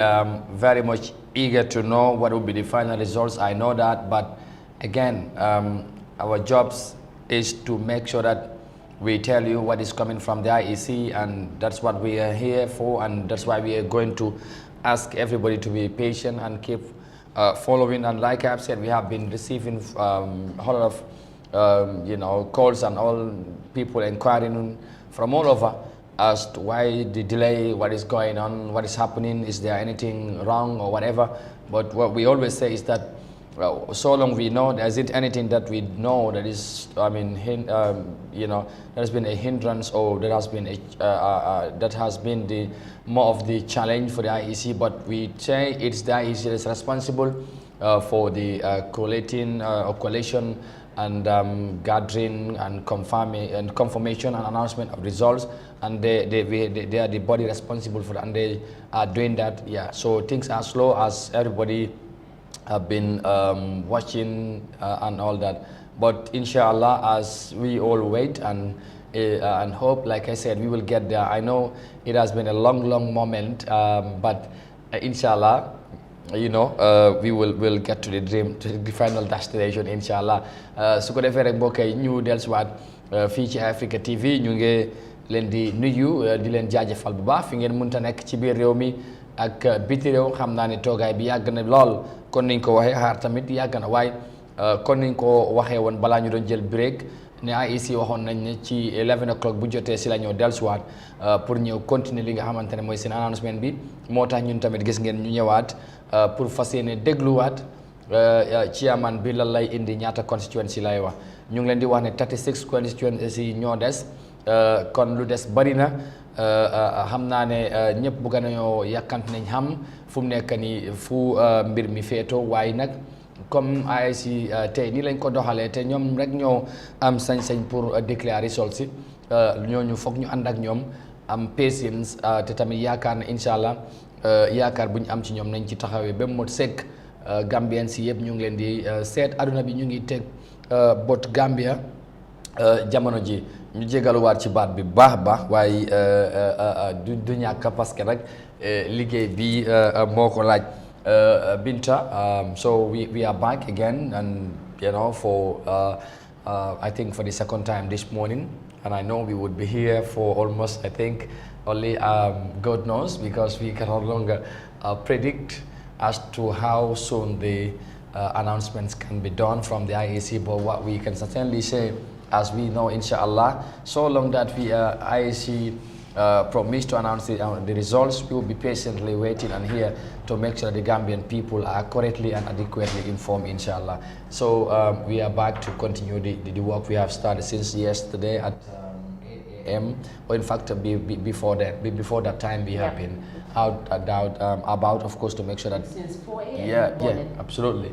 very much eager to know what will be the final results. I know that, but again, our jobs is to make sure that we tell you what is coming from the IEC, and that's what we are here for, and that's why we are going to ask everybody to be patient and keep following. And like I've said, we have been receiving a whole lot of calls and all people inquiring from all over as to why the delay, what is going on, what is happening, is there anything wrong or whatever. But what we always say is that so long we know there isn't anything that we know that is, there's been a hindrance, or there has been that has been the more of the challenge for the IEC. But we say it's the IEC that is responsible for the collating or collation and gathering and confirmation and announcement of results, and they are the body responsible for that, and they are doing that. Yeah, so things are slow, as everybody have been watching and all that, but inshallah, as we all wait and hope, like I said, we will get there. I know it has been a long moment, but inshallah, we will get to the dream, to the final destination, inshallah. Su ko defee rek mbokk yi ñu dellusiwaat fii ci Eyeafrica TV, ñu ngi leen di nuyu di leen jaajëfal bu baax fi ngeen mënta nekk ci biir réew mi ak biti réew. xam naa ne toogaay bi yàgg na lool, kon niñ ko waxee, xaar tamit yàgg na, waaye kon niñ ko waxee woon balaa ñu doon jël break ne IEC waxoon nañ ne ci 11 o'clock bu jotee si la ñëw dellusiwaat pour ñëw continuer li nga xamante ne mooy seen announcement bi. moo tax ñun tamit gis ngeen ñu ñëwaat pour fas yéene dégluwaat chairman bi lan lay indi, ñaata constituency lay wax. ñu ngi leen di wax ne 36 constituency ñoo des, kon lu des bari na. xam naa ne ñëpp bëgg nañoo yàkkant nañ xam fu mu nekk nii fu mbir mi féetoo, waaye nag comme IEC tey nii lañ ko doxalee te ñoom rek ñoo am sañ-sañ pour déclarer results si, ñooñu foog ñu ànd ak ñoom am patience, te tamit yaakaar na incha allah yaakaar bu ñu am ci ñoom nañ ci taxawee ba mot sëkk. Gambien si yëpp ñu ngi leen di seet, aduna bi ñu ngi teg bot Gambia jamono ji. ñu jégaluwaat ci baat bi baax waaye du ñàkk parce que rek liggéey bi moo ko laaj. Binta, so we are back again, and for I think for the second time this morning, and I know we would be here for almost, I think, only God knows, because we can no longer predict as to how soon the announcements can be done from the IEC. But what we can certainly say, as we know, inshallah, so long that we IEC promise to announce the results, we will be patiently waiting and here to make sure the Gambian people are correctly and adequately informed, inshallah. So we are back to continue the work we have started since yesterday at 8 a.m. or in fact before that time we have been out about, of course, to make sure that since 4 a.m. yeah, absolutely.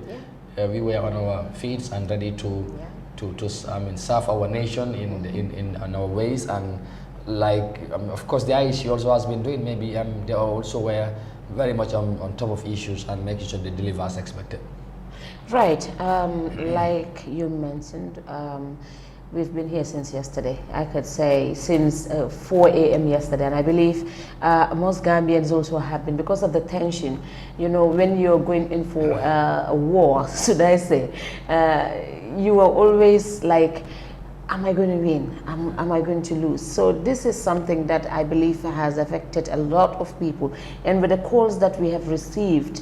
We were on our feet and ready to serve our nation in our ways, and like of course the IEC also has been doing. Maybe they also were very much on top of issues and making sure they deliver as expected. Right, like you mentioned, we've been here since yesterday. I could say since 4 a.m. yesterday, and I believe most Gambians also have been, because of the tension. When you're going in for a war, should I say, you are always like, am I going to win? Am I going to lose? So this is something that I believe has affected a lot of people. And with the calls that we have received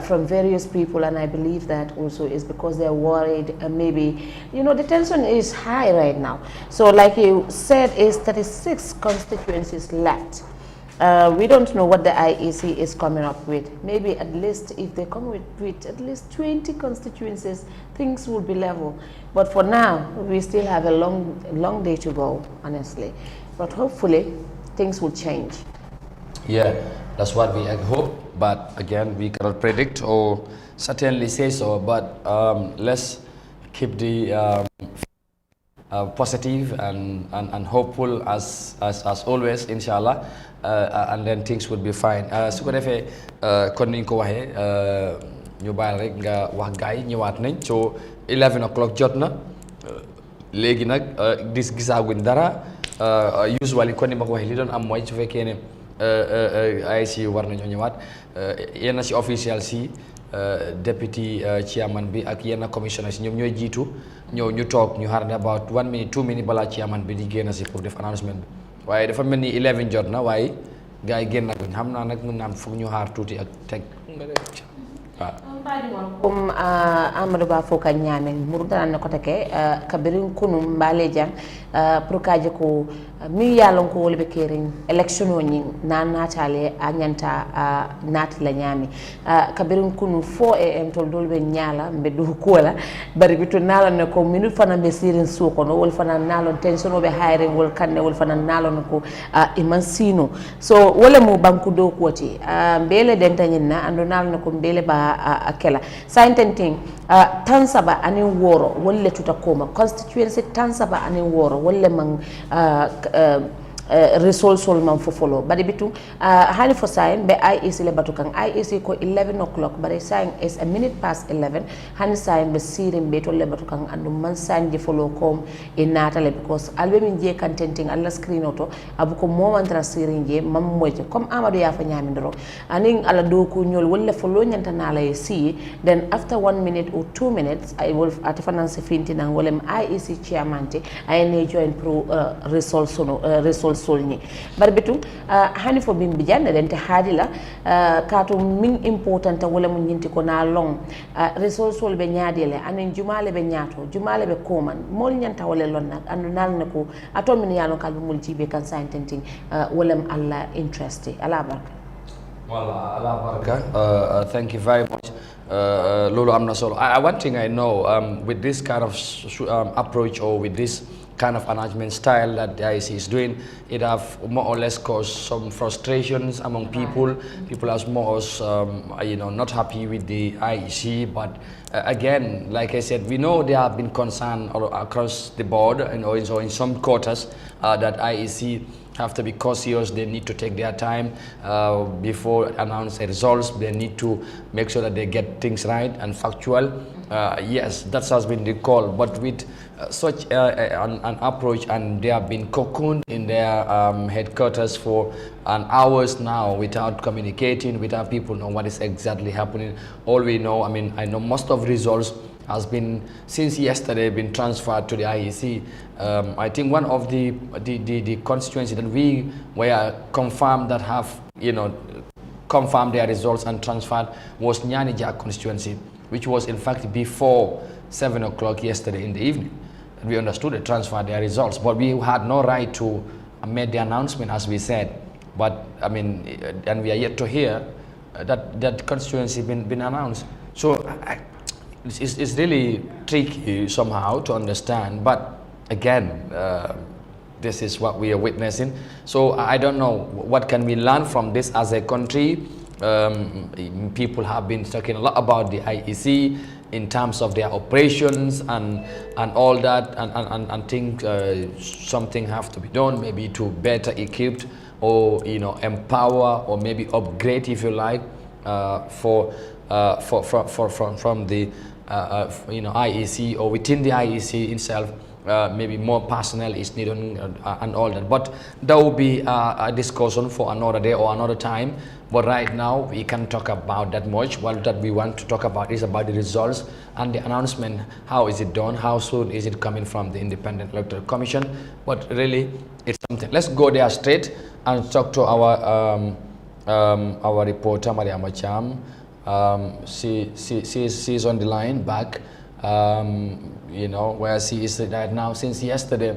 from various people, and I believe that also is because they're worried, maybe, the tension is high right now. So like you said, is 36 constituencies left. We don't know what the IEC is coming up with. Maybe at least if they come with at least 20 constituencies, things will be level. But for now, we still have a long day to go, honestly. But hopefully, things will change. Yeah, that's what we hope. But again, we cannot predict or certainly say so. But let's keep the positive and hopeful as always, inshallah. And then things will be fine. Su ko defee kon niñ ko waxee ñu bàyyi rek nga wax gaay ñëwaat nañ. So 11 o'clock jot na léegi nag gisaaguñ dara. Usually kon ni ma ko waxee li doon am mooy su fekkee ne IEC war nañoo ñëwaat yenn ci official si deputy chairman bi ak yenn commissioner si ñoom ñooy jiitu ñëw ñu toog ñu xaar ne about 1 minute 2 minutes balaa chairman bi di génn si pour def announcement bi waaye dafa mel ni 11 jot na waaye gars yi génn naguñ xam naa nag mun naan foog ñu xaar tuuti ak teg waaw. comme Amadou Ba fo ka ñaamen murda na ko take kabirin kunu mbale jang pour kaje ko mi yalon ko wolbe kering election o nyi na natale a nyanta nat la ñami kabirin kunu 4 am tol dolbe ñala mbe du kola bari bitu nala ne ko minu fana be sirin suko no wol fana nalon tension o be hayre wol kanne wol fana nalon ko iman sino so wala mo banku do koti mbele dentanyin na ando nal ne ko mbele ba akela saintenting tansaba ani woro wolle tuta koma constituency tansaba ani woro wolle man resol sol man fofolo bari bitu hani fo sain be IEC le batu kan IEC ko 11 o'clock bari sain is a minute past 11 hani sain be sirin be to le batu kan andu man sain je folo kom e natale because albe min je kan tenting alla screen auto abu ko mo man tra sirin je mam moje comme Amadou ya fa nyami ndoro anin ala do ko nyol wolle folo nyanta nala e si then after 1 minute or 2 minutes I will at finance fintina wolem IEC chairman te ay ne join pro resol sono resol solni barbetu hani fo bimbi janne den te hadila kato min important wala mun nyinti ko na long resol sol be nyaadele anen jumale be nyaato jumale be koman mol nyanta wala lon nak andu nal ne ko ato min yalon kalbu mul jibe kan saintenting wala alla interest ala barka wala ala barka thank you very much Lolo amna solo one thing I know with this kind of approach or with this kind of announcement style that the IEC is doing, it have more or less caused some frustrations among people. People are more, not happy with the IEC. But again, like I said, we know there have been concern across the board, and also in some quarters that IEC have to be cautious. They need to take their time before announcing results. They need to make sure that they get things right and factual. Yes, that has been the call. But with such an approach, and they have been cocooned in their headquarters for an hours now without communicating, without people know what is exactly happening. All we know, I know most of the results has been since yesterday been transferred to the IEC. I think one of the constituency that we were confirmed that have confirmed their results and transferred was Nyanija constituency, which was in fact before 7 o'clock yesterday in the evening. We understood they transferred their results, but we had no right to make the announcement as we said. But and we are yet to hear that constituency been announced. So it's really tricky somehow to understand. But again, this is what we are witnessing. So I don't know what can we learn from this as a country. People have been talking a lot about the IEC in terms of their operations and all that, and think something have to be done, maybe to better equipped or empower or maybe upgrade, if you like, from the IEC or within the IEC itself. Maybe more personnel is needed and all that, but that will be a discussion for another day or another time. But right now we can't talk about that much. What that we want to talk about is about the results and the announcement. How is it done? How soon is it coming from the Independent Electoral Commission? But really, it's something. Let's go there straight and talk to our reporter Mariam Cham. She's on the line back. Where she is right now since yesterday.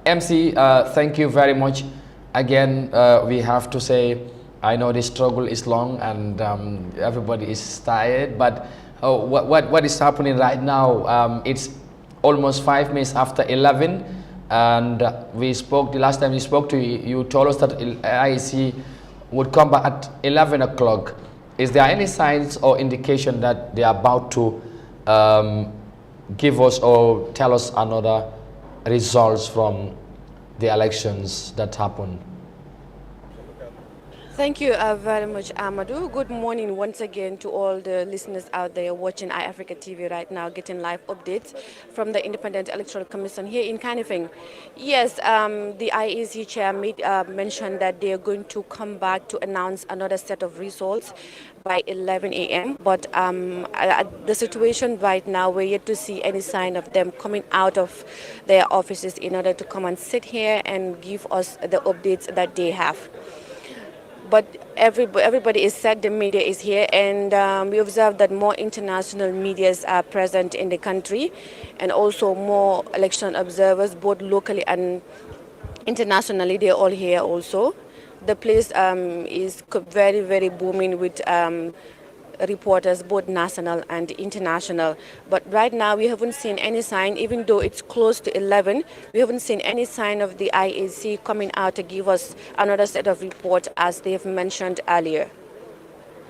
MC, thank you very much. Again, we have to say, I know the struggle is long and everybody is tired, but what is happening right now? It's almost 5 minutes after 11, and we spoke, the last time we spoke to you, you told us that IEC would come back at 11 o'clock. Is there any signs or indication that they are about to give us or tell us another results from the elections that happened? Thank you very much, Amadou. Good morning once again to all the listeners out there watching Eyeafrica TV right now, getting live updates from the Independent Electoral Commission here in Kanifing. Yes, the IEC chair mentioned that they are going to come back to announce another set of results by 11 a.m. But the situation right now, we're yet to see any sign of them coming out of their offices in order to come and sit here and give us the updates that they have. But everybody is set, the media is here, and we observe that more international medias are present in the country, and also more election observers, both locally and internationally, they're all here also. The place is very, very booming with reporters, both national and international. But right now, we haven't seen any sign, even though it's close to 11, we haven't seen any sign of the IAC coming out to give us another set of reports, as they have mentioned earlier.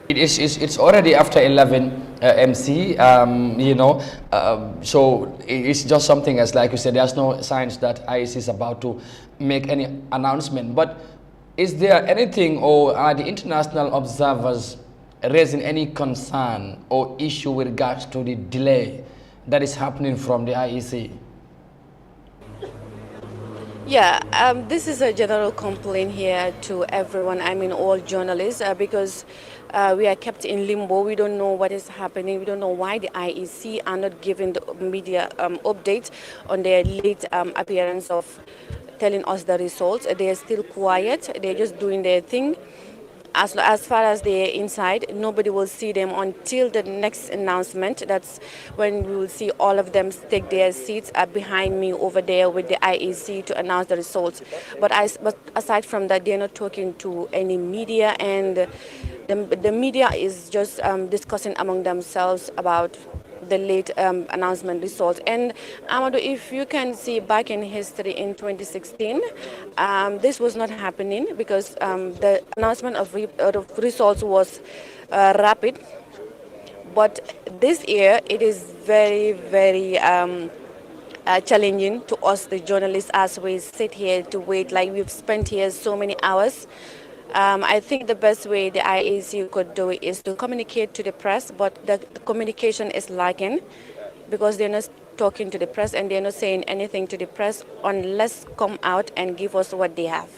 It's already after 11 MC, so it's just something as, like you said, there's no signs that IEC is about to make any announcement. But is there anything, or are the international observers raising any concern or issue with regards to the delay that is happening from the IEC? Yeah, this is a general complaint here to everyone, I mean all journalists, because we are kept in limbo. We don't know what is happening. We don't know why the IEC are not giving the media updates on their late appearance of telling us the results. They are still quiet. They're just doing their thing. As far as they're inside, nobody will see them until the next announcement. That's when we will see all of them take their seats behind me over there with the IEC to announce the results. But aside from that, they're not talking to any media, and the media is just discussing among themselves about the late announcement results. And Amadou, if you can see back in history in 2016, this was not happening, because the announcement of results was rapid. But this year, it is very, very challenging to us, the journalists, as we sit here to wait. Like, we've spent here so many hours. I think the best way the IAC could do it is to communicate to the press, but the communication is lacking, because they're not talking to the press and they're not saying anything to the press unless come out and give us what they have.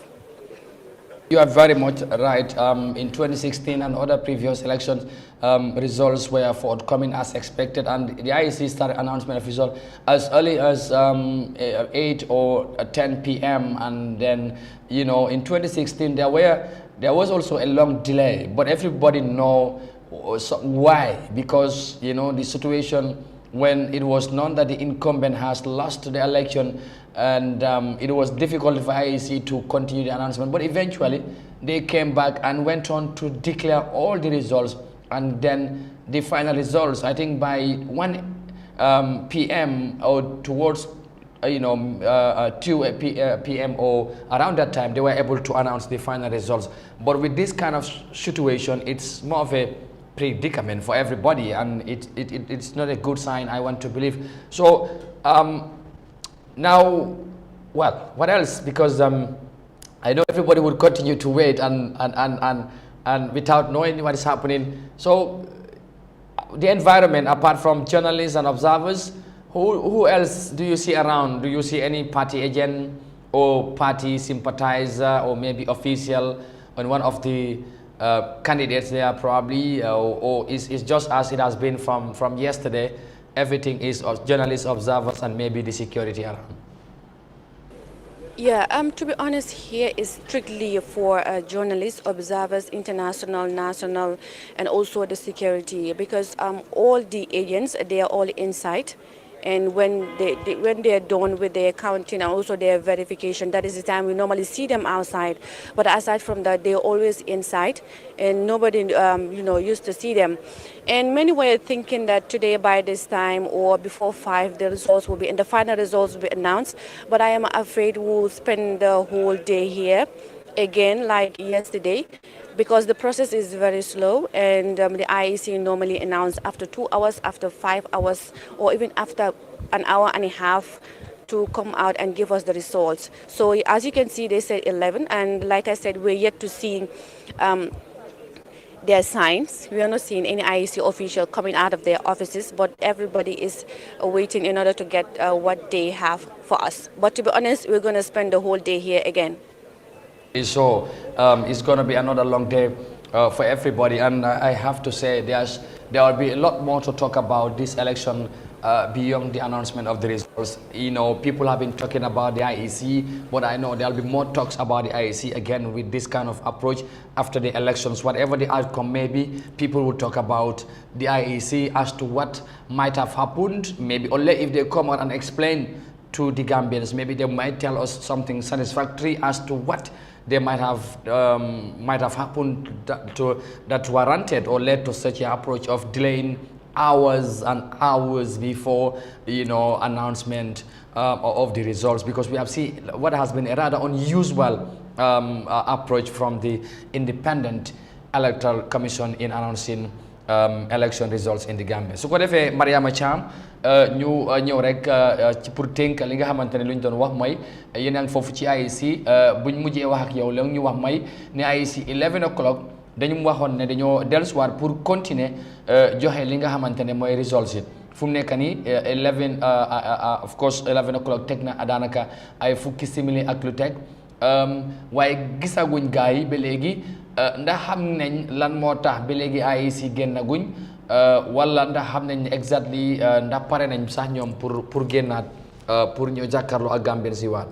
You are very much right. In 2016 and other previous elections, results were forthcoming as expected, and the IEC started announcement of results as early as 8 or 10 p.m. And then, in 2016 there was also a long delay, but everybody know why, because the situation when it was known that the incumbent has lost the election, and it was difficult for IEC to continue the announcement, but eventually they came back and went on to declare all the results, and then the final results, I think by 1 p.m. or towards 2 p.m. or around that time, they were able to announce the final results. But with this kind of situation, it's more of a predicament for everybody, and it's not a good sign, I want to believe. So now, well, what else? Because I know everybody would continue to wait and without knowing what is happening. So the environment, apart from journalists and observers, who else do you see around? Do you see any party agent or party sympathizer or maybe official on one of the candidates there, probably, or is just as it has been from yesterday? Everything is journalists, observers, and maybe the security around. Yeah, to be honest, here is strictly for journalists, observers, international, national, and also the security, because all the agents, they are all inside. And when they are done with their counting and also their verification, that is the time we normally see them outside. But aside from that, they're always inside, and nobody used to see them. And many were thinking that today by this time or before 5, the results will be, and the final results will be announced. But I am afraid we'll spend the whole day here again like yesterday, because the process is very slow, and the IEC normally announce after 2 hours, after 5 hours, or even after an hour and a half to come out and give us the results. So as you can see, they said 11, and like I said, we're yet to see their signs. We are not seeing any IEC official coming out of their offices, but everybody is waiting in order to get what they have for us. But to be honest, we're going to spend the whole day here again. So it's going to be another long day for everybody, and I have to say there will be a lot more to talk about this election beyond the announcement of the results. You know, people have been talking about the IEC, but I know there will be more talks about the IEC again with this kind of approach after the elections. Whatever the outcome may be, people will talk about the IEC as to what might have happened, maybe only if they come out and explain to the Gambians, maybe they might tell us something satisfactory as to what they might have happened that warranted or led to such an approach of delaying hours and hours before, you know, announcement of the results, because we have seen what has been a rather unusual approach from the Independent Electoral Commission in announcing election results in the Gambia. su ko defee Mariama Cham ñu ñëw rek ci pour tënk li nga xamante ne lu ñu doon wax mooy yéen a ngi foofu ci IEC buñ mujjee wax ak yow la ñu wax mooy ne IEC 11 o'clock dañu waxoon ne dañoo dellusiwaat pour continuer joxe li nga xamante ne mooy results yi fu mu nekk nii 11 of course 11 o'clock teg na daanaka ay fukki simili ak lu teg waaye gisaguñ gaa yi ba léegi ndax xam nañ lan moo tax ba léegi IEC génnaguñ wala ndax xam nañ exactly ndax pare nañ sax ñoom pour génnaat pour ñu jàkkaarloo ak Gambien si waat.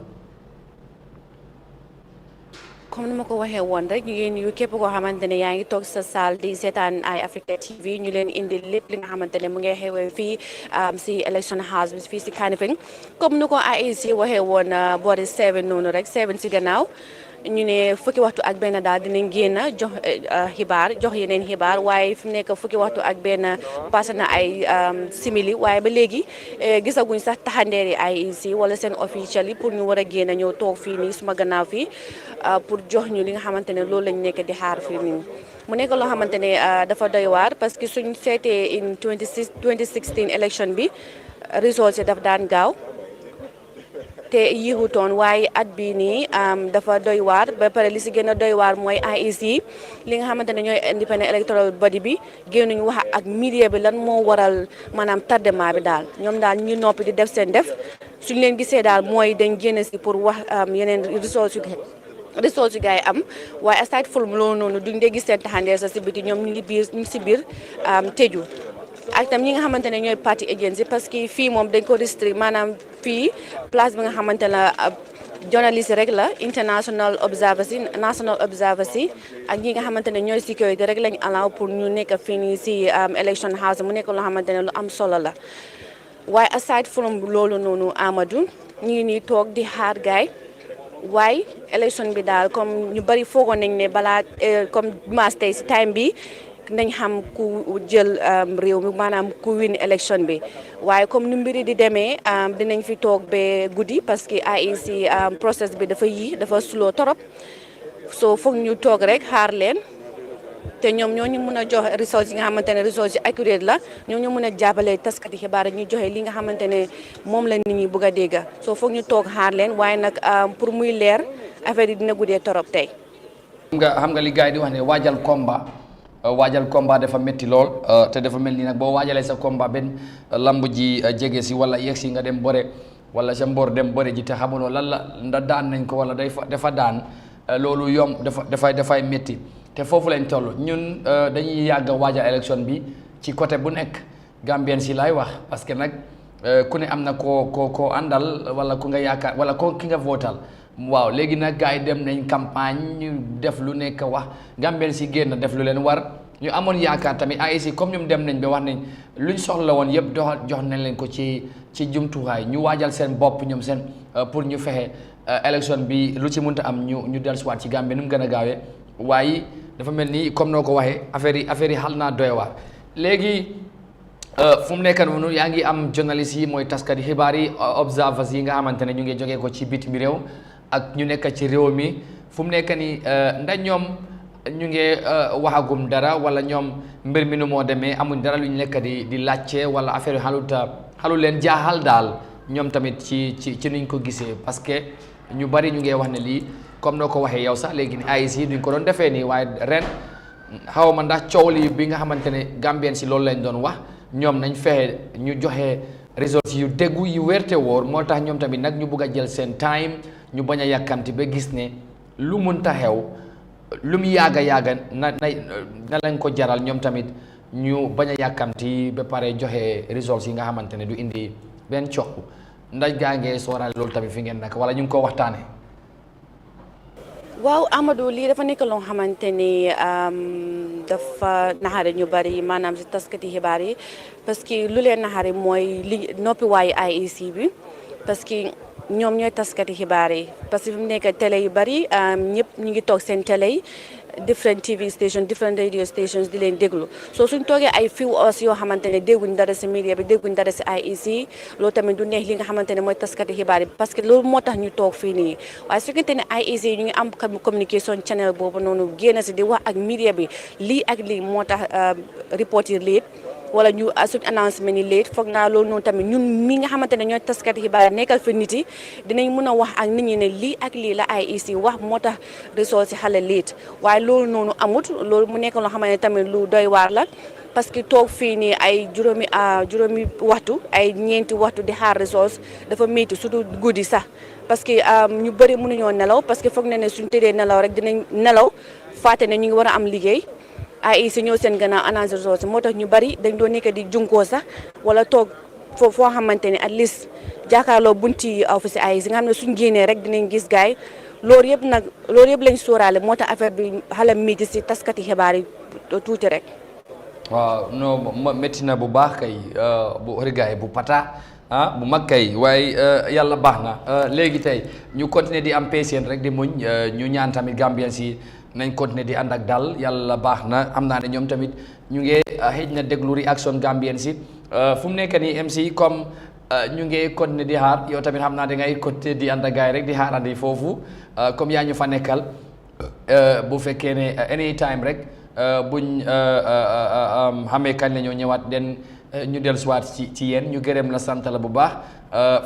comme ni ma ko waxee woon rek yéen yu képp koo xamante ne yaa ngi toog sa salle di seetaan Eyeafrica TV ñu leen indi lépp li nga xamante ne mu ngi xewee fii si election house bi fii si Kanifing comme ni ko IEC waxee woon boori 7 noonu rek 7 si gannaaw ñu ne fukki waxtu ak benn daal dinañ génn jox xibaar jox yeneen xibaar waaye fi mu nekk fukki waxtu ak benn passé na ay simili waaye ba léegi gisaguñ sax taxandeeri IEC wala seen official yi pour ñu war a génn ñëw toog fii nii suma gannaaw fii pour jox ñu li nga xamante ne loolu lañ nekk di xaar fii nii mu nekk loo xamante ne dafa doy waar parce que suñ seetee in 2016 election bi results yi daf daan gaaw te yéexutoon waaye at bii nii dafa doy waar ba pare li si gën a doy waar mooy IEC li nga xamante ne ñooy independent electoral body bi génnuñu wax ak media bi lan moo waral maanaam tardement bi daal ñoom daal ñu noppi di def seen def suñ leen gisee daal mooy dañ génn si pour wax yeneen results yu gars yi am waaye aside from loolu noonu duñ dee gis seen taxandeer sa si biti ñoom ñu ngi si biir tëju ak tam ñi nga xamante ne ñooy party agency parce que fii moom dañ ko restrict maanaam fii place bi nga xamante ne journaliste rek la international observers yi national observers yi ak ñi nga xamante ne ñooy sécurité rek lañ allow pour ñu nekk fii nii si election house mu nekk loo xamante ne lu am solo la waaye aside from loolu noonu Amadou ñu ngi nii toog di xaar gaay waaye election bi daal comme ñu bari foogoon nañ ne balaa comme dimanche tey si time bi nañ xam ku jël réew mi maanaam ku win election bi waaye comme nu mbiri di demee dinañ fi toog ba guddi parce que IEC process bi dafa slow torop so foog ñu toog rek xaar leen te ñoom ñoo ñu mën a jox results yi nga xamante ne results yi accurate la ñoom ñu mën a jàppale taskati xibaar ñu joxe li nga xamante ne moom la nit ñi bëgg a dégg so foog ñu toog xaar leen waaye nag pour muy leer affaire yi dina guddee torop tey. xam nga li gars yi di wax ne waajal combat dafa métti lool te dafa mel ni nag boo waajalee sa combat benn lamb ji jege si wala yegg si nga dem bore wala sa mbor dem bore ji te xamuloo lan la ndax daan nañ ko wala dafa daan loolu yomb dafay métti te foofu lañ toll ñun dañuy yàgg a waajal élection bi ci côté bu nekk Gambien si laay wax parce que nag ku ne am na koo àndal wala ku nga yaakaar wala ki nga votal waaw léegi nag gars yi dem nañ campagne ñu def lu nekk wax Gambien si génn def lu leen war ñu amoon yaakaar tamit IEC comme ñoom dem nañ ba wax nañ luñ soxla woon yëpp jox nañ leen ko ci jumtuwaay ñu waajal seen bopp ñoom seen pour ñu fexe élection bi lu ci mënta am ñu dellusiwaat ci Gambie nu mu gën a gaawee waaye dafa mel ni comme noo ko waxee affaire yi xal naa doy waar léegi fu mu nekk noonu yaa ngi am journaliste yi mooy taskati xibaar yi observers yi nga xamante ne ñu ngi jógee ko ci bitim réew ak ñu nekk ci réew mi fu mu nekk nii ndax ñoom ñu ngi waxagum dara wala ñoom mbir mi nu moo demee amuñ dara lu ñu nekk di laajte wala affaire yu xalu leen jaaxal daal ñoom tamit ci nuñ ko gisee parce que ñu bari ñu ngi wax ne lii comme noo ko waxee yow sax léegi ni AIC duñ ko doon defee nii waaye ren xaw ma ndax coow li bi nga xamante ne Gambien si loolu lañ doon wax ñoom nañ fexe ñu joxe results yu déggu yu wérte wóor moo tax ñoom tamit nag ñu bugg a jël seen time ñu bañ a yàkkamti ba gis ne lu munta xew lu mu yàgga na lañ ko jaral ñoom tamit ñu bañ a yàkkamti ba pare joxe results yi nga xamante ne du indi benn coxu ndax gaa ngee sooraale loolu tamit fi ngeen nag wala ñu ngi ko waxtaane waaw Amadou lii dafa nekk loo xamante ni dafa naxari ñu bari maanaam si taskati xibaar yi parce que lu leen naxari mooy li noppi waayu IEC bi parce que ñoom ñooy taskati xibaar yi parce que fi mu nekk télé yu bari ñëpp ñu ngi toog seen télé yi different TV stations different radio stations di leen déglu soo suñ toogee ay few hours yoo xamante ne dégguñ dara si media bi dégguñ dara si IEC loolu tamit du neex li nga xamante ne mooy taskati xibaar yi parce que loolu moo tax ñu toog fii nii waaye su fekkente ne IEC ñu ngi am communication channel boobu noonu génn si di wax ak media bi lii ak lii moo tax report yi late wala ñu suñ announcement yi late foog naa loolu noonu tamit ñun mi nga xamante ne ñooy taskati xibaar nekkal fi nit yi dinañ mën a wax ak nit ñi ne lii ak lii la IEC wax moo tax results si xale late waaye loolu noonu amut loolu mu nekk loo xamante ne tamit lu doy waar la parce que toog fii nii ay juróomi waxtu ay ñeenti waxtu di xaar results dafa métti surtout guddi sax parce que ñu bëri mënuñoo nelaw parce que foog na ne suñ tëddee nelaw rek dinañ nelaw fàtte ne ñu ngi war a am liggéey IEC ñëw seen gannaaw annonce results moo tax ñu bari dañ doon nekk di junkoo sax wala toog foo xamante ne at least jàkkaarloo bunti office IEC nga xam ne suñ génnee rek dinañ gis gaay loolu yëpp lañ sóoraale moo tax affaire bi xala métti si taskati xibaar yi tuuti rek. waaw non métti na bu baax kay bu rigaay bu pata bu mag kay waaye yàlla baax na léegi tey ñu continuer di am patience rek di muñ ñu ñaan tamit Gambien si nañ continuer di ànd ak dal yàlla baax na xam naa ne ñoom tamit ñu ngi xëj na déglu réaction Gambien si fu mu nekk nii MC comme ñu ngi continuer di xaar yow tamit xam naa da ngay continuer di ànd ak gaay rek di xaarandi foofu comme yaa ñu fa nekkal bu fekkee ne anytime rek buñ xamee kañ la ñoo ñëwaat den ñu dellusiwaat ci yéen ñu gërëm la sant la bu baax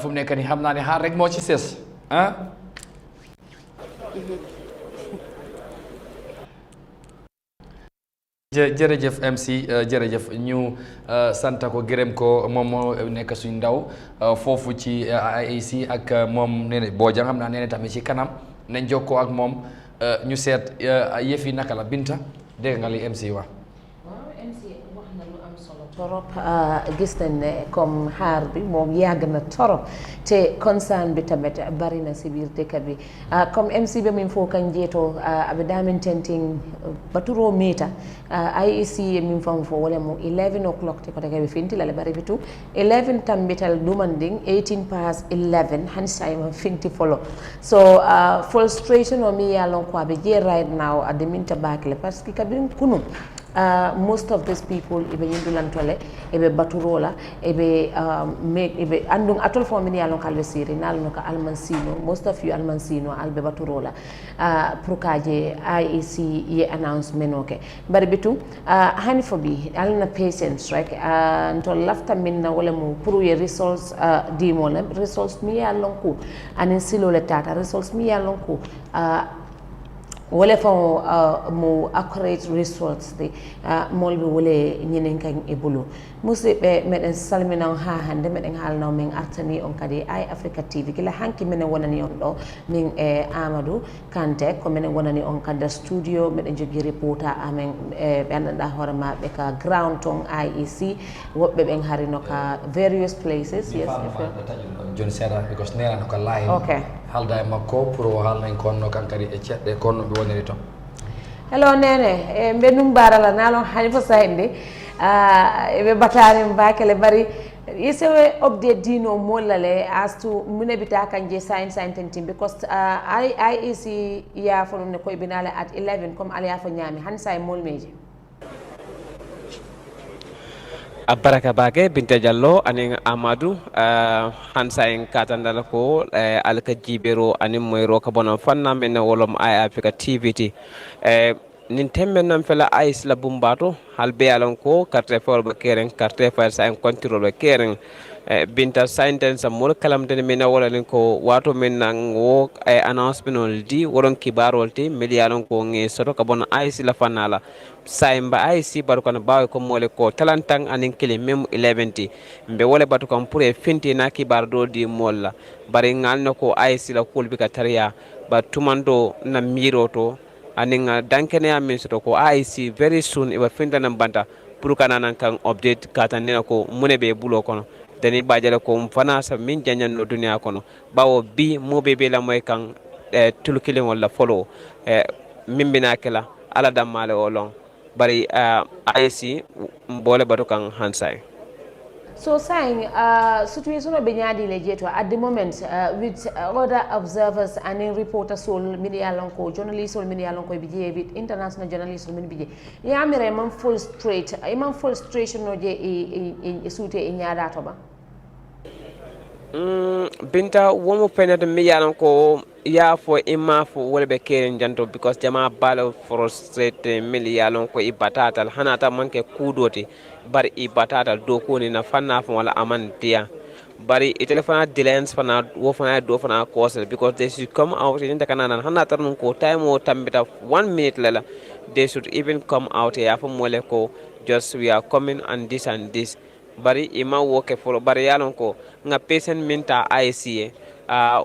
fu mu nekk nii xam naa ne xaar rek moo ci ses jërëjëf MC jërëjëf ñu sant ko gërëm ko moom moo nekk suñ ndaw foofu ci IEC ak moom nee na Bojang xam naa nee na tamit ci kanam nañ jokkoo ak moom ñu seet yëf yi naka la Binta dégg nga li MC wax. waaw MC wax na lu am solo torop gis nañ ne comme xaar bi moom yàgg na torop te concern bi tamit bari na si biir dëkk bi comme MC be min fo kan jeeto aɓe damin tenting baturo meta IEC min fam fo wala mo 11 o'clock te kota kaɓe fintilale bari bitu 11 tambital ɗumandin 18 past 11 han sayma finti folo so frustration o mi yalon ko aɓe jee right now ade minta bakle par ce que kabin kunum most of these people ibe yindulantole ibe baturola ibe ibe andung atol fo min yalon kalbe siri nalno ka almansino most of you almansino albe baturola pour kaje IEC ye announcement okay bari bitu hani fo bi alna patience rek to lafta minna wala mo pour ye results dimo la results mi yalon ko anin silo le tata results mi yalon ko wala fa mo accurate results de molbe wala nyinen kan e bulu musidɓe meɗen salminan ha hande meɗen haalno min artani on kadi Eyeafrica TV gila hanki minen wonani on ɗo min e Amadou Kanté ko minen wonani on kadi studio meɗen jogui reporter amen ɓe andanɗa hoore maɓe ka ground ton IEC woɓɓe ɓen harino ka various places yes joni seeɗa because nerano ko live okay halda e makko pour o haalnaen konno kan kadi e ceɗɗe konno ɓe woniri toon hello nene e mbenum barala nalon hani fo sayinde eɓe batani mbakele bari isewe update dino mollale as to munebita kanje science tentim because IEC ya fo ne koye binale at 11 comme ala fo nyami han say molmeji baraka bake Binta Diallo anin Amadou hansa en katandala ko alka jibero anin moyro ka bonon fanna men wolom Eyeafrica TV nin tembe nan fela ice la bumbato halbe alon ko carte for be keren carte fa sa en control be keren binta sentence mol kalam den mina wala nin ko wato men nan wo announcement ol di woron kibarol ti medialon ko ngi soto ka bon ice la fanala saimba ice bar ko bawe ko mole ko talantang anin kili mem 11 mbe wala batu kam pour e finti na kibar do di molla bari ngal nako ice la kulbi ka tariya ba tumando na miroto aning dankene amin soto ko IC very soon iba finta nan banta pour kana nan kan update kata nena ko mune be bulo kono deni bajale ko fana sa min janyan no dunya kono bawo bi mo be la moy kan tulkile wala follow min bina kala ala damale o long bari IC mbole batu kan hansai. So saying situation of Benyadi Lejeto at the moment with other observers and in reporters sol media lonko journalists sol media lonko bije with international journalists sol bije yamire man full straight imam full straight no je e sute e nyaada to ba binta womo penata media lonko ya fo imma fo wolbe keren janto because jama balo frustrate media lonko e batatal hanata manke kudoti bari i batata do ko ni na fanna fa wala aman dia bari i telefona delays fana wo fana do fana cause because they should come out in the kanana hana tarun ko time o tambita 1 minute lala they should even come out here from mole ko just we are coming and this bari ima woke for bari yalon ko nga patient minta ICA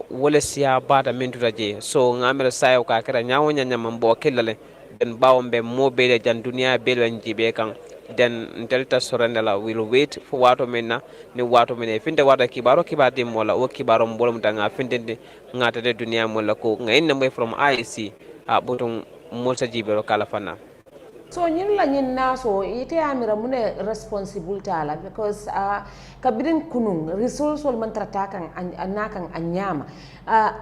wala siya bata mintu raje so ngamira sayo ka kera nyawo nyanya mambo kelale den bawombe mo be jan dunia be jibe kan then delta sorendela will wait for wato menna ni wato mene finde wata kibaro kibati mola o kibaro mbolum tanga finde ngata de dunia mola ko ngain nambe from IC butung molsa jibero kala fana. So ñin la ñin naso ite amira mune responsible tala because kabirin kunung resource wal man trata kan anakan anyama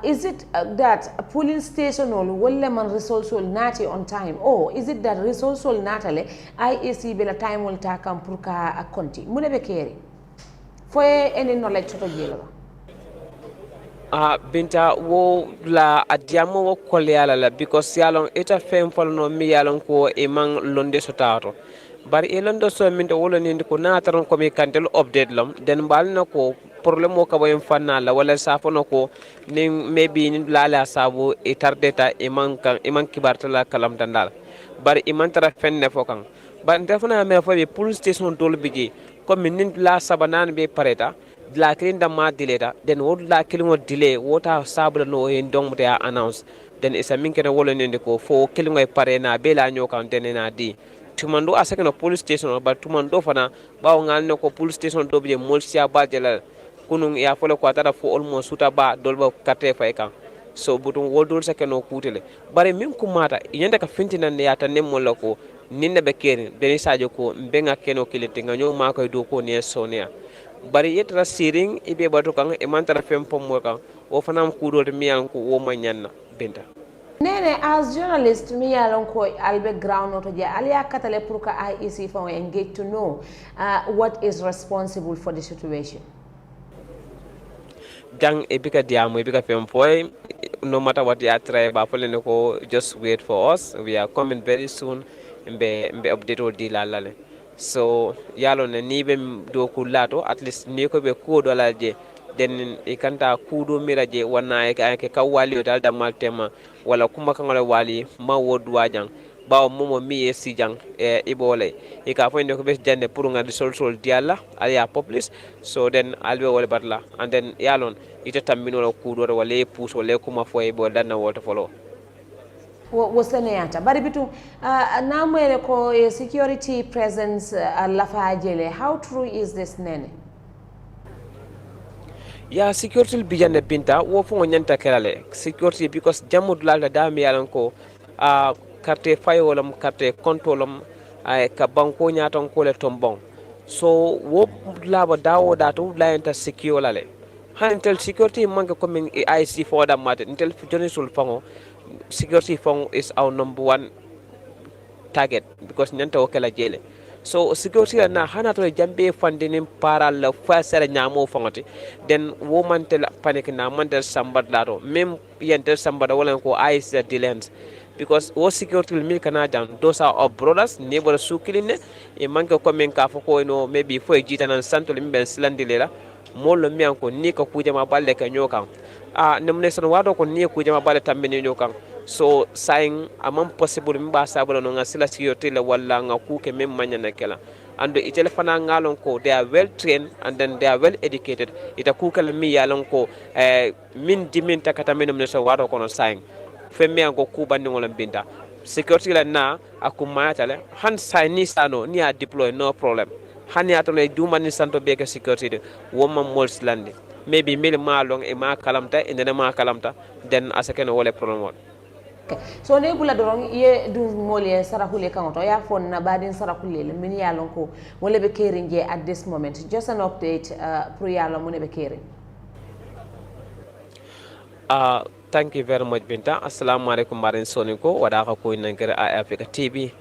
is it that polling station wala man resource wal nati on time or is it that resource wal natale IEC bela time wal ta kan pour ka konti mune be kere foye any knowledge to jelo binta wo la adiamo wo kolyala la because yalon eta fem folno mi yalon ko e man londe sotato bari e londo so min to wolo ni ko na taron ko mi kantel update lam den bal na ko problème o ka boyen fanna la wala safono ko ni maybe ni la sabu e tardeta e man kan e man kibarta la kalam dandal bari e man tara fenne fokan ba ndefna me fo be police station dol biji ko min la sabanan be pareta la kilin da ma dileta den wod la kilin wod delay wota sabula no en dong muta announce den isa min kene wolo nende ko fo kilin ngoy pare na be la nyokan den na di tumando asake no police station ba tumando fana bawo ngal ne ko police station do be molsia ba jela kunun ya fole ko tata fo almost suta ba dolba kate fay kan so butum woldol sake no kutele bare min kumata yende ka fintina ne yata nemmo lako ninne be kene den sajo ko mbenga keno kilite nganyo ma koy do ko ne sonia bari yetra siring ibe batu kan e mantara fem pommo kan o fanam kudo mi an ko wo manyanna benta nene as journalist mi yalon ko albe ground to je aliya katale pour ka IEC for engage to know what is responsible for the situation jang e bika diamo e bika fem foy no matter what you try ba folene ko just wait for us we are coming very soon mbe update o di lalale so yalo ne ni be do ku lato at least ni ko be ko do la je den e kanta kudo miraje wana ke kawali dal da maltema wala kuma kan wala wali ma wodu wajang bawo momo mi e sijang e ibole e ka fo ko be jande pour ngadi sol diala aliya publish so then albe wala batla and then yalon ita tambino kudo wala e pus wala kuma fo e bo danna wolto folo woseneyata bari bitu namwele ko security presence lafajele how true is this nene ya security bijande pinta wo fo nyanta kelale security because jamud lalta dami yalan ko carte fayolam carte controlum ay ka banko nyaton ko le tombon so wo laba dawo dato layenta secure lale hantel security manga ko min IC for da mat intel journalistul fango security fong is our #1 target because nyanta o kala jele so security na hana to jambe fandinin para la fasara nyamo fongati then woman tel panic na mandel sambat laro mem yentel sambada wala ko ice delens because wo security mil kana jam those are our brothers neighbor sukiline e manke ko men ka fo ko no maybe fo e jita nan santol mbe silandi lela molo mi anko ni ka kuje ma balle ka nyokan nemne son wado ko ni kuje ma balle tambe ni nyokan so saying amam possible mba sabula no ngasila security le walla nga kuke mem manya na kala and itele fana ngalon ko they are well trained and then they are well educated ita kukal mi yalon ko min dimin takata men so wado ko no saying femme anko kuba ni ngolon binta security la na akuma tale han say ni sano ni a deploy no problem hani atone duma ni santo beke security woma mols landi maybe mil malong e ma kalamta e nene ma kalamta then asake no wole problem. Okay. So ne bula dorong ye du mole sarakule kangoto ya fon na badin sarakule le min yalon ko wole be kering je at this moment just an update pro yalo mo ne be kering. Thank you very much Binta. Assalamu alaikum marin soniko wadaka ko nangere Eyeafrica TV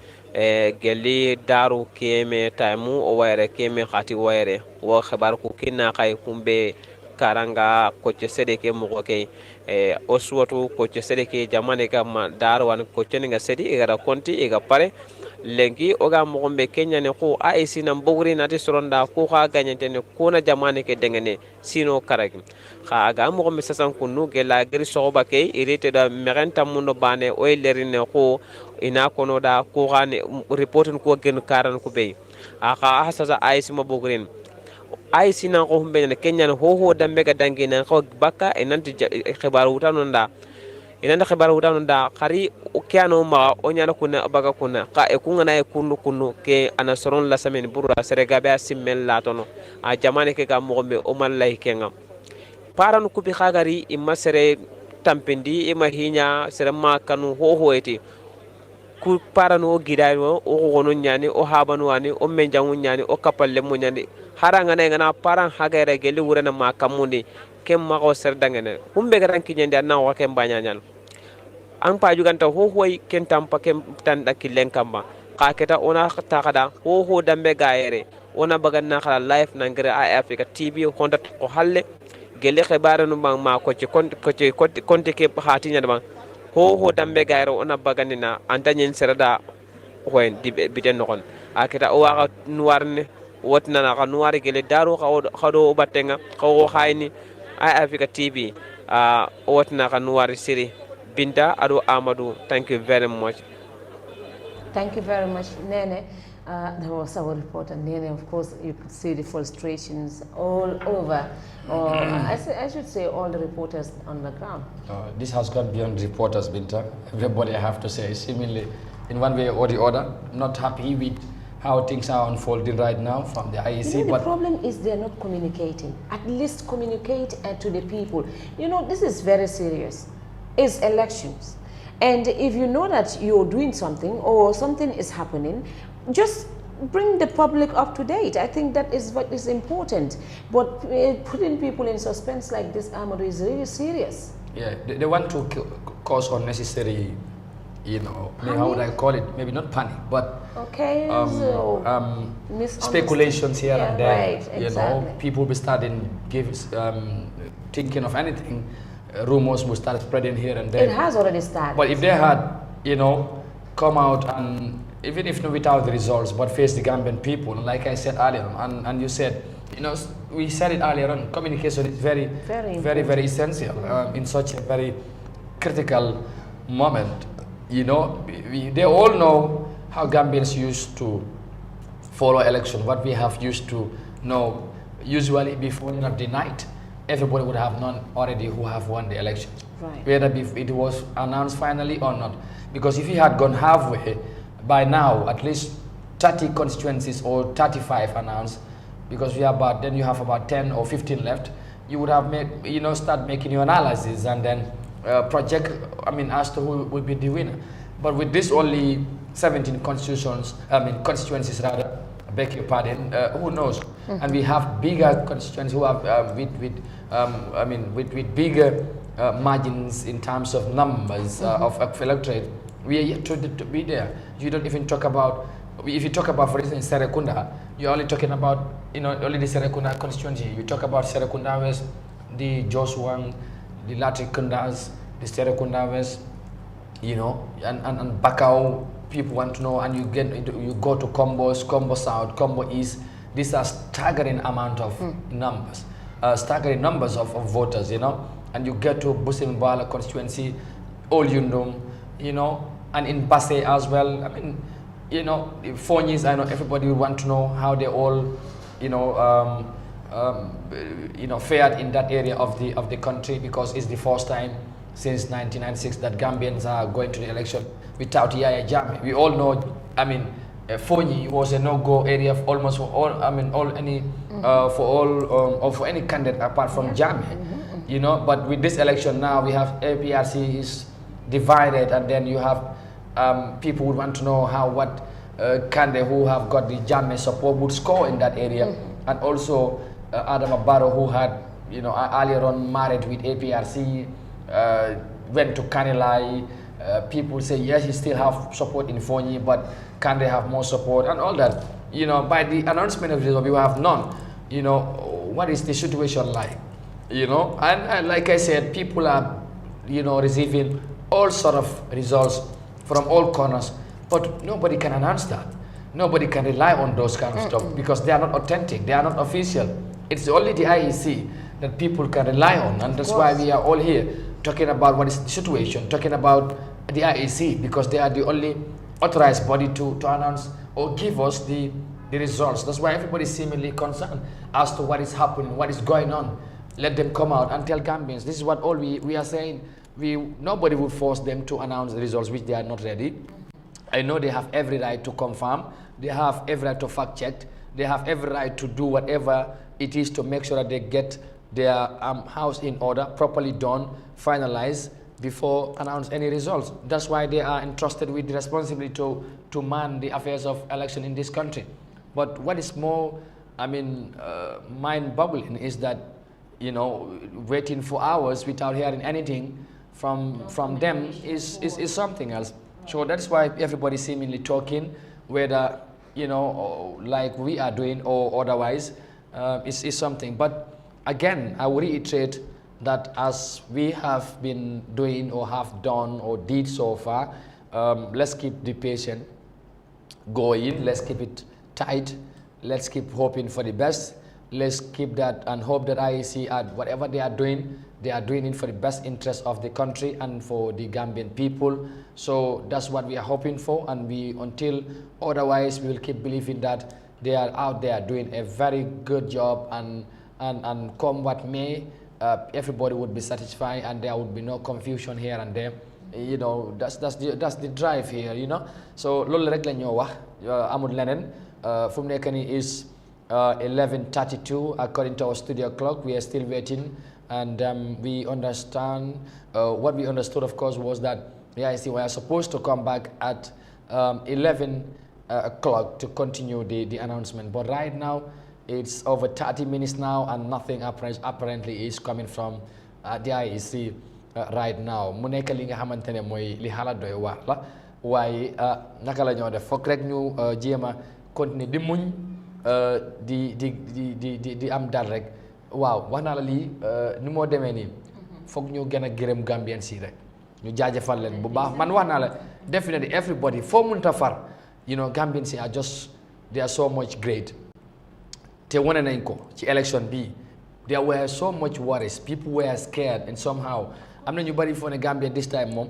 gelli daru keme taimu o wayre keme khati wayre wo khabar ko kinna kay kumbe karanga ko ci sede ke mo ko o suwatu ko ci sede ke jamane ka ma daru wan ko ci nga sedi e gara konti e ga pare lengi o ga mo gombe kenya ne ko aisi nam bogri nati soronda ko ha ganyante ne ko na jamane ke dengene sino karagi kha aga mo gombe sasan kunu gela gri soba ke irite da merenta muno bane o lerine ko ina kono da ko gane reportin ko gen karan ko be aka hasasa aisi mo bogrin aisi na ko humbe ne kenya ne ho dambe ga dangina ko baka e nanti khibaru tanu nda inanda khibaru tanu nda khari o kiano ma o nyana kuna baga kuna ka e kunga na e kunu ke ana soron la samen burra serega be simmel la tono a jamane ke ga mo be o mallay kenga paran ku bi khagari imma sere tampendi imma hinya sere ma kanu ho eti ku parano gidayo o gono nyani o habanu ani o menjangu nyani o kapalle mo nyani haranga na ngana paran hagere geli wurena ma kamundi kem ma ko ser dangene humbe garan kinyende na wa kem banyanyan an pa juganta ho hoy ken tampa kem tan dakilen kamba ka keta ona ta kada ho dambe gaere ona bagan na kala live na ngere Eyeafrica TV honda ko halle gele khibara no ma ko ci konti ke hatinya dama ho dambe gaere ona baganina antanyen serada hoen biten nokon aketa o wa nuarne wotna na ka nuare gele daru khado batenga ko hayni Eyeafrica TV wotna ka nuare siri Binta Ado Amadou, thank you very much. Thank you very much, Nene. That was our reporter, Nene. Of course, you could see the frustrations all over. I should say all the reporters on the ground. This has gone beyond reporters, Binta. Everybody, I have to say, seemingly, in one way or the other, not happy with how things are unfolding right now from the IEC. You know, the problem is they're not communicating. At least communicate to the people. You know, this is very serious. It's elections, and if you know that you're doing something or something is happening, just bring the public up to date. I think that is what is important. But putting people in suspense like this, Amadou, is really serious. Yeah, they want to cause unnecessary, you know, how would I call it? Maybe not panic, but okay, speculations here and there. Right, exactly. You know, people will be starting thinking of anything. Rumors will start spreading here and there. It has already started. But if they had, you know, come out and even if not without the results, but face the Gambian people, like I said earlier, and you said, you know, we said it earlier on, communication is very essential in such a very critical moment. You know, they all know how Gambians used to follow election, what we have used to know usually before the night. Everybody would have known already who have won the election, right. Whether it was announced finally or not. Because if you had gone halfway, by now at least 30 constituencies or 35 announced, because then you have about 10 or 15 left, you would have made, you know, start making your analysis and then project, as to who will be the winner. But with this only 17 constituencies rather, I beg your pardon, who knows? And we have bigger constituencies who have with bigger margins in terms of numbers of electorate. We are yet to be there. You don't even talk about, if you talk about, for instance, Serekunda, you're only talking about, you know, only the Serekunda constituency. You talk about Serekunda West, the Joswang, the Latikundas, the Serekunda West, you know, and Bakau, people want to know, and you go to Combos, Combo South, Combo East. These are staggering amount of numbers, staggering numbers of voters, you know. And you get to Busimbala constituency, all you know, and in Basse as well. I mean, you know, Fonyis, I know everybody will want to know how they all, you know, fared in that area of the country, because it's the first time since 1996 that Gambians are going to the election without Yahya Jammeh. We all know, I mean, Fonyi was a no-go area for almost for all, I mean, for any candidate apart from Jammeh. You know, but with this election now, we have APRC is divided, and then you have people would want to know what candidate who have got the Jammeh support would score in that area, and also Adam Barrow, who had, you know, earlier on married with APRC, went to Kanilai. People say yes, he still have support in Fonyi, but can they have more support and all that? You know, by the announcement of this, we have none. You know, what is the situation like? You know, and like I said, people are, you know, receiving all sort of results from all corners, but nobody can announce that. Nobody can rely on those kind of stuff because they are not authentic, they are not official. It's only the IEC that people can rely on, and that's why we are all here talking about what is the situation, talking about the IEC, because they are the only authorized body to announce or give us the results. That's why everybody is seemingly concerned as to what is happening, what is going on. Let them come out and tell Gambians. This is what all we are saying. Nobody will force them to announce the results which they are not ready. I know they have every right to confirm. They have every right to fact check. They have every right to do whatever it is to make sure that they get their house in order, properly done, finalized before announce any results. That's why they are entrusted with the responsibility to man the affairs of election in this country. But what is more, I mean, mind-boggling is that, you know, waiting for hours without hearing anything from them is something else. So that's why everybody seemingly talking, whether, you know, like we are doing or otherwise, is something. But again, I will reiterate that as we have been doing or have done or did so far, let's keep the patient going, let's keep it tight, let's keep hoping for the best. Let's keep that and hope that IEC, at whatever they are doing it for the best interest of the country and for the Gambian people. So that's what we are hoping for, and until otherwise, we will keep believing that they are out there doing a very good job, and come what may, everybody would be satisfied and there would be no confusion here and there. You know, that's the drive here, you know. So loolu rek la ñoo wax, amul leneen. Fu mu nekk nii is 11:32 according to our studio clock. We are still waiting, and we understand what we understood, of course, was that the IEC were supposed to come back at 11 o'clock to continue the announcement. But right now, it's over 30 minutes now, and nothing apparently is coming from the IEC right now. Mu nekk li nga xamante ne mooy li xala doy waar la, waaye naka la ñoo def foog rek ñu jéem a continuer di muñ. di am dal rek waaw wax naa la lii ni moo demee nii foog ñu gën a gërëm Gambien si rek ñu jaajëfal leen bu baax. Man wax naa la definitely everybody foo mënta far, you know, Gambien si they are so much great. Te wane nañ ko ci election bi, there were so much worries, people were scared, and somehow am na ñu bari foo ne Gambia this time moom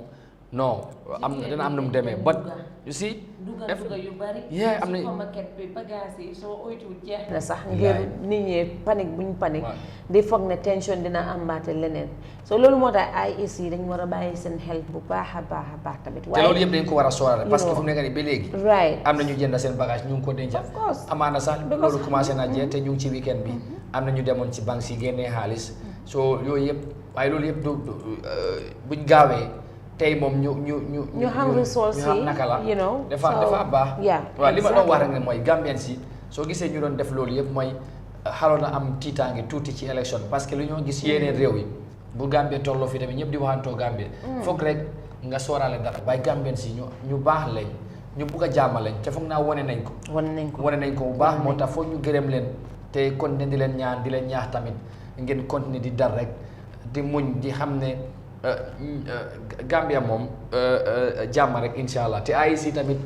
no dana am na mu demee, but you see yeah am na supermarket bi bagage yi soo oytuwul jeex na sax ngir nit ñi panique buñ panique di foog ne tension dina am mbaate leneen. So loolu moo tax IEC dañ war a bàyyi seen xel bu baax a baax tamit. te loolu yëpp dañ ko war a sóoraale parce que fu mu nekk nii ba léegi am na ñu jënd seen bagage ñu ngi ko denc. Amaana sax loolu commencé na jeex te ñu ngi ci weekend bi am na ñu demoon ci banque si génnee xaalis. So yooyu yëpp waaye loolu yëpp buñ gaawee tey moom ñu xam resource yi naka la you know dafa baax. waaw li ma doon wax rek ne mooy Gambien si soo gisee ñu doon def loolu yëpp mooy xaloon na am tiitaange tuuti ci élection parce que lu ñoo gis yeneen réew yi bu Gambie tolloo fi tamit ñëpp di waxantoo Gambie foog rek nga sóoraale dara waaye Gambien si ñu baax lañ, ñu bugg a jàmm lañ te foog naa wane nañ ko bu baax. Moo tax foog ñu gërëm leen te continuer di leen ñaan di leen ñaax tamit ngeen continuer di dar rek di muñ di xam ne Gambia moom jàmm rek incha allah te AIC tamit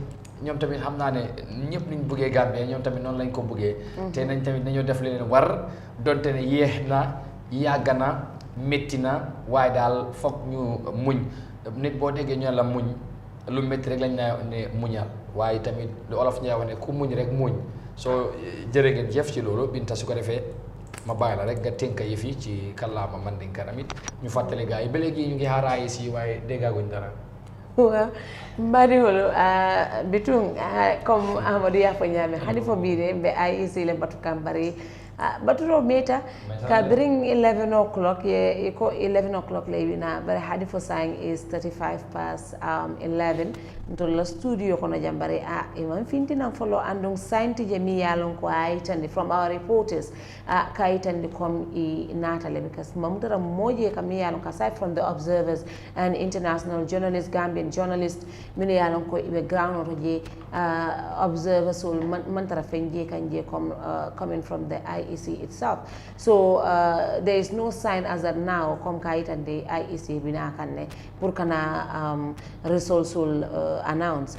ñoom tamit xam naa ne ñëpp niñ buggee Gambia ñoom tamit noonu lañ ko buggee. te nañ tamit nañoo def leen war donte ne yéex na yàgg na métti na waaye daal foog ñu muñ nit boo déggee ñu la muñ lu métti rek lañ naa ne muñal waaye tamit lu olof ñaa wax ne ku muñ rek muñ soo jërë ngeen jëf ci loolu Binta su ko defee ma bàyyi la rek nga tënk yëf yi ci kàllaama Mandinka tamit ñu fàttali gars yi ba léegi ñu ngi xaar AIC waaye déggaaguñ dara. Well, Mbadiolo, between comme Amadou Yahya Jammeh, hani fo bide be IEC le batu kambari baturo meta ka bring 11 o'clock ye ko 11 o'clock le wina bare hadi fo sang is 35 past 11 to la studio kono jambare imam fintina follow andong sainti je mi yalon ko aitande from our reporters ka aitande kom I natale because mamudara moje ka mi yalon ka aside from the observers and international journalists Gambian journalists mi yalon ko ibe ground to je observers ul mantara fenje kanje coming from the IEC itself. So there is no sign as of now come kait and the IEC bina kanne pour kana results will announce.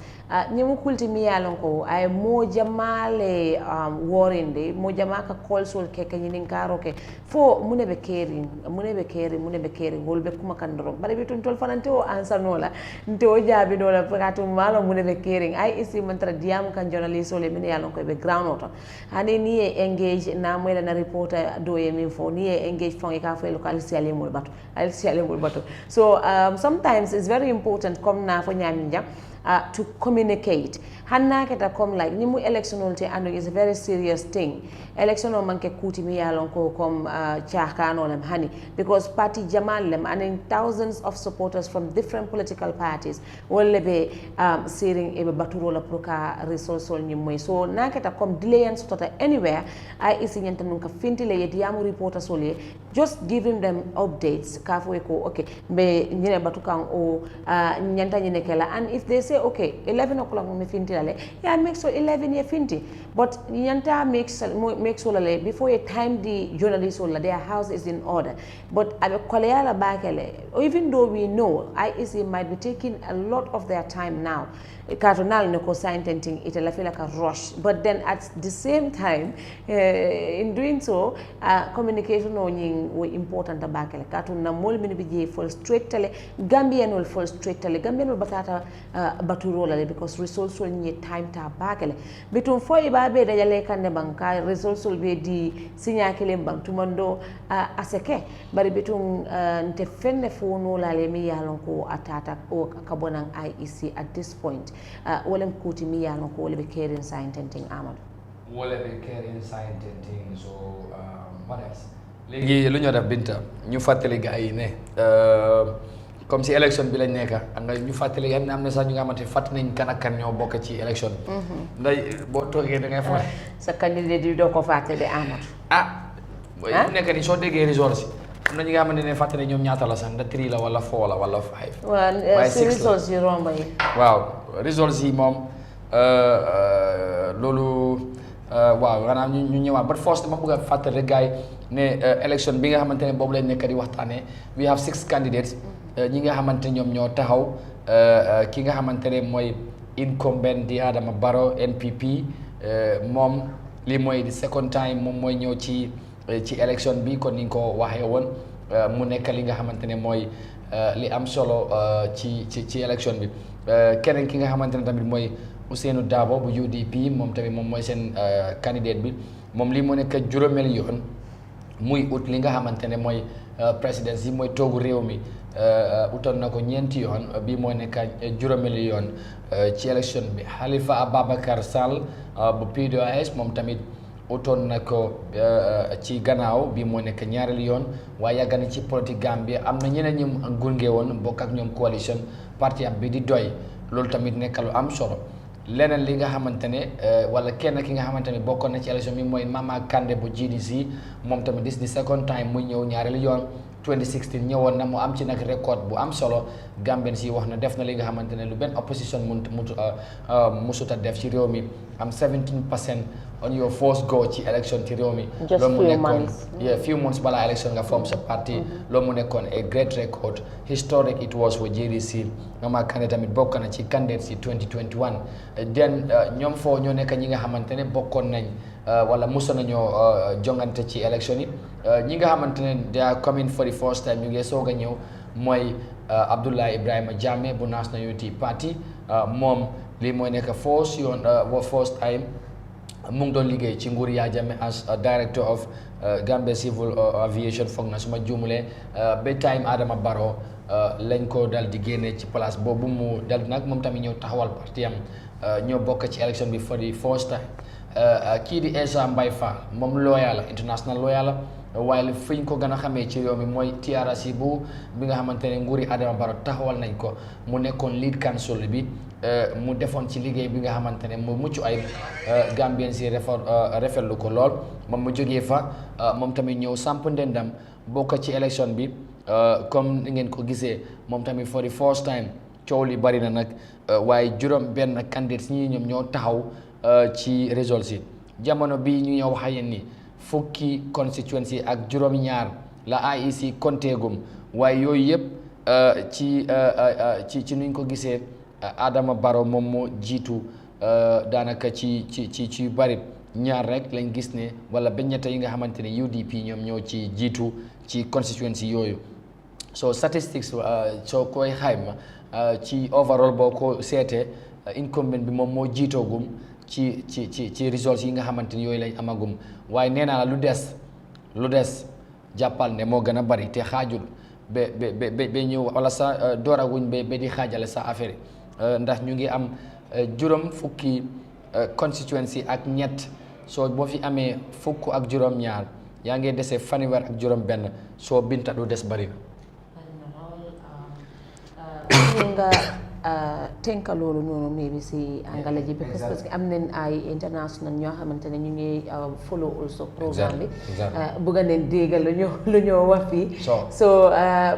Nyimu kulti miyalon ko ay mo jamale warinde mo jamaka call sol ke kanyin karo ke fo munebe caring holbe kuma kandoro bare bitun tol fanante o answer nola nto jabi dola pakatu malo munebe caring IEC mantra diam kan journalist ole min yalon ko be ground auto hani ni engage na mo na reporter do yemi fo ni engage fon e ka fo local siale mul bato so sometimes it's very important come na fo nyami to communicate. Hanna keta come like nimu election te ando is a very serious thing. Election o manke kuti mi yalon ko kom chakano lem hani because party jamal lem and thousands of supporters from different political parties will be searing ebe baturo la proka resource ol nyimoy so na keta come delay and sort anywhere I is nyanta nun ka fintile yediamu reporters ole just giving them updates kafwe ko okay be nyine batukan o nyanta nyine kala and if they say okay 11 o'clock me fintile yeah make so 11 ye finti but nyanta make so before a time the journalists or their house is in order but abe koleala bakele even though we know IEC might be taking a lot of their time now cartonal ne ko sciententing it la feel like a rush but then at the same time in doing so communication o nying wo important bakele carton na mol min bi je full straight tele Gambian will full straight tele Gambian will batata baturo la because results will need time ta bakele betun fo ibabe dajale kande banka results will be di sinya kele bang tumando aseke bari betun nte fenne fo no la le mi yalon ko atata o kabonan IEC at this point wolem kuti mi yalon ko wolbe caring sciententing Amadou wolbe caring sciententing so what else léegi lu ñu def Binta ñu fàttali gars yi ne comme si élection bi lañ nekk nga ñu fàttali am na sax ñu nga xamante fàtt nañ kan ak kan ñoo bokk ci élection bi nday boo toogee da ngay fa sa candidat di doo ko fàttali Amadou ñu nekk ni soo déggee resource am na ñi nga xamante ne fàtte ne ñoom ñaata la sax nda 3 la wala 4 la wala 5 waaw si resource yi romba yi waaw resource yi moom loolu waaw maanaam ñu ñëwaat but first dama bëgg a fàttali rek gars yi ne élection bi nga xamante ne boobu lañ nekk di waxtaanee we have 6 candidates ñi nga xamante ne ñoom ñoo taxaw ki nga xamante ne mooy incumbent di Adama Barrow NPP moom lii mooy the second time moom mooy ñëw ci élection bi kon ni nga ko waxee woon mu nekk li nga xamante ne mooy li am solo ci élection bi keneen ki nga xamante ne tamit mooy Ousseynou Dabo bu UDP moom tamit moom mooy seen candidate bi moom lii moo nekk juróomeel yoon muy ut li nga xamante ne mooy présidence yi mooy toogu réew mi utoon na ko ñeenti yoon bii moo nekk juróomeel yoon ci élection bi Halifa Ababacar Sall bu PDOIS moom tamit utoon na ko ci gannaaw bii moo nekk ñaareelu yoon waaye yàgg na ci politique Gambia am na ñeneen ñi gunge woon bokk ak ñoom coalition parti am bi di doy loolu tamit nekk lu am solo leneen li nga xamante ne wala kenn ki nga xamante ne bokkoon na ci élection bi mooy Mama Kandeh bu GDC moom tamit this the second time muy ñëw ñaareelu yoon 2016 ñëwoon na mu am ci nag record bu am solo Gambien si wax na def na li nga xamante ne lu benn opposition musuta def ci réew mi am 17% on your first go ci election ci réew mi. just few months. Yeah, few months bala election nga form sa parti. loolu mu nekkoon a great record. Historic it was for GDC. Nga candidate tamit bokk na ci candidates ci 2021. Then ñoom foo ñoo nekk ñi nga xamante ne bokkoon nañ wala musoon nañoo jongante ci election yi. ñi nga xamante ne they are coming for the first time ñu ngi soog a ñëw mooy Abdullah Ibrahima Jammeh bu National Unity Party moom lii mooy nekk first time mu ngi doon liggéey ci nguur Yahya Jammeh as director of Gambia Civil Aviation foog na suma juumulee ba time Adama Barrow lañ ko dal di génne ci place boobu mu dal nag moom tamit ñëw taxawal parti am ñoo bokk ci election bi for the first time kii di Essa Mbye Fall moom lawyer la international lawyer la waaye fi ñu ko gën a xamee ci réew mi mooy TRRC bi nga xamante ne nguuri Adama Barrow taxawal nañ ko mu nekkoon lead counsel bi mu defoon ci liggéey bi nga xamante ne mu mucc ay Gambien si rafetlu ko lool moom mu jógee fa moom tamit ñëw samp ndendam bokk ci élection bi comme ni ngeen ko gisee moom tamit for the first time coow li bari na nag waaye juróom benn candidat ñi ñoom ñoo taxaw ci results yi jamono bi ñu ñëw wax ak yéen ni fukki constituency ak juróom ñaar la IEC konteegum waaye yooyu yëpp ci nuñ ko gisee Adama Barrow moom moo jiitu daanaka ci yu bari ñaar rek lañ gis ne wala ba ñett yi nga xamante ne UDP ñoom ñoo ci jiitu ci constituency yooyu so statistics soo koy xayma ci overall boo ko seetee incumbent bi moom moo jiitoogum ci results yi nga xamante ni yooyu lañ amagum waaye nee naa la lu des jàppal ne moo gën a bari te xaajul ba ñëw wala sa dooraguñ ba di xaajale sa affaire ndax ñu ngi am juróom fukki constituency ak ñett soo boo fi amee fukk ak juróom ñaar yaa ngi dese fanweer ak juróom benn soo binta du des bari na tënka loolu noonu maybe si angale ji parce que am nañ ay international ñoo xamante ne ñu ngi follow also programme bi bëgg nañ déggal lu ñoo wax fii so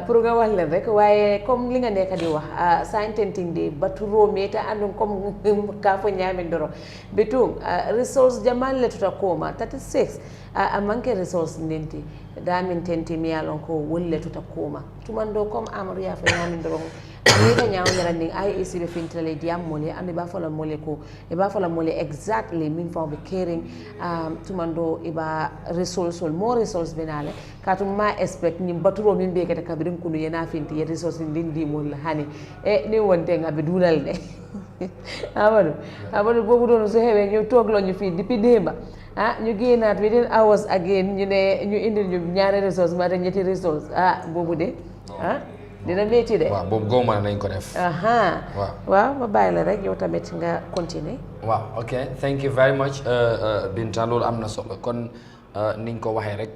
pour nga wax leen rek waaye comme li nga nekk di wax sa intenting de batu roome ta andum comme ka fo ñaame ndoro betum resource jamal le tuta koma 36 a manque resource ndenti damin tenti mi yalon ko wolle tuta koma tumando comme amru ya fo ñaame ndoro ni ka nyaaw nyara ning IEC be fintale diam mole ande ba fala mole ko e ba fala mole exactly min fa be caring tumando e ba resource more resource benale katum ma expect ni baturo min be kata kabirin kunu yena finti ye resource ndindi mol hani e ni wonte ngabe dunal de amadu bobu don so hewe ñu tok loñu fi depuis demba ñu geenat within hours again ñu ne ñu indil ñu ñaari resource ma ñetti resource bobu de dina métti de waaw boobu góob nañ ko def. waaw ma bàyyi la rek yow tamit nga continuer. waaw ok thank you very much Binta loolu am na solo kon ni nga ko waxee rek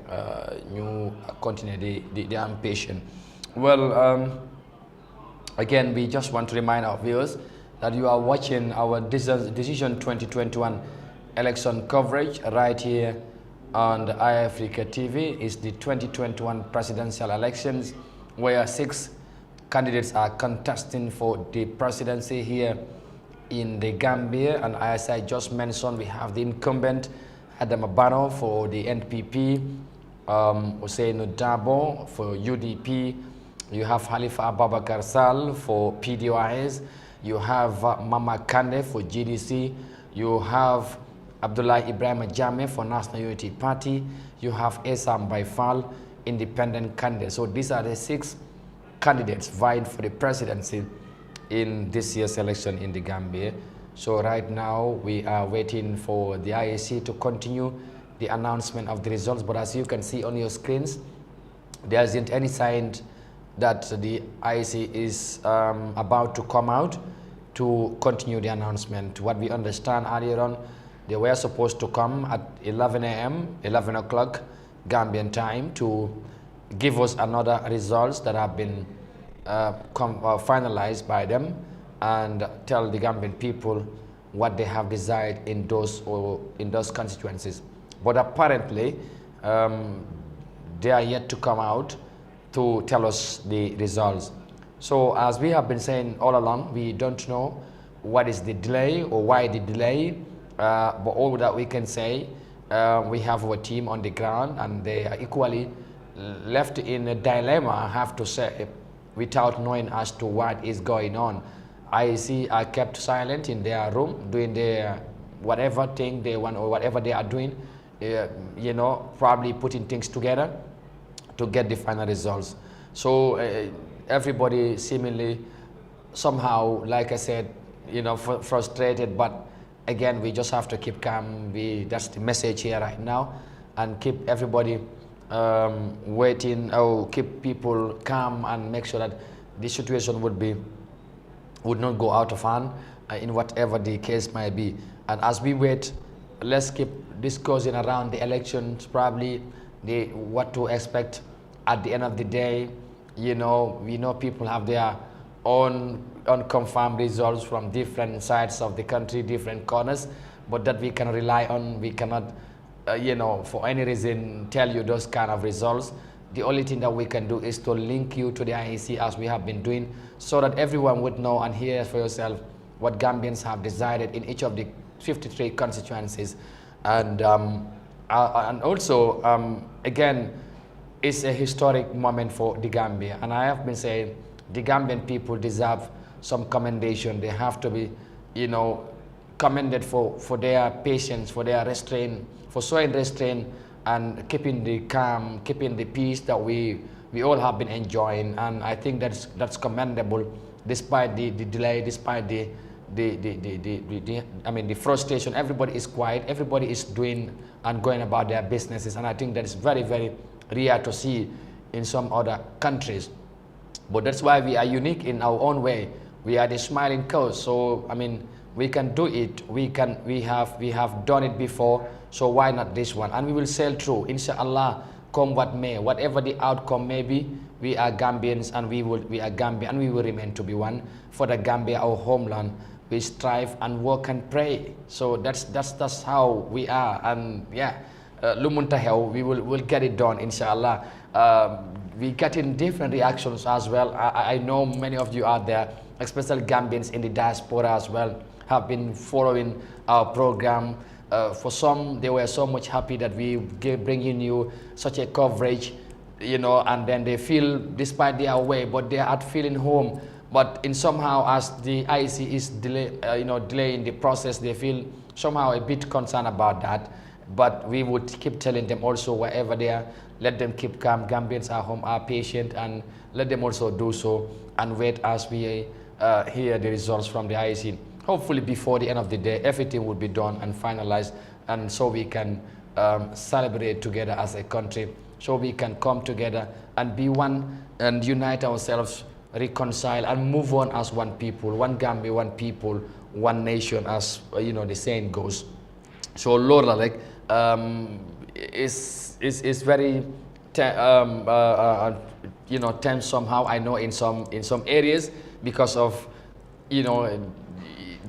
ñu continuer di am patient. Well again we just want to remind our viewers that you are watching our Decision 2021 election coverage right here on the Eyeafrica TV. It's the 2021 presidential elections where 6 candidates are contesting for the presidency here in the Gambia, and as I just mentioned, we have the incumbent Adama Barrow for the NPP, Hussein Dabo for UDP, you have Halifa Abubakar Sall for PDOIS, you have Mama Kande for GDC, you have Abdullah Ibrahim Jammeh for National Unity Party, you have Essa Mbye Fall, independent candidates. So these are the 6 candidates vying for the presidency in this year's election in the Gambia. So right now we are waiting for the IEC to continue the announcement of the results, but as you can see on your screens, there isn't any sign that the IEC is about to come out to continue the announcement. What we understand earlier on, they were supposed to come at 11 a.m., 11 o'clock Gambian time to give us another results that have been finalized by them and tell the Gambian people what they have desired in those constituencies. But apparently, they are yet to come out to tell us the results. So as we have been saying all along, we don't know what is the delay or why the delay. but all that we can say, we have our team on the ground, and they are equally left in a dilemma, I have to say, without knowing as to what is going on. IEC are kept silent in their room, doing their whatever thing they want or whatever they are doing, you know, probably putting things together to get the final results. So everybody seemingly somehow, like I said, you know, frustrated, but again, we just have to keep calm. That's the message here right now, and keep everybody waiting, or keep people calm and make sure that the situation would not go out of hand in whatever the case might be. And as we wait, let's keep discussing around the elections, probably what to expect at the end of the day. You know, we know people have their own unconfirmed results from different sides of the country, different corners, but that we can rely on. We cannot, you know, for any reason tell you those kind of results. The only thing that we can do is to link you to the IEC as we have been doing, so that everyone would know and hear for yourself what Gambians have decided in each of the 53 constituencies. And also, again, it's a historic moment for the Gambia. And I have been saying the Gambian people deserve some commendation. They have to be, you know, commended for their patience, for their restraint, for showing restraint and keeping the calm, keeping the peace that we all have been enjoying. And I think that's commendable, despite the delay, despite the frustration. Everybody is quiet, everybody is doing and going about their businesses, and I think that is very, very rare to see in some other countries. But that's why we are unique in our own way. We are the smiling coast, so I mean, we can do it. We have done it before, so why not this one? And we will sail through, inshallah, come what may, whatever the outcome may be. We are Gambians, and we are Gambia, and we will remain to be one. For the Gambia, our homeland, we strive and work and pray. So that's how we are, and yeah, lumunta hell, we'll get it done, inshallah. We getting different reactions as well. I know many of you out there, especially Gambians in the diaspora as well, have been following our program. For some, they were so much happy that we bringing you such a coverage, you know, and then they feel, despite they are away, but they are feeling home. But in somehow, as the IEC is delaying the process, they feel somehow a bit concerned about that. But we would keep telling them also, wherever they are, let them keep calm. Gambians are home, are patient, and let them also do so, and wait as we hear the results from the IEC. Hopefully before the end of the day, everything will be done and finalized, and so we can celebrate together as a country, so we can come together and be one and unite ourselves, reconcile and move on as one people, one Gambia, one people, one nation, as you know the saying goes. So Lord, like, is very you know, tense somehow, I know, in some areas, because of, you know,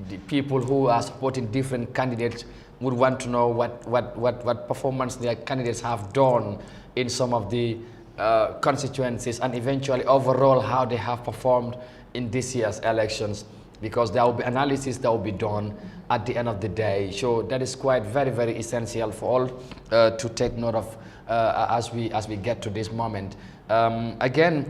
the people who are supporting different candidates would want to know what performance their candidates have done in some of the constituencies, and eventually overall how they have performed in this year's elections, because there will be analysis that will be done at the end of the day. So that is quite very, very essential for all to take note of as we get to this moment. Again,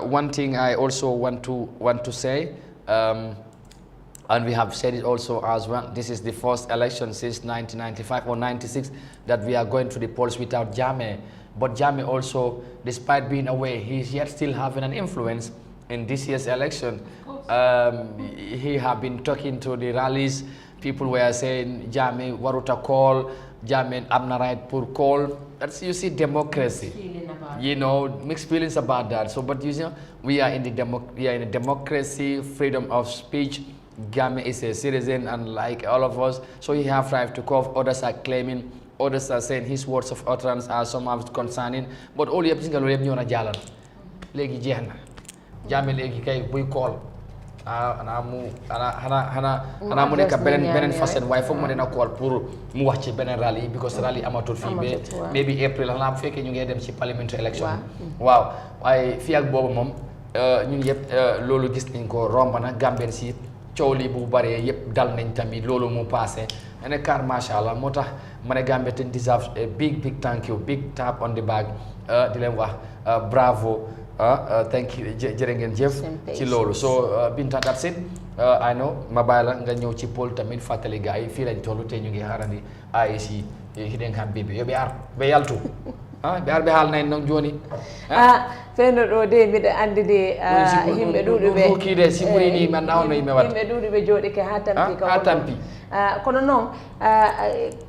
one thing I also want to say, and we have said it also as well, this is the first election since 1995 or 96 that we are going to the polls without Jammeh. But Jammeh also, despite being away, he's yet still having an influence in this year's election. He have been talking to the rallies. People were saying, Jammeh waruta call, Jammeh amna right pour call. That's, you see, democracy. You know, mixed feelings about that. So, but you know, we are in a democracy, freedom of speech. Jammeh is a citizen, and like all of us, so he have right to call. Others are claiming, others are saying his words of utterance are somehow concerning. But all you have to do is ñëw na jàllal léegi jeex na Jammeh léegi kay buy call xanaa mu nekk beneen facette, waaye foog ma dina call pour mu wax ci beneen rally, because rally amatul fii ba maybe April, xanaa bu fekkee ñu ngi dem ci parliamentary election. Waaw, waaye fii ak boobu moom ñun yëpp loolu gis nañ ko, romb na. Gambien si coow li bu bëree yëpp dal nañ tamit loolu mu passé ma ne car macha allah moo tax ma ne Gambia te deserve a big thank you, big tap on the back di leen wax bravo thank you jërë ngeen jëf ci loolu so Binta that's it I know ma bàyyi la nga ñëw ci Paul tamit fàttali gars yi fii lañ toll te ñu ngi xaarandi AIC hiɗen kam bibi yoɓe ar ɓe yaltu ɓe ar ɓe haalnayi noon joni feewno ɗo de mbiɗa anndi de yimɓe ɗuuɗuɓe hokkide si ɓuri ni mi annda honno yimɓe watta yimɓe ɗuuɗuɓe jooɗike ha tampi ha tampi kono noon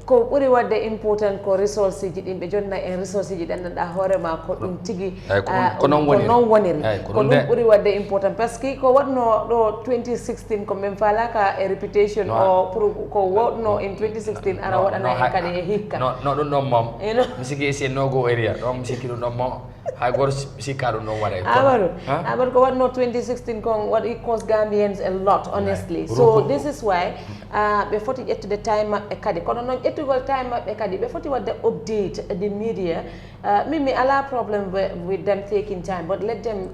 ko ɓuri wadde important ko resource ji ɗin ɓe jonna en resource ji ɗi anndanɗa hoorema ko ɗum tigi ko noon woniri ko ɗum ɓuri wadde important par ce que ko waɗno ɗo 2016 ko min falaka e réputation o pour ko waɗno en 2016 ara waɗana en kadi e hikka no ɗum ɗon moom mi sikki si nogo area ɗon mi sikki ɗum ɗon moom hay goto sikka ɗum ɗon waɗa Amadou ko waɗno 2016 kon what it cost Gambians a lot honestly so this is why ɓe foti ƴettude time maɓɓe kadi kono noon ƴettugol time maɓɓe kadi ɓe foti wadde update the media min mi ala problem with them taking time but let them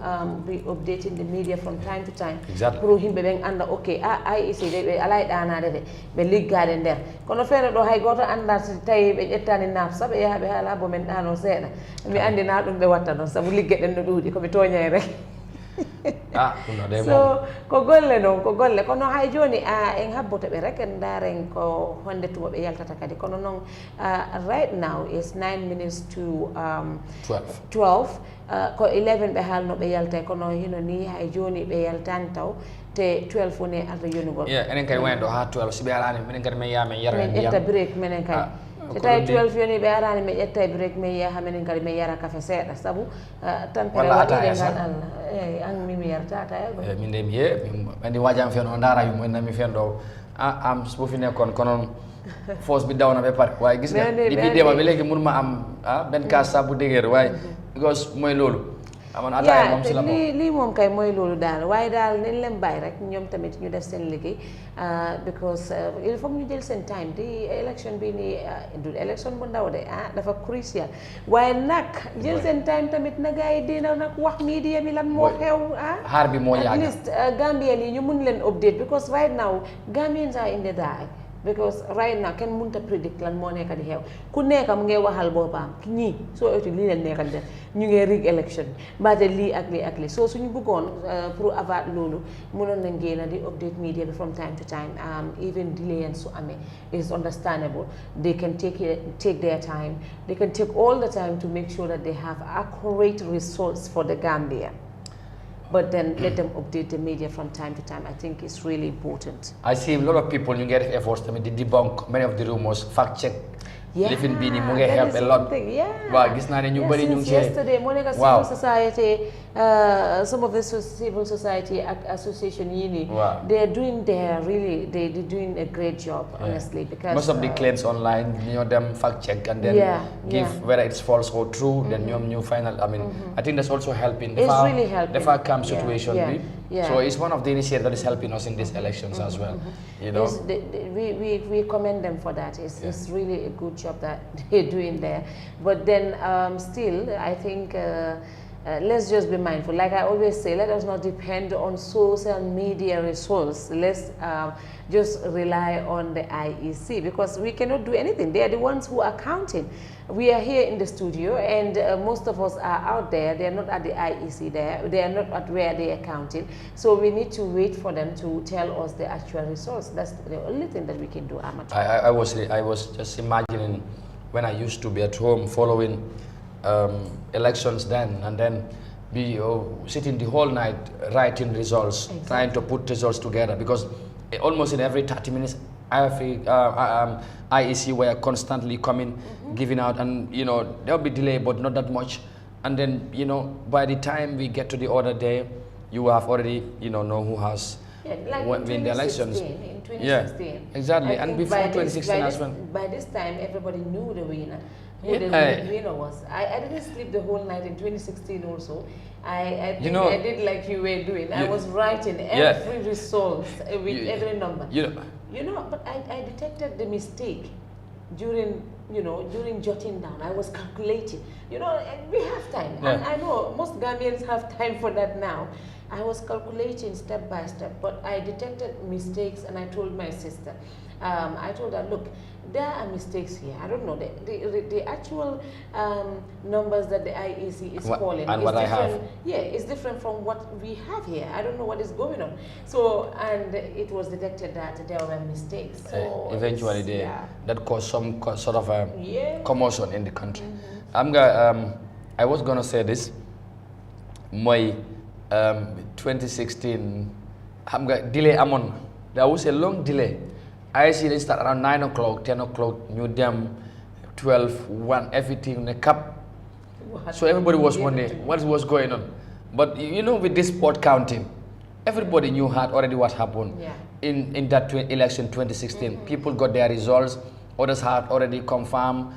be updating the media from time to time pour yimɓe ɓen anda ok IEC de ɓe ala e ɗanade de ɓe liggade nder kono feere ɗo hay goto anda so tawi ɓe ƴettani naaf sa ɓe yaha ɓe haala bo men ɗano seeɗa mi andi na ɗum ɓe watta noon saabu ligge ɗen no ɗuuɗi komi toñay rek so ko golle noon ko golle kono hay joni en habbotoɓe rek en daren ko honde tuma ɓe yaltata kadi kono noon right now is 9 minutes to 12 ko 11 ɓe haalno ɓe yaltay kono hino ni hay joni ɓe yaltani taw te 12 woni arde yonugol enen kadi wayno ɗo ha 12 so ɓe arani minen kadi min yaha min yara min ƴetta break minen kadi so tawi 12 yoni ɓe arani mi ƴetta break min yaha minen kadi min yara café seeɗa saabu tampere waɗiɗe ngal Allah eyyi an mimi yarata ataya ɗum min de mi ye andi wajam fen o dara yum en nami fen ɗo am spofine kon konon fos bi dawna ɓe par way gis nga ɗi bidema ɓe léegi munma am ben cas sabu deguer way because mooy loolu aman ataya moom si la lii moom kay mooy loolu daal waaye daal nañ leen bàyyi rek ñoom tamit ñu def seen liggéey because il faut ñu jël seen time di élection bi nii du élection bu ndaw de dafa crucial waaye nag jël seen time tamit na gars yi dina nag wax media mi lan moo xew xaar bi moo yàgg at least Gambien yi ñu mun leen update because right now Gambians are in the dark because right now kenn mënut a predict lan moo nekk di xew ku nekk mu ngi waxal boppam ñii soo ëtti lii leen nekkal def ñu ngi rig election mbaate lii ak lii ak lii soo suñu bëggoon pour avoir loolu mënoon nañ génn di update media bi from time to time even delay su amee is understandable they can take their time they can take all the time to make sure that they have accurate results for the Gambia. But then let them update the media from time to time. I think it's really important. I see a lot of people you get efforts to debunk many of the rumors, fact check. Living bini mu ngi help a lot. Waaw gis naa ne ñu bari ñu ngi yesterday moo nekk civil society some of the civil society association yi nii they're doing a great job honestly because most of the claims online ñoo dem fact check and then give whether it's false or true then ñoom ñu final I mean I think that's also helping it's really helping the fact calm situation so it's one of the initiatives that is helping us in these elections as well you know we commend them for that it's really a good job that they're doing there but then still I think let's just be mindful. Like I always say, let us not depend on social media results. Let's just rely on the IEC because we cannot do anything. They are the ones who are counting. We are here in the studio and most of us are out there. They are not at the IEC there. They are not at where they are counting. So we need to wait for them to tell us the actual results. That's the only thing that we can do, Ahmad. I was just imagining when I used to be at home following elections then and then be sitting the whole night writing results, trying to put results together because almost in every 30 minutes IEC were constantly coming, giving out and you know there'll be delay but not that much and then you know by the time we get to the other day you have already know who has like win the elections. In 2016. Exactly and before 2016 as well. By this time everybody knew the winner. Who the winner was. I didn't sleep the whole night in 2016 also. I think I did like you were doing. I was writing every result with every number. But I detected the mistake during jotting down. I was calculating. We have time. And I know most Gambians have time for that now. I was calculating step by step, but I detected mistakes, and I told my sister, I told her, look, there are mistakes here. I don't know the actual numbers that the IEC is calling. And what I have, yeah, it's different from what we have here. I don't know what is going on. So, and it was detected that there were mistakes. So eventually, that caused some sort of a commotion in the country. I was gonna say this. My 2016, delay amon. There was a long delay. I see they start around 9 o'clock, 10 o'clock, new them 12, 1, everything in the cup. So everybody was wondering what was going on. But you know, with this sport counting, everybody knew already what happened in that election 2016. People got their results, others had already confirmed,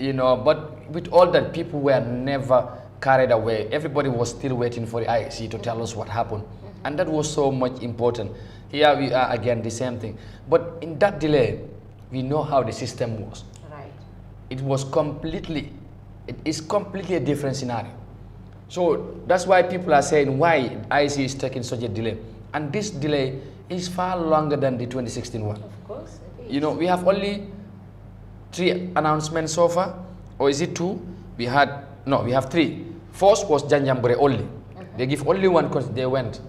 you know, but with all that, people were never carried away. Everybody was still waiting for the IEC to tell us what happened. And that was so much important. Here we are again, the same thing. But in that delay, we know how the system was. Right. It is completely a different scenario. So that's why people are saying why IEC is taking such a delay. And this delay is far longer than the 2016 one. Of course it is. You know, we have only 3 announcements so far, or is it 2? We have 3. First was Janjambure only. They give only 1 because they went.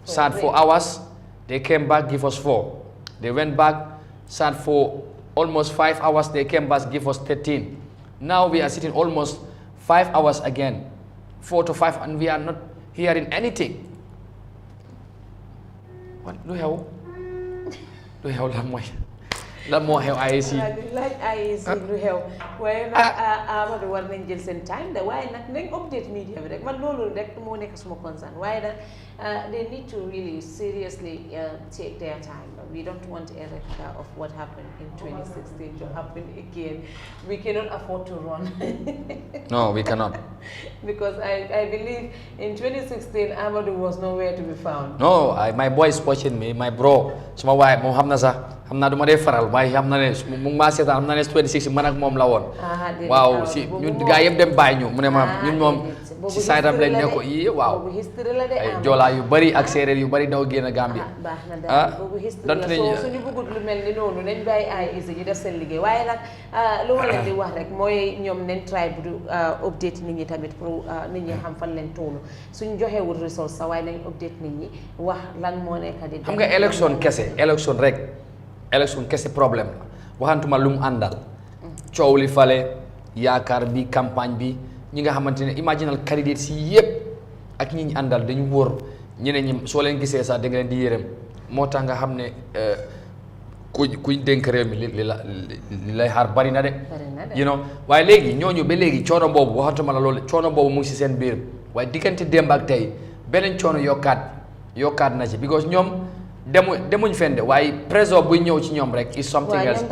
Sat 4 hours, they came back, give us 4. They went back, sat for almost 5 hours, they came back, give us 13. Now we are sitting almost 5 hours again, 4 to 5, and we are not hearing anything. What do you have? Lan moo xew IEC laaj IEC lu xew waaye nag Amadou war nañ jël seen time de waaye nag nañ update media bi rek man loolu rek moo nekk suma concern waaye nag they need to really seriously take their time. We don't want a replica of what happened in 2016 to happen again. We cannot afford to run. No, we cannot. Because I believe in 2016 Amadou was nowhere to be found. No, my boy is watching me, my bro. Suma waay moom xam na sax xam naa du ma dee faral waaye xam na ne mu ngi maa seetaan xam na ne 2016 man ak moom la woon. Waaw si ñun gaa yëpp dem bàyyi ñu mu ne ma ñun moom si side am lañ ne ko yii waaw ay joolaa yu bari ak séeréer yu bari daw génn Gambia. Baax na daal boobu history la soo suñu bëggut lu mel ni noonu nañ bàyyi IEC ñu def seen liggéey waaye nag lu ma leen di wax rek mooy ñoom nañ try bu update nit ñi tamit pour nit ñi xam fan leen toolu suñ joxewul ressource sa waaye nañ update nit ñi wax lan moo nekk di xam nga élection kese problème la waxantuma lu mu àndal coow li fale yaakaar bi campagne bi ñi nga xamante ne imaginal candidate si yëpp ak ñi ñu àndal dañu wóor ñeneen ñi soo leen gisee sax da nga leen di yërëm moo tax nga xam ne kuñ dénk réew mi li lay xaar bari na de you know waaye léegi ñooñu ba léegi coono boobu waxantuma la loolu coono boobu mu ngi si seen biir waaye diggante démb ak tey beneen coono yokkaat na ci because ñoom demuñ fende waaye préso buy ñëw ci ñoom rek is something else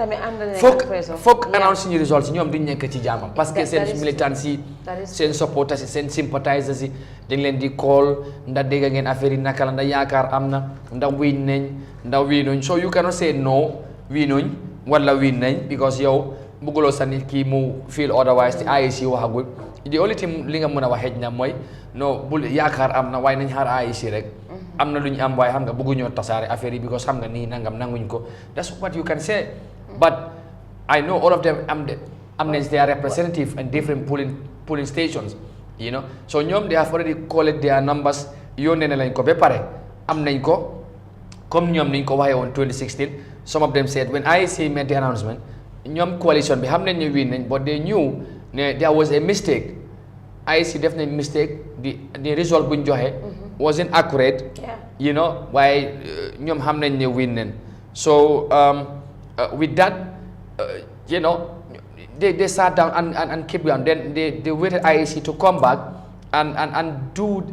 foog announce suñu results ñoom duñ nekk ci jaamam parce que seen militants yi seen supporters yi seen sympathizers yi dañ leen di call ndax dégg ngeen affaire yi naka la ndax yaakaar am na ndax win nañ ndax wiinuñ so you cannot say no wiinuñ wala win nañ because yow bëgguloo sa nit kii mu feel otherwise te IEC waxagul the only thing li nga mën a wax xëj na mooy non bul yaakaar am na waaye nañ xaar IEC rek am na lu ñu am waaye xam nga bëgguñoo tasaare affaire yi because xam nga nii nangam nanguñ ko that's what you can say but I know all of them am nañ their representative and different polling stations you know so ñoom they have already called their numbers yónnee na lañ ko ba pare am nañ ko comme ñoom niñ ko waxee woon 2016 some of them said when IEC made the announcement ñoom coalition bi xam nañ ne win nañ but they knew ne there was a mistake IEC def nañ mistake the result buñ joxe wasn't accurate you know waaye ñoom xam nañ ne win nañ so with that you know they sat down and keep going then they waited IEC to come back and do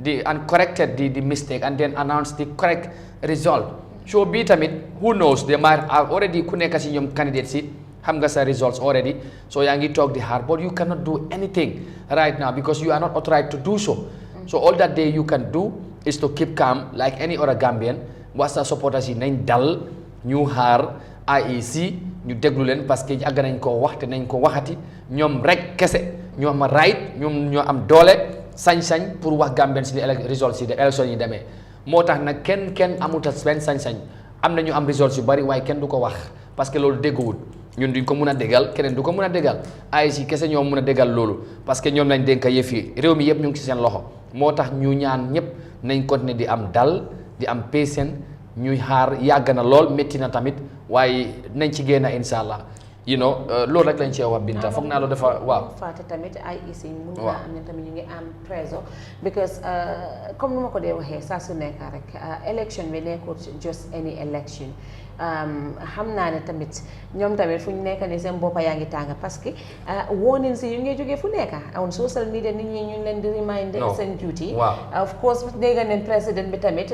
and corrected the mistake and then announced the correct result so bii tamit who knows they might have already ku nekk si ñoom candidates si xam nga sa results already so yaa ngi toog di xaar but you cannot do anything right now because you are not authorized to do so so all that day you can do is to keep calm like any other Gambian wax sa supporters yi nañ dal ñu xaar IEC ñu déglu leen parce que àgg nañ ko wax te nañ ko waxati ñoom rek kese ñoo am right ñoom ñoo am doole sañ-sañ pour wax Gambians li results yi élection yi demee moo tax nag kenn amuta benn sañ-sañ am na ñu am results yu bari waaye kenn du ko wax parce que loolu dégguwut ñun duñ ko mun a déggal keneen du ko mun a déggal AIC kese ñoo mun a déggal loolu parce que ñoom lañ dénk yëf yi réew mi yëpp ñu ngi ci seen loxo moo tax ñu ñaan ñëpp nañ continuer di am dal di am patience ñuy xaar yàgg na lool métti na tamit waaye nañ ci génn incha allah loolu rek lañ cee wax Binta foog naa loolu dafa waaw. fàtte tamit IEC mun naa am ne tamit ñu ngi am trésor because comme nu ma ko dee waxee saa su nekk rek election bi nekkul just any election xam naa ne tamit ñoom tamit fu ñu nekk nii seen boppa yaa ngi tàng parce que warning si yu ngi jógee fu nekk on social media nit ñi ñu leen di remind seen duty of course dégg nañ président bi tamit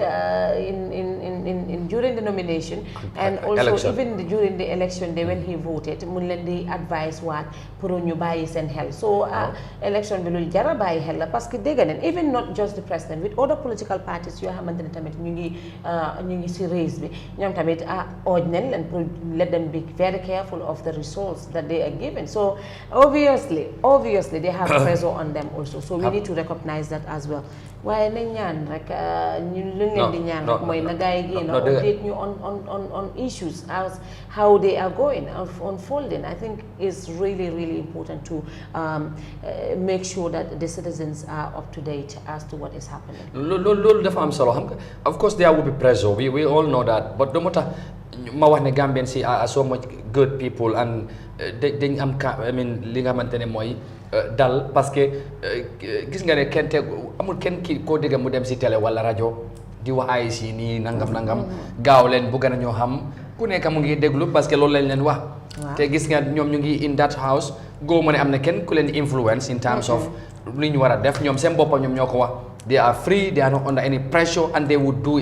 in during the nomination and also even during the election day when he voted mun leen di advice waat pour ñu bàyyi seen xel so election bi lu jara bàyyi xel la parce que dégg nañ even not just the president with other political parties yoo xamante ne tamit ñu ngi si race bi ñoom tamit urge nañ leen pour let them be very careful of the results that they are given so obviously they have pressure on them also so we need to recognize that as well waaye nañ ñaan rek ñu lu leen di ñaan rek mooy na gars yi génn update ñu on issues as how they are going unfolding I think it's really important to make sure that the citizens are up to date as to what is happening. loolu dafa am solo xam nga of course there will be pressure we all know that but do moo tax ma wax ne Gambians are so much good people and dañ am li nga xamante ne mooy dal parce que gis nga ne kenn te amul kenn kii koo dégg mu dem si télé wala rajo di wax ay si nii nangam gaaw leen bëgg na ñoo xam ku nekk mu ngi déglu parce que loolu lañ leen wax te gis nga ñoom ñu ngi in that house góob ma ne am na kenn ku leen influence in terms of lu ñu war a def ñoom seen boppam ñoom ñoo ko wax they are free they are not under any pressure and they would do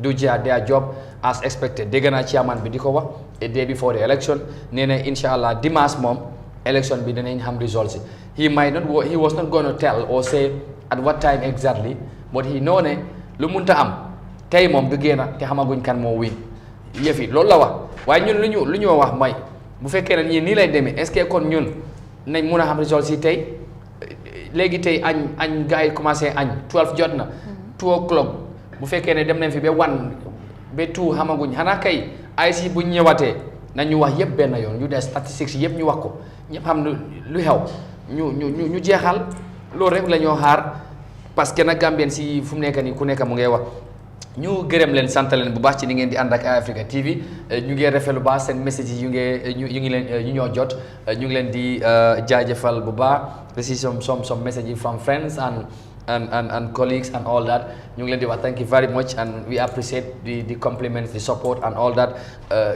their job as expected dégg naa chairman bi di ko wax a day before the election nee na incha allah dimanche moom election bi danañ xam results he was not going to tell or say at what time exactly but he know ne lu munta am tey moom du génn te xamaguñ kan moo win yëf yi loolu la wax waaye ñun lu ñu wax may bu fekkee ne ñii nii lay demee est-ce que kon ñun nañ mun a xam results yi tey léegi tey añ gars yi commencé añ 12 jot na 2 o'clock bu fekkee ne dem nañ fi ba 1 ba 2 xamaguñ xanaa kay IEC bu ñëwaatee nañu wax yëpp benn yoon ñu des statistiques yëpp ñu wax ko ñëpp xam lu xew ñu jeexal loolu rek la ñoo xaar parce que nag Gambien si fu mu nekk nii ku nekk mu ngay wax ñu gërëm leen sant leen bu baax ci ni ngeen di ànd ak Eyeafrica TV ñu ngi rafetlu bu baax seen message yi ñu ngi leen ñu ñoo jot ñu ngi leen di jaajëfal bu baax receive some messages from friends and colleagues and all that ñu ngi leen di wax thank you very much and we appreciate the compliments the support and all that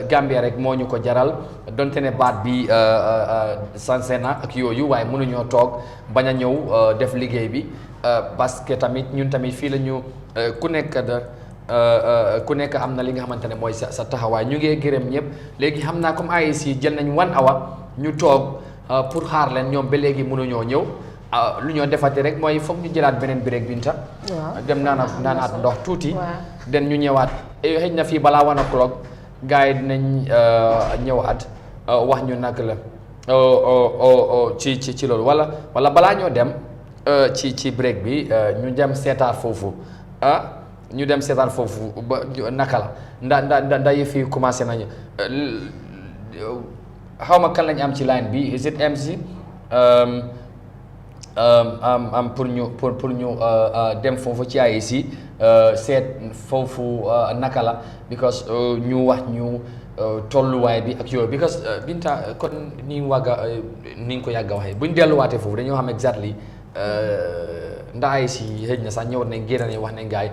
Gambia rek moo ñu ko jaral donte ne baat bi sansé na ak yooyu waaye mënuñoo toog bañ a ñëw def liggéey bi parce que tamit ñun tamit fii la ñu ku nekk am na li nga xamante ne mooy sa taxawaay ñu ngi gërëm ñëpp léegi xam naa comme IEC jël nañ 1 hour ñu toog pour xaar leen ñoom ba léegi mënuñoo ñëw lu ñoo defati rek mooy foog ñu jëlaat beneen break Binta dem naanaat ndox tuuti den ñu ñëwaat xëy na fii balaa 1 o'clock gars yi dinañ ñëwaat wax ñu nag la ci loolu wala balaa ñoo dem ci break bi ñu dem seetaat foofu ñu dem seetaan foofu ba naka la nda yi fii commencé nañu xaw ma kan lañ am ci line bi is it MC am pour ñu dem foofu ci IEC seet foofu naka la because ñu wax ñu tolluwaay bi ak yooyu because Binta kon ni nga ko yàgg a waxee buñ delluwaatee foofu dañoo xam exactly ndax IEC xëy na sax ñëw nañ génn nañ wax nañ gaay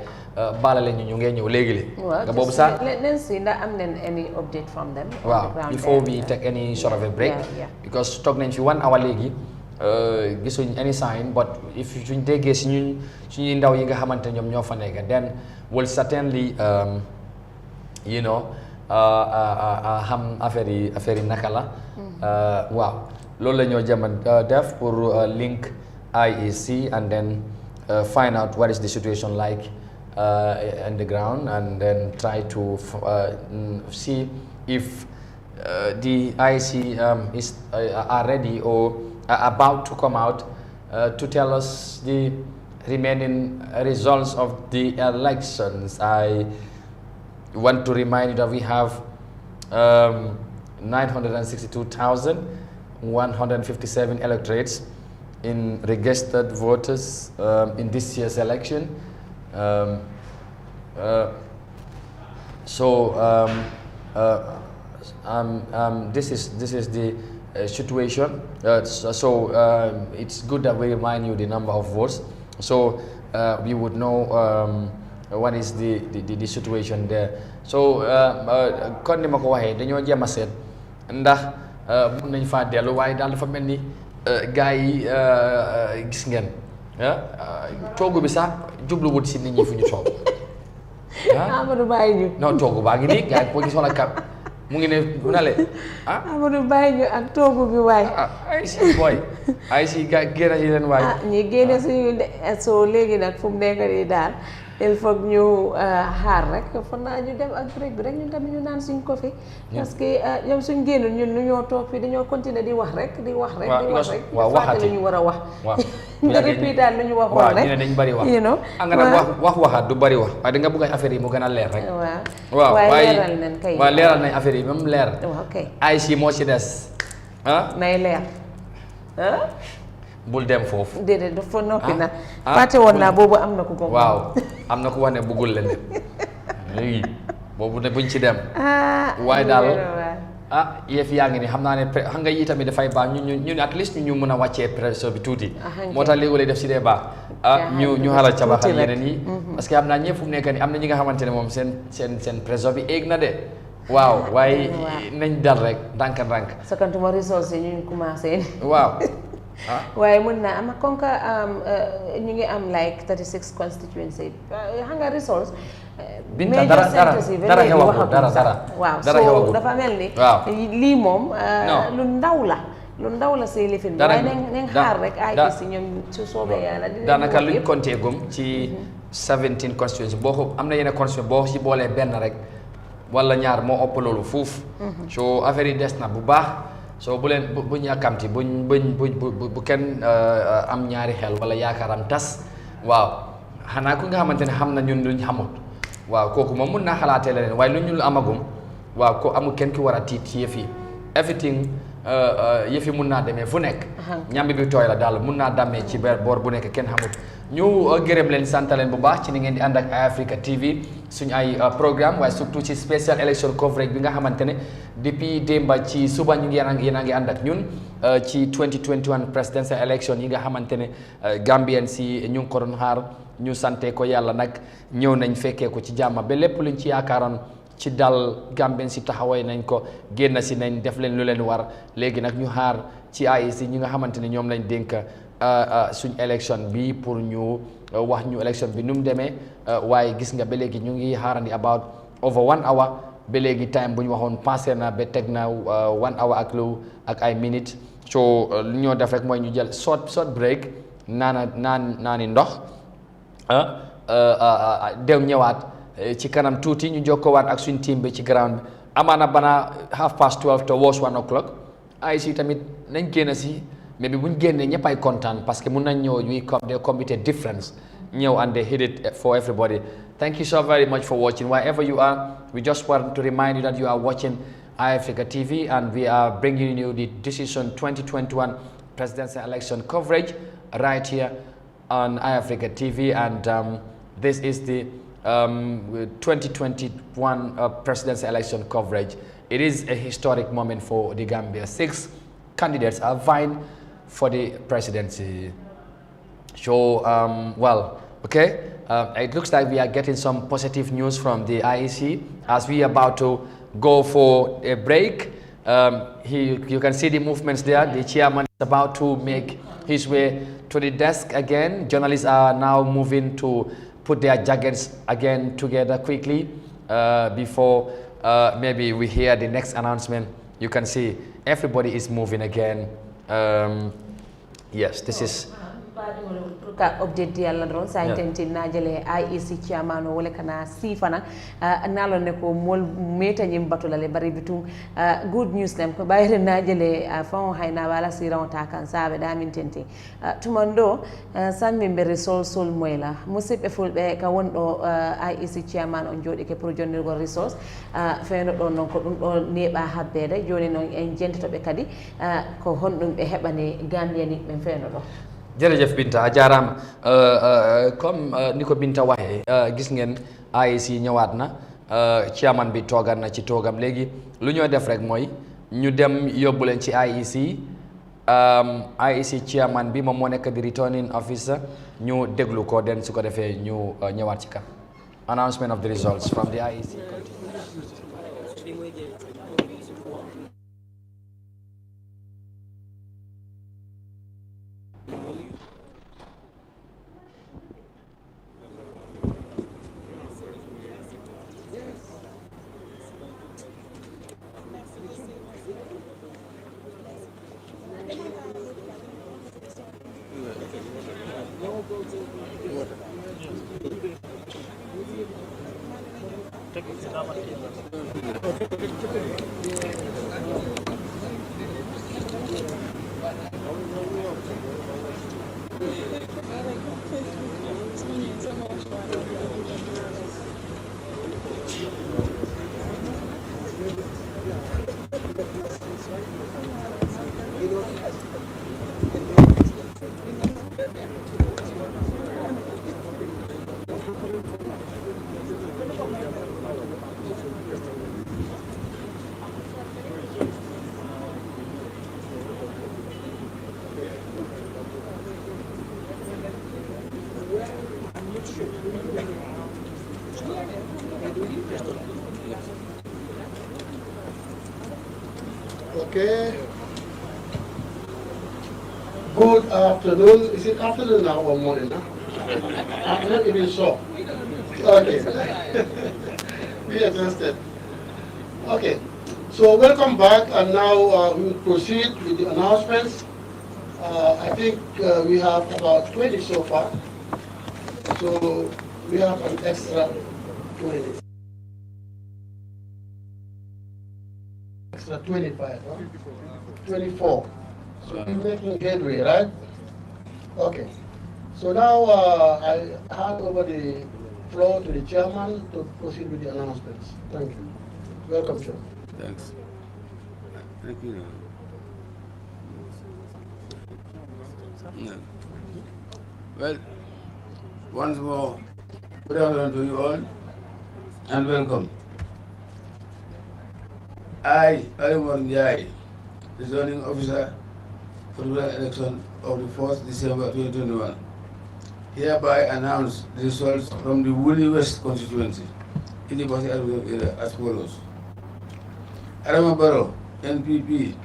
baala leen ñu ngee ñëw léegi nga boobu sax let's see ndax am nañ any update from them waaw before we take any sort of a break because toog nañ fi 1 hour léegi gisuñ any sign but if suñ déggee suñuy ndaw yi nga xamante ñoom ñoo fa nekk then will certainly xam affaire yi naka la waaw loolu la ñoo jaman def pour link IEC and then find out what is the situation like on the ground and then try to see if the IEC are ready or are about to come out to tell us the remaining results of the elections. I want to remind you that we have 962,157 electorates in registered voters in this year's election. This is the situation. It's good that we remind you the number of votes, so we would know what is the situation there. So kon ni ma ko waxee dañoo jéem a seet ndax mun nañ faa dellu waaye daal dafa mel ni gars yi gis ngeen toogu bi sax jubluwut si nit ñi fu ñu toog. Amadou bàyyi ñu. non toogu baa ngi nii gars yi ko gis wala kam mu ngi ne bu na le Amadou bàyyi ñu ak toogu bi waay. ay si booy ay si gars génn si leen waay. ñi génne suñu soo léegi nag fu mu nekk nii daal il faut ñu xaar rek fan naa ñu dem ak break bi rek ñun tamit ñu naan suñ ko fi. parce que ñoom suñ génnul ñun ñu ñoo toog fii dañoo continuer di wax rek. waaw waxati lu ñu war a wax. waaw nga répétaat lu ñu waxoon rek. ñu ne dañ bari wax. you know nga nag waxaat du bari wax waaye da nga bëgg affaire yi mu gën a leer rek. waaw waaye leeral nañ kay. waaw leeral nañ affaire yi même leer. waaw kay ay si moo ci des nay leer bul dem foofu. déedéet dafa noppi na. fàtte woon naa boobu am na ku ko. waaw am na ku wax ne bëggul leen dem léegi boobu ne buñ ci dem. waaye daal yëf yaa ngi ni xam naa ne xam nga yi tamit dafay baax ñun at least ñu mën a wàccee pression bi tuuti. moo tax léegi def si dee baax. ñu xala cabaxal yeneen yi. parce que xam naa ñëpp fu mu nekk nii am na ñi nga xamante ne moom seen pression bi éeg na de. waaw waaye nañ dal rek ndànk-ndànk. sakantuma ressources yi ñu commencé. waaw. waaye mën naa am comme que ñu ngi am like 36 constituency xam nga resource. binta dara xewagul dara. waaw so dafa mel ni. lii moom. lu ndaw la si lifin. waaye nañ xaar rek ay si ñoom su soobee yàlla. daanaka luñ compté gum ci 17 constituency boo ko am na yenn constituency boo si boolee benn rek wala ñaar moo ëpp loolu fuuf. so affaire yi des na bu baax. so bu leen buñ yàkkamti bu kenn am ñaari xel wala yaakaaram tas waaw xanaa ku nga xamante ne xam na ñun luñ xamut waaw kooku moom mun naa xalaatee leneen waaye lu ñu amagum waaw ko amul kenn ki war a tiit ci yëf yi everything yëf yi mun naa demee fu nekk ñambi bi tooy la daal mun naa damee ci boor bu nekk kenn xamut ñu gërëm leen sant leen bu baax ci ni ngeen di ànd ak Eyeafrica TV suñu ay programme waaye surtout ci special election coverage bi nga xamante ne depuis démba ci suba ñu ngi yéen a ngi ànd ak ñun ci 2021 presidential election yi nga xamante ne Gambien si ñu ngi ko doon xaar ñu sante ko yàlla nag ñëw nañ fekkee ko ci jàmm ba lépp luñ ci yaakaaroon ci dal Gambien si taxaway nañ ko génn si nañ def leen lu leen war léegi nag ñu xaar ci IEC ñi nga xamante ne ñoom lañ dénk suñ élection bi pour ñu wax ñu élection bi nu mu demee waaye gis nga ba léegi ñu ngi xaarandi about over 1 hour ba léegi time bu ñu waxoon passé na ba teg na 1 hour ak ay minutes so lu ñoo def rek mooy ñu jël short break naani ndox dew ñëwaat ci kanam tuuti ñu jokkoowaat ak suñ team bi ci ground bi amaana bana 12:30 towards 1 o'clock ay si tamit nañ génn si mais bi bu ñu génnee ñëpp ay kontaan parce que mun nañ ñëw ñuy they committed difference ñëw and they hit it for everybody. Thank you so very much for watching wherever you are. We just want to remind you that you are watching Eyeafrica TV and we are bringing you the decision 2021 presidential election coverage right here on Eyeafrica TV and this is the 2021 presidential election coverage. It is a historic moment for the Gambia. 6 candidates are vying for the presidency. So, it looks like we are getting some positive news from the IEC as we are about to go for a break. You can see the movements there. The chairman is about to make his way to the desk again. Journalists are now moving to put their jackets again together quickly before maybe we hear the next announcement. You can see everybody is moving again. Yes, this is ka update di alla dron sa intenti najele IEC chairman wala kana sifana nalo ne ko mol meta nyim batula le bari bitum good news nem ko bayre najele fon hayna wala siran ta kan sabe da min tenti tumando sanmi be resol sol moyla musib e fulbe ka wondo IEC chairman on jodi ke pour jonnir go resource feeno do non ko dum do neba habbede joni non en jenti to be kadi ko hondum be hebane Gambia ni men feeno do jërëjëf Binta jaaraam comme ni ko Binta waxee gis ngeen IEC ñëwaat na chairman bi toogal na ci toogam léegi lu ñoo def rek mooy ñu dem yóbbu leen ci IEC chairman bi moom moo nekk di returning officer ñu déglu ko den su ko defee ñu ñëwaat ci kan announcement of the results from the IEC. Okay. Good afternoon. Is it afternoon now or morning now? I'm not even sure. Okay. Be adjusted. Okay. So welcome back, and now we will proceed with the announcements. I think we have about 20 so far. So we have an extra 20. Extra 25, huh? 24. So we're making headway, right? Okay. So now I hand over the floor to the chairman to proceed with the announcements. Thank you. Welcome, Chair. Thanks. Thank you. Yeah. Well, once more, good afternoon to you all, and welcome. I, Alimon Yai, the zoning officer for the election of the 4th December 2021, hereby announce the results from the Woolly West constituency in the Basi area as follows. Aramabaro, NPP,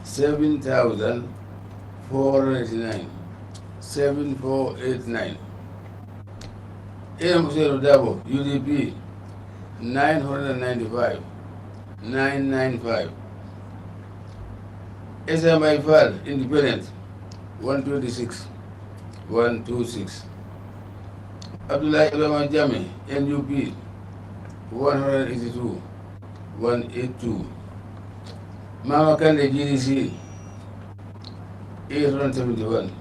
7,489, 7489. Musero Dabo, UDP, 995, 995. SMI Fal, Independent, 126, 126. Abdullah Yahya Jammeh, NUP, 182, 182. Mama Kande GDC, 871,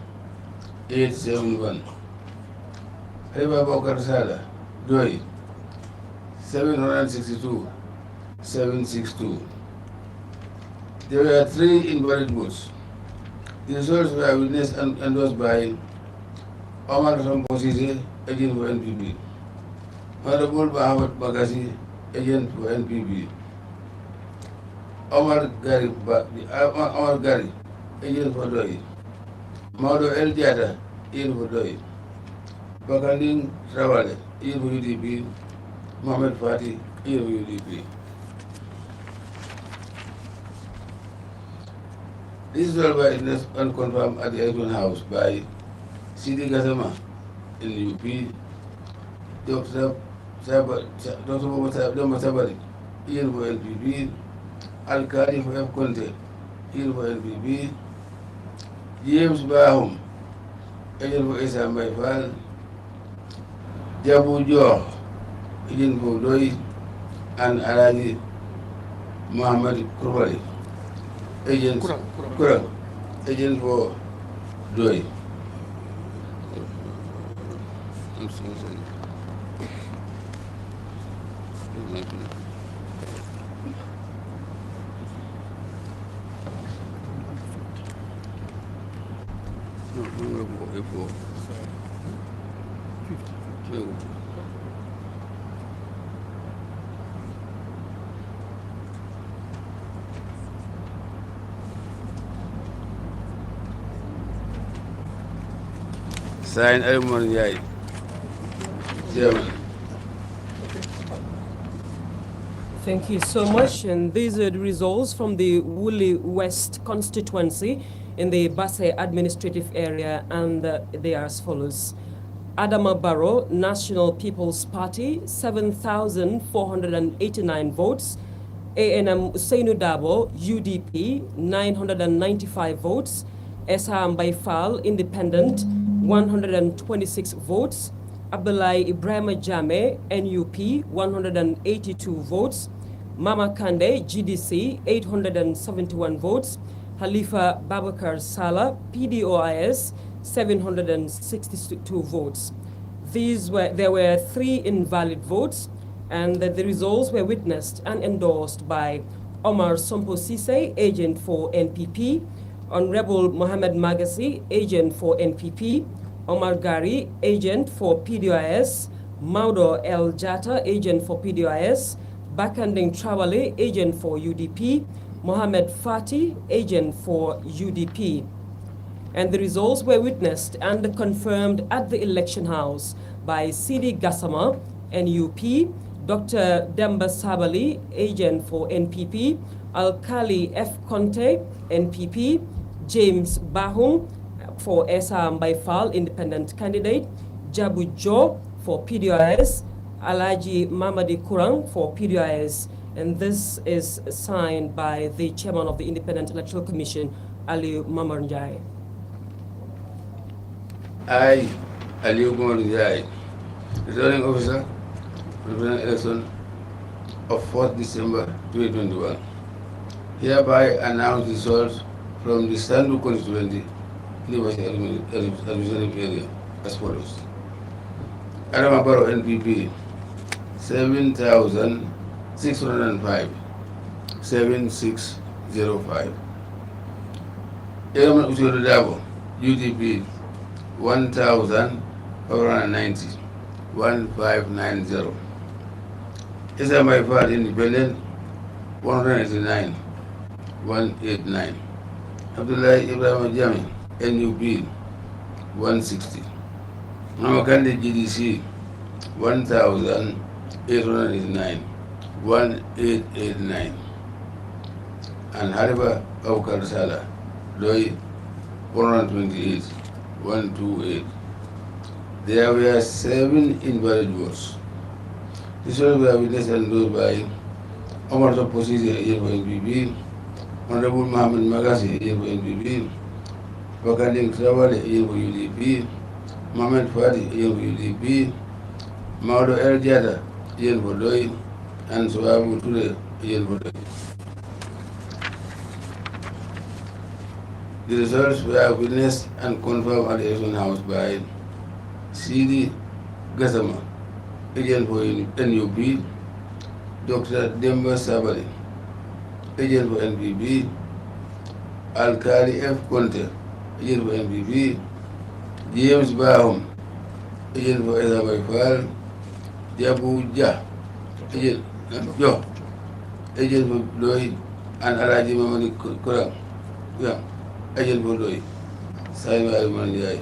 871. Haliba Bokar Sada, Doi, 762, 762. There were 3 invalid votes. The results were witnessed and endorsed by Omar Samposise, agent for NPP. Honorable Bahamat Bagasi, agent for NPP. Omar Gari, agent for Doi. Maudo El Diata, agent for Doi. Bakanding Travale, agent for UDP. Mohamed Fati, agent for UDP. This is all by and confirmed at the Election House by Sidi Gazama in UP, Dr. Muhammad Sabari, here for NPP, Al-Qadi for F. Conte, here for NPP, James Bahum, agent for Isa Mbaifal, Jabu Joh, agent for Doi, and Alaji Muhammad Kurbali, agent Kurang, agent for Doi. I'm sorry. Sign Elmon Yai. Chairman. Thank you so much. And these are the results from the Woolly West constituency in the Basse administrative area, and they are as follows. Adama Barrow, National People's Party, 7,489 votes. ANM Usainu Dabo, UDP, 995 votes. Esham Baifal, Independent, 126 votes. Abdullahi Ibrahim Jammeh, NUP, 182 votes. Mama Kande, GDC, 871 votes. Halifa Babakar Salah, PDOIS, 762 votes. There were 3 invalid votes, and the results were witnessed and endorsed by Omar Sompo Sise, agent for NPP, Honorable Mohamed Magasi, agent for NPP, Omar Gari, agent for PDOIS, Maudo El Jata, agent for PDOIS, Bakanding Trawale, agent for UDP, Mohamed Fati, agent for UDP. And the results were witnessed and confirmed at the election house by Sidi Gassama, NUP, Dr. Demba Sabali, agent for NPP, Alkali F. Conte, NPP, James Bahum for Esham Baifal, independent candidate, Jabu Jo for PDOIS, Alaji Mamadi Kurang for PDOIS, and this is signed by the chairman of the Independent Electoral Commission, Ali Mamarnjai. I, Ali Mamarnjai, returning officer, representing election of 4th December 2021, hereby announce results from the Sandu Constituency, University Administrative Area, as follows. Adama Barrow, NPP, 7,605, 7605. Elman Usiodo Dabo, UDP, 1,590, 1590. Esham Baifal, Independent, 189, 189. Abdullahi Ibrahim Jammeh, NUP, 160. Mama Kande, GDC, 1,889, 1889. And Halifa Babakar Salah, Doi, 128, 128. There were 7 invalid votes. This was witnessed and endorsed by Omar Soposisi, agent for NPP, Honorable Mohamed Magasi, agent for NPP, Bakanding Trawale, agent for UDP, Mohamed Fadi, agent for UDP, Maudo El Jada, agent for Doi, and Suabu Ture, agent for Doi. The results were witnessed and confirmed at the election house by Sidi Gassama, agent for NUP, Dr. Demba Sabali, agent for NPP, Alkali F. Conte, agent for NPP, James Bahum, agent for Esham Baifal, Jabu Jah, agent for Doi, and Alaji Mamadi Kurang, agent for Doi. Signed by Manjai.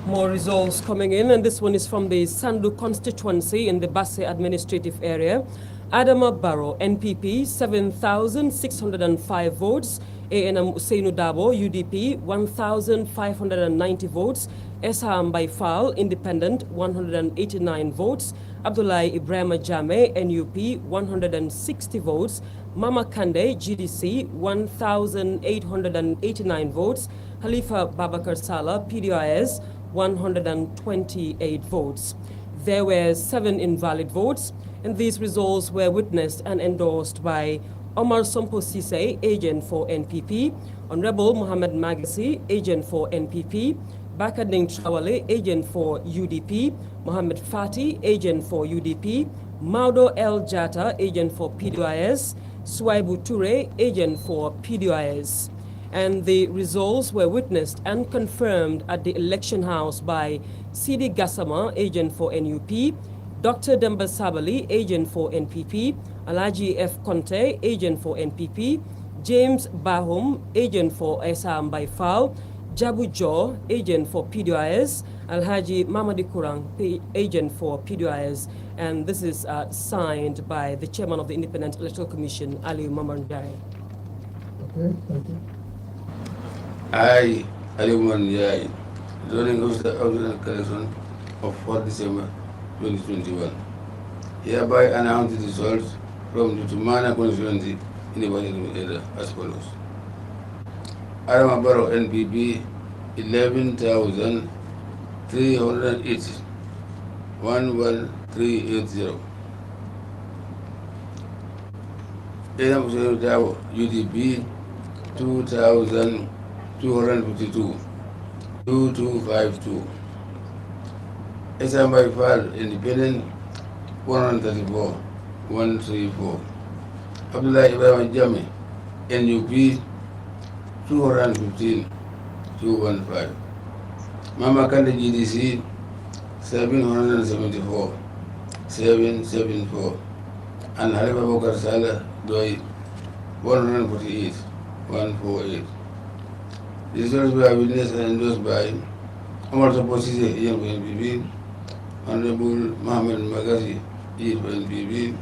More results coming in, and this one is from the Sandu constituency in the Basse administrative area. Adama Barrow, NPP, 7,605 votes. ANM Usainu Dabo, UDP, 1,590 votes. Esham Baifal, Independent, 189 votes. Abdullahi Ibrahim Jammeh, NUP, 160 votes. Mama Kande, GDC, 1,889 votes. Halifa Babakar Salah, PDIS, 128 votes. There were 7 invalid votes, and these results were witnessed and endorsed by Omar Sompo Sise, agent for NPP, Honorable Mohamed Magasi, agent for NPP, Bakading Trawale, agent for UDP, Mohamed Fati, agent for UDP, Maudo El Jata, agent for PDIS, Swaibu Toure, agent for PDIS. And the results were witnessed and confirmed at the election house by Sidi Gassama, agent for NUP, Dr. Demba Sabali, agent for NPP, Alaji F. Conte, agent for NPP, James Bahum, agent for Esam Baifal, Jabu Jo, agent for PDIS, Alhaji Mamadi Kurang, agent for PDIS. And this is signed by the chairman of the Independent Electoral Commission, Ali Mamandai. Okay, thank you. I, Aliman Yai, zoning officer of the collection of 4 December 2021, hereby announce the results from the Tumana constituency in the Wellingara area as follows. Adama Barrow NPP 11,380, 11380. Adam Hussein Dawo UDP 2,252, 2252. Esam Baifal Independent 134, 134. Abdullah Ibrahim Jammeh NUP 215, 215. Mama Kande GDC 774, 774. And Halifa Bokar Salah Doi 148, 148. The results were witnessed and endorsed by Omar Soposise, agent for NPP, Honorable Mohamed Magasi, agent for NPP,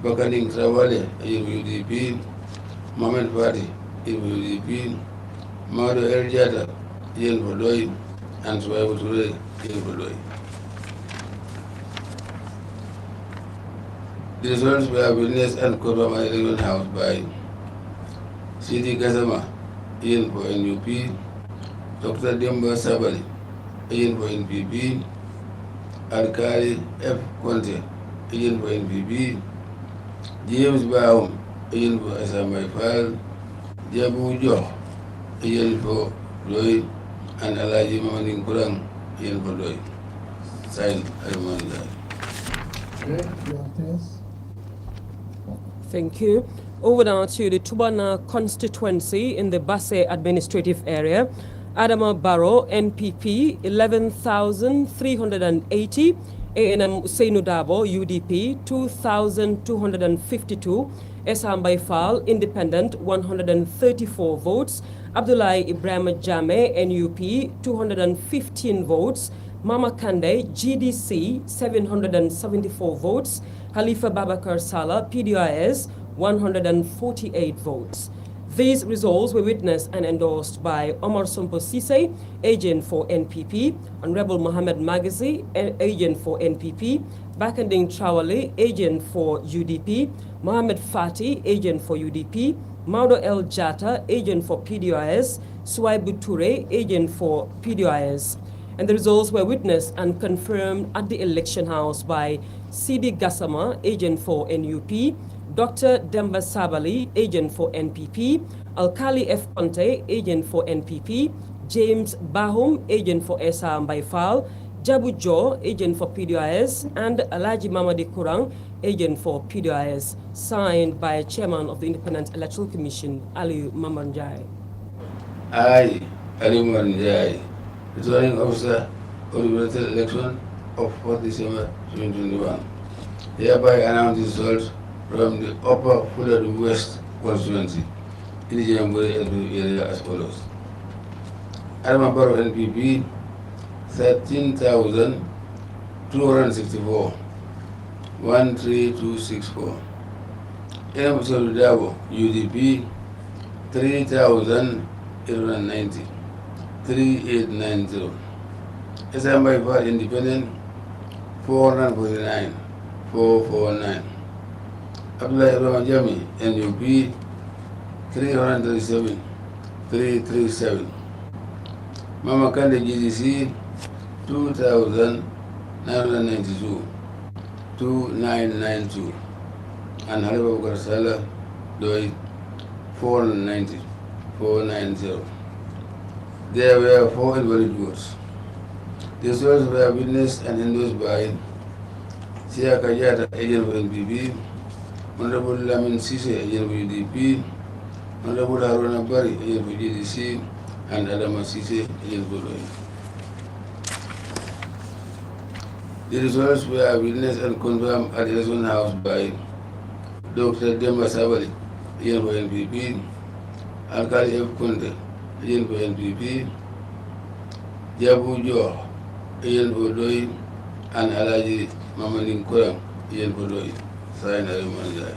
Bakading Trawale, agent for UDP, Mohamed Fati, agent for UDP, Maudo El Jata, agent for Doi, and Swaibu Toure, agent for Doi. The results were witnessed and confirmed at the election house by Sidi Gassama, agent for NUP, Dr. Demba Sabali, agent for NPP, Alkali F. Conte, agent for NPP, James Bahum, agent for Esam Baifal, Jabu Jo, agent for Doi, and Alaji Mamadi Kurang, agent for Doi. Signed, Arimanda. Okay, yes. Thank you. Over now to the Tubana constituency in the Basse administrative area. Adama Barrow, NPP, 11,380. ANM Usainu Dabo, UDP, 2,252. Esam Baifal, Independent, 134 votes. Abdullahi Ibrahim Jammeh, NUP, 215 votes. Mama Kande, GDC, 774 votes. Halifa Babakar Salah, PDIS, 148 votes. These results were witnessed and endorsed by Omar Sompo Sise, agent for NPP, Honorable Mohamed Magasi, agent for NPP, Bakanding Trawale, agent for UDP, Mohamed Fati, agent for UDP, Maudo El Jata, agent for PDIS, Swaibu Toure, agent for PDIS. And the results were witnessed and confirmed at the election house by Sidi Gassama, agent for NUP, Dr. Demba Sabali, agent for NPP, Alkali F. Conte, agent for NPP, James Bahum, agent for Esam Baifal, Jabu Jo, agent for PDIS, and Alaji Mamadi Kurang, agent for PDIS, signed by Chairman of the Independent Electoral Commission, Ali Mamanjai. I, Ali Manjai, returning officer of the electoral election of 4 December 2021, hereby announce the results from the Upper Fulham West constituency in the Jamboree area as follows. Adama Barrow NPP 13,264, 13264. Enam Solidabo, UDP 3,890, 3890. SMI for Independent 449, 449. Yahya Jammeh, NUP 337, 337. Mama Kande GDC 2,992, 2992. And Halifa Bukarsala Doi 490, 490. There were 4 invalid votes. The results were witnessed and endorsed by Sia Kajata, agent for NPP, Honorable Lamin Sise, agent for UDP, Honorable Haruna Bari, agent for GDC, and Adama Sise, agent for Doi. The results were witnessed and confirmed at the election house by Dr. Demba Sabali, agent for NPP, Alkali F. Conte, agent for NPP, Jabu Jo, agent for Doi, and Alaji Mamadin Kurang, agent for Doi. Signed, Alimanjai.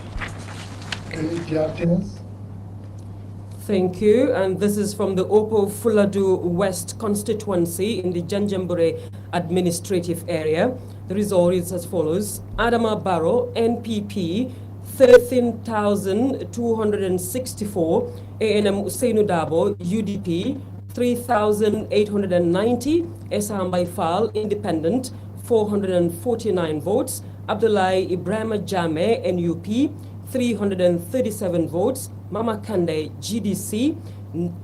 Thank you. And this is from the Opo Fuladu West constituency in the Janjambure administrative area. The result is as follows. Adama Barrow, NPP, 13,264. ANM Usainu Dabo, UDP, 3,890. Esam Baifal, Independent, 449 votes. Abdullahi Ibrahim Jammeh, NUP, 337 votes. Mama Kande, GDC,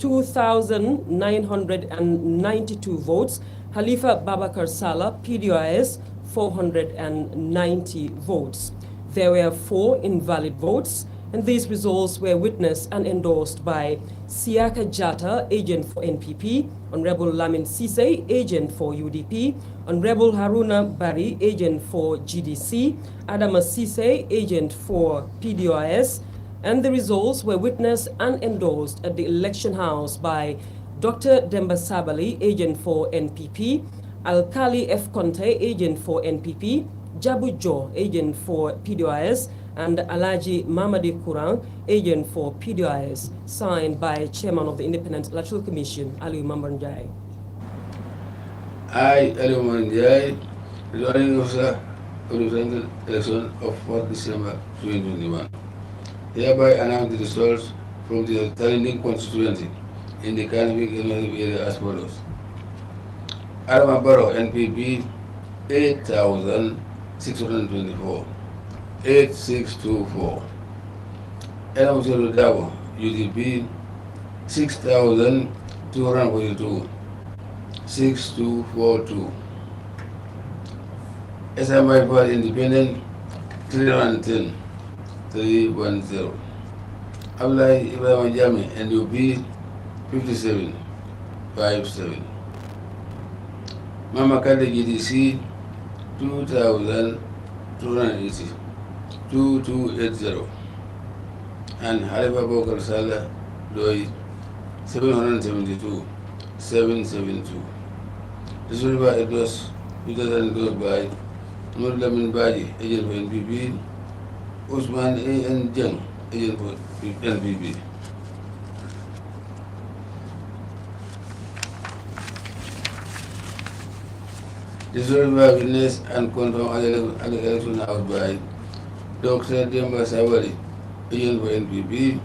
2,992 votes. Halifa Babakar Salah, PDIS, 490 votes. There were 4 invalid votes, and these results were witnessed and endorsed by Siaka Jata, agent for NPP, Honorable Lamin Sise, agent for UDP, Honorable Haruna Bari, agent for GDC, Adama Sise, agent for PDIS, and the results were witnessed and endorsed at the election house by Dr. Demba Sabali, agent for NPP, Alkali F. Conte, agent for NPP, Jabu Jo, agent for PDIS, and Alaji Mamadi Kurang, agent for PDIS, signed by Chairman of the Independent Electoral Commission, Ali Mambanjai. I, Ali Mambanjai, returning officer of the presidential election of 4th December 2021, hereby announce the results from the tallying Constituency in the Carnatic area as follows. Adama Barrow, NPP, 8,624. 8624. Enam Dabo, UDP 6,242. 6242. SMI for Independent 310. 310. Abdullahi Ibrahim Jammeh, NUP 57. 57. Mama Kande GDC 2,280. 2280. And Halifa Bokar Salah Doi 772. 772. This will be endorsed by Nur Lamin Baji, agent for NPP, Usman A.N. Jeng, agent for NPP. This will be witnessed and confirmed at the election house by Dr. Demba Sabali, agent for NPP,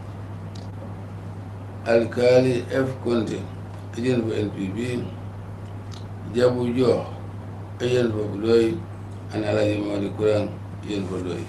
Alkali F. Conte, agent for NPP, Jabu Jo, agent for Doi, and Alaji Mamadi Kurang, agent for Doi.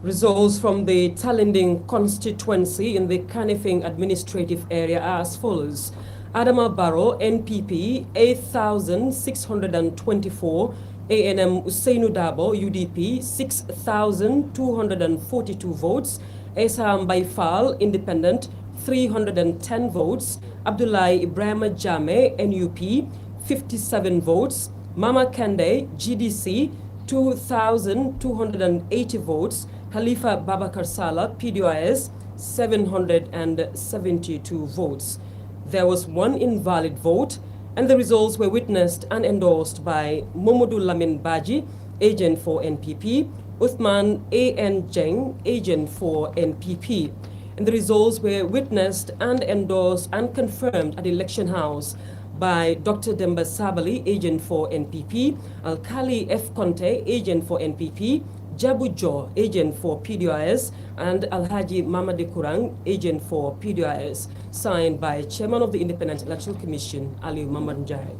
Results from the Talinding constituency in the Kanifing administrative area are as follows. Adama Barrow, NPP, 8,624. ANM Usainu Dabo, UDP, 6,242 votes. Esam Baifal, Independent, 310 votes. Abdullahi Ibrahim Jammeh, NUP, 57 votes. Mama Kande, GDC, 2,280 votes. Halifa Babakar Salah, PDIS, 772 votes. There was 1 invalid vote, and the results were witnessed and endorsed by Momodou Lamin Baji, agent for NPP, Uthman A.N. Jeng, agent for NPP. And the results were witnessed and endorsed and confirmed at the election house by Dr. Demba Sabali, agent for NPP, Alkali F. Conte, agent for NPP, Jabu Jo, agent for PDIS, and Alhaji Mamadi Kurang, agent for PDIS, signed by Chairman of the Independent Electoral Commission, Ali Mamad Njai.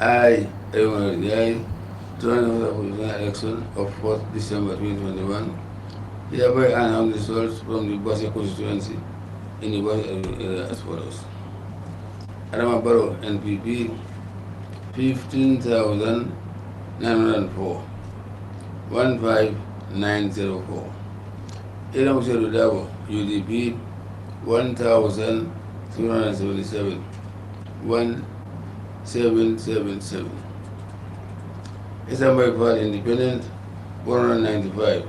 I, Ewan Njai, to the election of 4th December 2021, hereby announce results from the Basi Constituency in the Basi area as follows. Adama Barrow, NPP, 15,904. 15904. Iram Dabo, UDP, 1,377. 1777. Isambay Fal Independent, 195.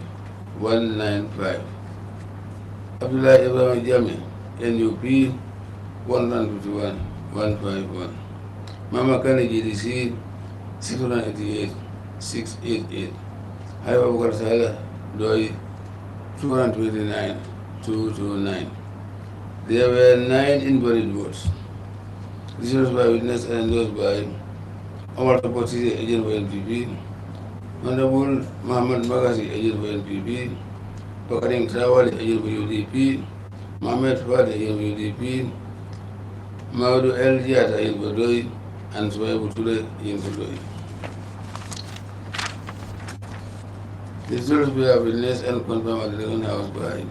195. Abdullah Yahya Jammeh, NUP, 151. 151. Mama Kane GDC, 688. 688. However, Sala Doi 229, 229. There were 9 invalid votes. This was by witness and endorsed by Omar Tapoti, agent for NPP, Honorable Muhammad Magasi, agent for NPP, Pakaring Trawali, agent for UDP, Mohamed Fadi, agent for UDP, Maudu El Jata, agent for Doi, and Suwaibu Ture, agent for Doi. The results were witnessed and confirmed at the election house by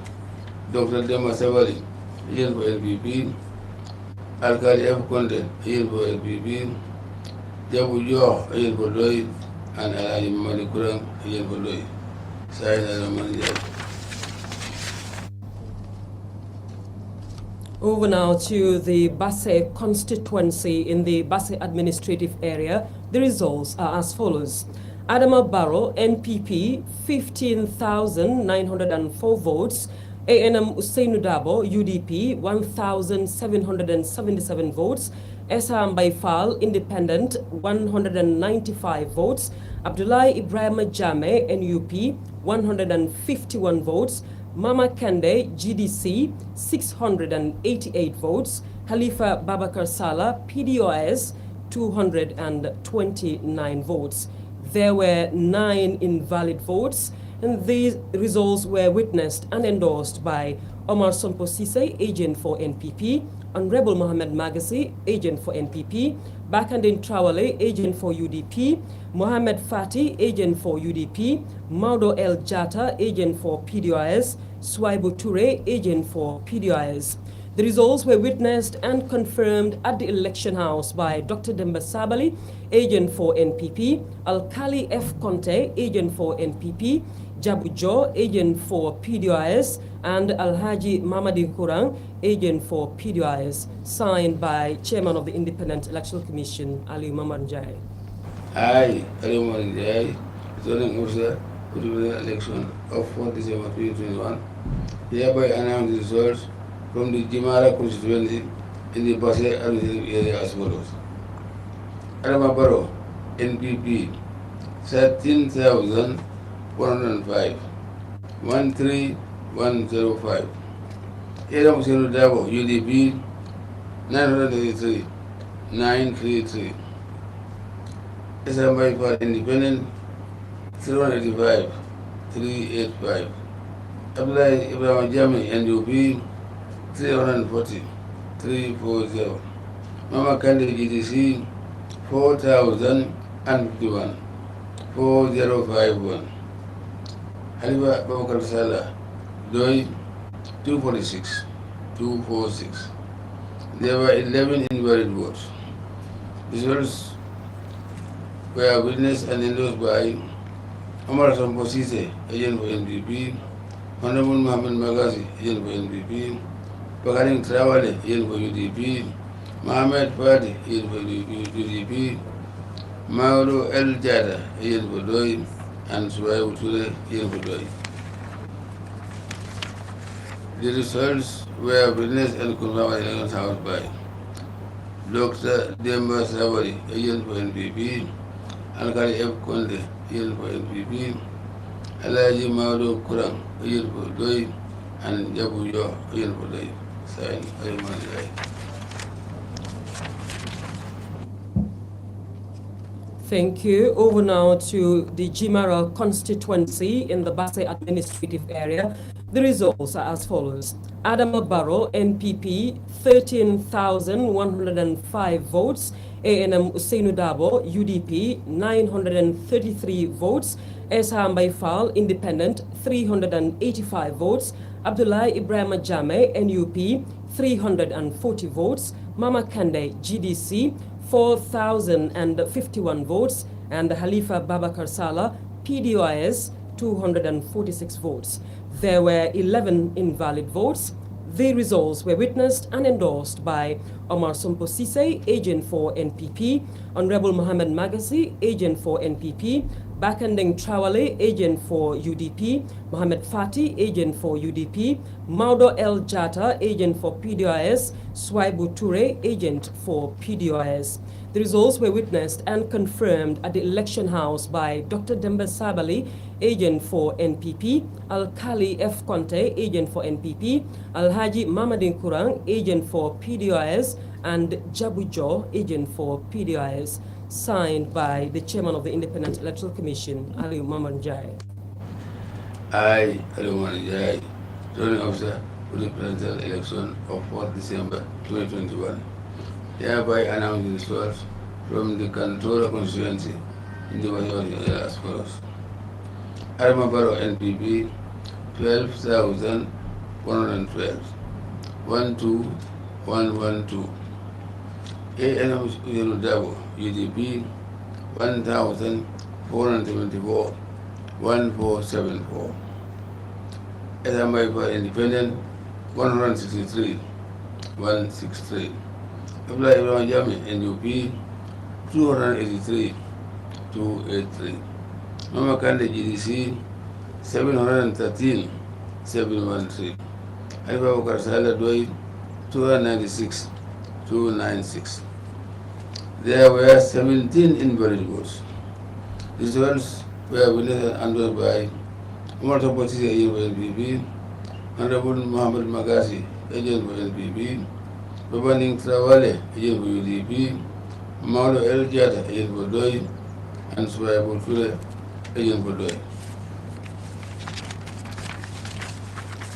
Dr. Demba Sabali, agent for LPP, Alkali F. Conte, agent for LPP, Jabu Jo, agent for Doi, and Alhaji Mamadi Kurang, agent for Doi. Signed Al-Manager. Over now to the Basse constituency in the Basse administrative area. The results are as follows. Adama Barrow, NPP, 15,904 votes. ANM Usainu Dabo, UDP, 1,777 votes. Esa Mbaifal, Independent, 195 votes. Abdullah Ibrahim Jammeh, NUP, 151 votes. Mama Kande, GDC, 688 votes. Khalifa Babakar Salah, PDOS, 229 votes. There were 9 invalid votes, and these results were witnessed and endorsed by Omar Sompo Sise, agent for NPP, Honorable Mohamed Magasi, agent for NPP, Bakandin Trawale, agent for UDP, Mohamed Fati, agent for UDP, Maudo El Jata, agent for PDIS, Swaibu Ture, agent for PDIS. The results were witnessed and confirmed at the election house by Dr. Demba Sabali, agent for NPP, Alkali F. Conte, agent for NPP, Jabu Jo, agent for PDIS, and Alhaji Mamadi Kurang, agent for PDIS, signed by Chairman of the Independent Electoral Commission, Ali Mamad Njai. I, Ali Mamad Njai, returning officer for the election of 4th December 2021, hereby announce the results from the Jimara constituency in the Basse administrative area as follows. Adama Barrow, NPP, 13,105, 13105. Eram Senu Dabo, UDP, 933, 933. SMI for Independent, 385, 385. Abdullah Ibrahim Jammeh, NUP, 340, 340. Mama Kande GDC, 4,051, 4051. Khalifa Babakar Salah, Doi, 246, 246. There were 11 invalid votes. Results were witnessed and endorsed by Omar Sompo Sise, agent for NPP, Honorable Mohamed Magazi, agent for NPP, Pakaring Trawale, agent for UDP, Mohamed Fadi, agent for UDP, Mauro El Jada, agent for Doi, and Suwaibu Ture, agent for Doi. The results were witnessed and confirmed at the election house by Dr. Demba Sabari, agent for NPP, Alkali F. Konde, agent for NPP, Alaji Maudo Kurang, agent for Doi, and Jabu Jo, agent for Doi. Signed, Ayman. Thank you. Over now to the Jimara constituency in the Basse administrative area. The results are as follows. Adama Barrow, NPP, 13,105 votes. ANM Usainu Dabo, UDP, 933 votes. Esa Mbaifal, Independent, 385 votes. Abdullah Ibrahim Jammeh, NUP, 340 votes. Mama Kande, GDC, 4,051 votes, and Halifa Babakar Salah, PDOIS, 246 votes. There were 11 invalid votes. The results were witnessed and endorsed by Omar Sompo Sise, agent for NPP, Honorable Mohamed Magasi, agent for NPP, Bakandeng Trawale, agent for UDP, Mohamed Fati, agent for UDP, Maudo El Jata, agent for PDOIS, Swaibu Toure, agent for PDOIS. The results were witnessed and confirmed at the election house by Dr. Demba Sabali, agent for NPP, Al-Kali F. Conte, agent for NPP, Al-Haji Mamadin Kurang, agent for PDOIS, and Jabujo, agent for PDOIS. Signed by the chairman of the Independent Electoral Commission, Ali Mamanjai. I, Ali Mamanjai, returning officer for the presidential election of 4th December 2021, hereby announcing the results from the controller constituency in the majority as follows. Adama Barrow NPP, 12,112, 12112. ANM Usainu Dabo, UDP, 1,474, 1474. Esambai Independent, 163, 163. Yahya Jammeh, NUP, 283, 283. Mama Kande GDC, 713, 713. Halifa Babakar Salah Doi, 296, 296. There were 17 invalid votes. The results were witnessed and endorsed by Umar Topotisi, agent for NPP, Honorable Mohamed Magasi, agent for NPP, Babanding Trawale, agent for UDP, Maudo El Jata, agent for Doi, and Swaibu Toure, agent for Doi.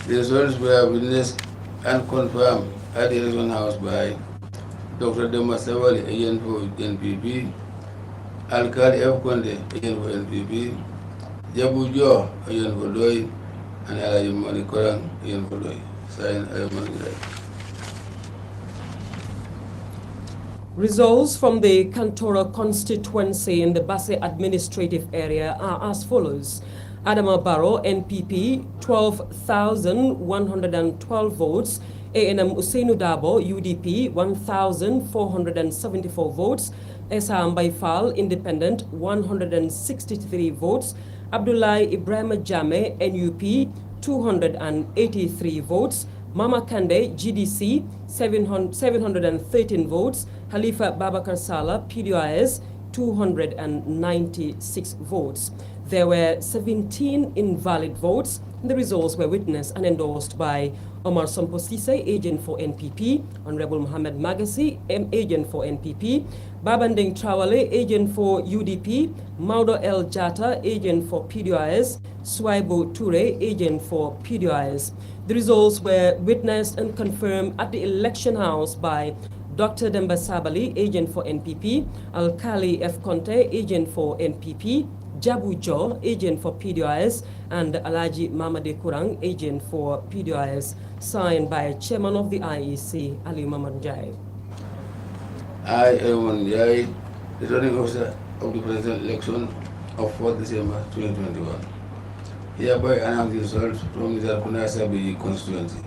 The results were witnessed and confirmed at the election house by Dr. Demba Sabali, agent for NPP, Al-Kali F. Konde, agent for NPP, Jabu Jo, agent for Doi, and Alaji Mani Korang, agent for Doi. Signed, Ayman. Results from the Kantora constituency in the Basse administrative area are as follows. Adama Barrow, NPP, 12,112 votes. ANM Usainu Dabo, UDP, 1,474 votes. Esa Mbaifal, Independent, 163 votes. Abdullah Ibrahim Jammeh, NUP, 283 votes. Mama Kande, GDC, 713 votes. Halifa Babakar Salah, PDOIS, 296 votes. There were 17 invalid votes. The results were witnessed and endorsed by Omar Sompo Sise, agent for NPP, Honorable Mohamed Magasi, agent for NPP, Babandeng Trawale, agent for UDP, Maudo El Jata, agent for PDOIS, Swaibu Toure, agent for PDOIS. The results were witnessed and confirmed at the election house by Dr. Demba Sabali, agent for NPP, Al-Kali F. Conte, agent for NPP, Jabu Jo, agent for PDOIS, and Alaji Mamade Kurang, agent for PDOIS, signed by Chairman of the IEC, Ali Mamanjai. I, Ayman Jai, returning officer of the presidential election of 4th December 2021, hereby announce the results from the Zarpuna Sabi constituency